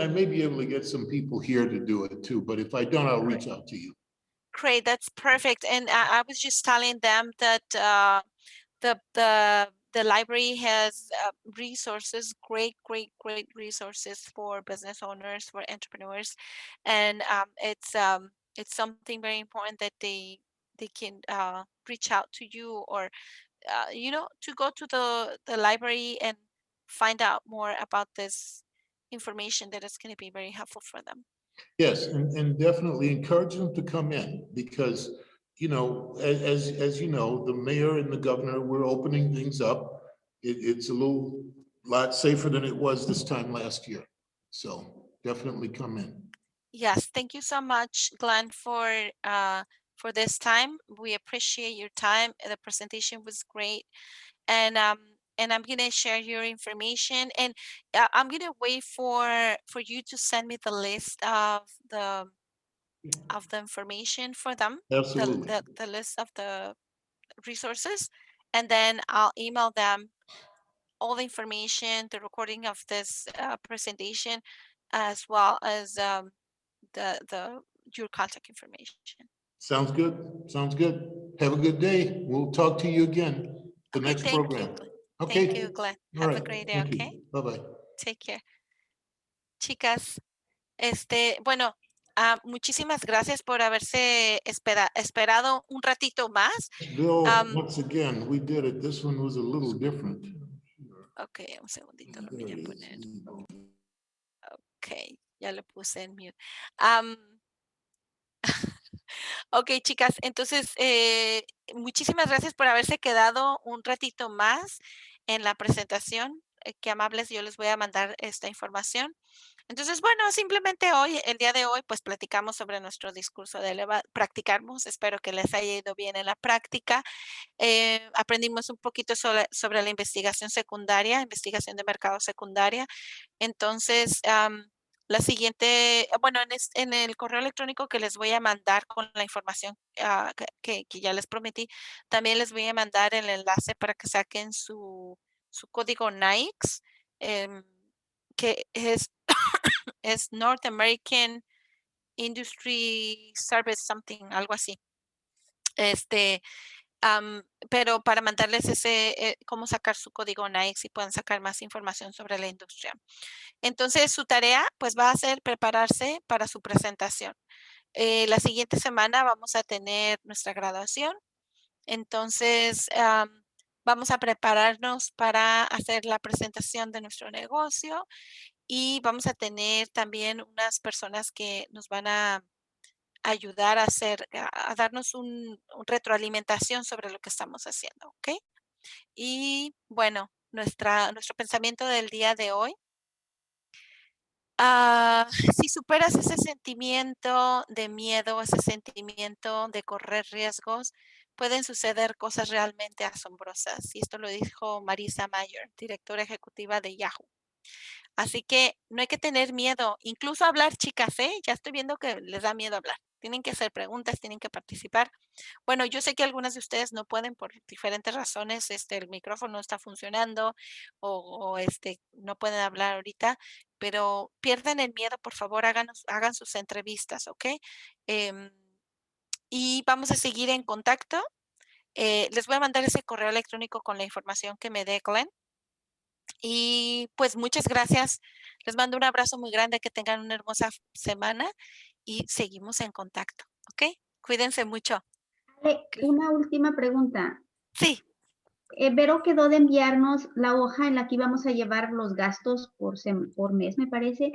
I may be able to get some people here to do it too, but if I don't, I'll reach out to you. Great, that's perfect. And I was just telling them that the library has resources, great resources for business owners, for entrepreneurs, and it's something very important that they can reach out to you, or to go to the library and find out more about this information that is going to be very helpful for them. Yes, and definitely encourage them to come in because, as you know, the mayor and the governor, we're opening things up. It's a lot safer than it was this time last year. So definitely come in. Yes, thank you so much, Glenn, for this time. We appreciate your time. The presentation was great, and I'm gonna share your information, and I'm gonna wait for you to send me the list of the information for them. Absolutely. The list of the resources, and then I'll email them all the information, the recording of this presentation, as well as your contact information. Sounds good. Sounds good. Have a good day. We'll talk to you again the next program. Okay. Thank you, Glenn. Have a great day. Okay. Bye-bye. Take care. Chicas, bueno, muchísimas gracias por haberse esperado un ratito más. Bill, once again, we did it. This one was a little different. Okay, un segundito, lo voy a poner. Ok, ya lo puse en mute. Ok, chicas, entonces muchísimas gracias por haberse quedado un ratito más en la presentación. Qué amables, yo les voy a mandar esta información. Entonces, bueno, simplemente hoy, el día de hoy, pues platicamos sobre nuestro discurso practicamos. Espero que les haya ido bien en la práctica. Aprendimos un poquito sobre la investigación secundaria, investigación de mercado secundaria. Entonces, la siguiente, bueno, en el correo electrónico que les voy a mandar con la información que ya les prometí, también les voy a mandar el enlace para que saquen su código NAICS, que es North American Industry Service Something, algo así. Pero para mandarles cómo sacar su código NAICS y puedan sacar más información sobre la industria. Entonces, su tarea pues va a ser prepararse para su presentación. La siguiente semana vamos a tener nuestra graduación. Entonces, vamos a prepararnos para hacer la presentación de nuestro negocio y vamos a tener también unas personas que nos van a ayudar a darnos un retroalimentación sobre lo que estamos haciendo, ¿ok? Y bueno, nuestro pensamiento del día de hoy. Si superas ese sentimiento de miedo, ese sentimiento de correr riesgos, pueden suceder cosas realmente asombrosas. Y esto lo dijo Marisa Mayer, directora ejecutiva de Yahoo. Así que no hay que tener miedo, incluso hablar, chicas, ¿eh? Ya estoy viendo que les da miedo hablar. Tienen que hacer preguntas, tienen que participar. Bueno, yo sé que algunas de ustedes no pueden por diferentes razones, el micrófono no está funcionando o no pueden hablar ahorita, pero pierdan el miedo, por favor, hagan sus entrevistas, ¿ok? Y vamos a seguir en contacto. Les voy a mandar ese correo electrónico con la información que me dé Glenn. Y pues muchas gracias. Les mando un abrazo muy grande, que tengan una hermosa semana y seguimos en contacto, ¿ok? Cuídense mucho. Una última pregunta. Sí. Vero quedó de enviarnos la hoja en la que íbamos a llevar los gastos por mes, me parece,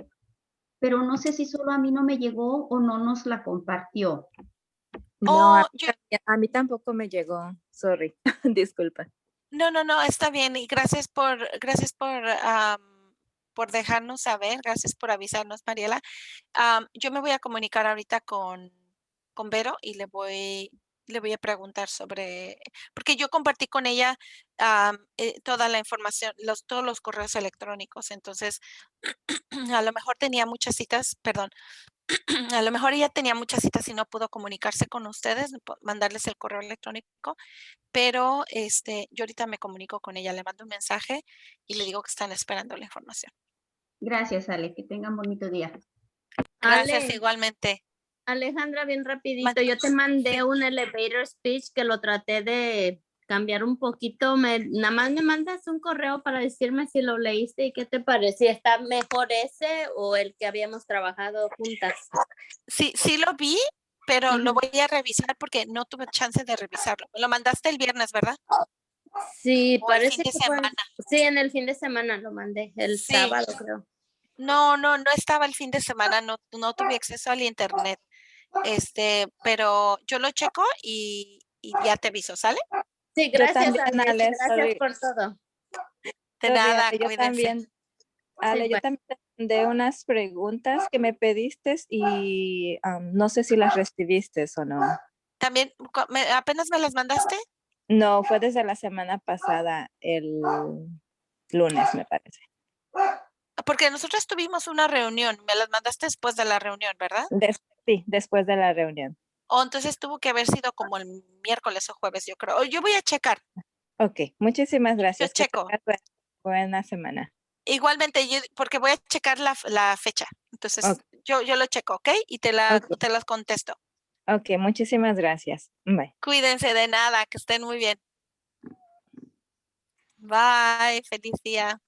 pero no sé si solo a mí no me llegó o no nos la compartió. No, a mí tampoco me llegó. Sorry, disculpa. No, está bien. Y gracias por dejarnos saber. Gracias por avisarnos, Mariela. Yo me voy a comunicar ahorita con Vero y le voy a preguntar porque yo compartí con ella toda la información, todos los correos electrónicos. Entonces, a lo mejor tenía muchas citas, perdón. A lo mejor ella tenía muchas citas y no pudo comunicarse con ustedes, mandarles el correo electrónico, pero yo ahorita me comunico con ella, le mando un mensaje y le digo que están esperando la información. Gracias, Ale, que tengan bonito día. Gracias, igualmente. Alejandra, bien rapidito, yo te mandé un elevator speech que lo traté de cambiar un poquito. Nada más me mandas un correo para decirme si lo leíste y qué te parecía. ¿Está mejor ese o el que habíamos trabajado juntas? Sí lo vi, pero lo voy a revisar porque no tuve chance de revisarlo. Lo mandaste el viernes, ¿verdad? Sí, o parece el fin de semana. Sí, en el fin de semana lo mandé, el sábado creo. No estaba el fin de semana, no tuve acceso al internet. Pero yo lo checo y ya te aviso, ¿sale? Sí, gracias, Ale, gracias por todo. De nada, yo cuídense. también, Ale, yo también te mandé unas preguntas que me pediste y no sé si las recibiste o no. ¿También apenas me las mandaste? No, fue desde la semana pasada, el lunes, me parece. Porque nosotros tuvimos una reunión, me las mandaste después de la reunión, ¿verdad? Sí, después de la reunión. Entonces tuvo que haber sido como el miércoles o jueves, yo creo. Yo voy a checar. Ok, muchísimas gracias. Yo checo. Buena semana. Igualmente, porque voy a checar la fecha. Entonces, yo lo checo, ¿ok? Y te las contesto. Ok, muchísimas gracias. Bye. Cuídense, de nada, que estén muy bien. Bye, feliz día.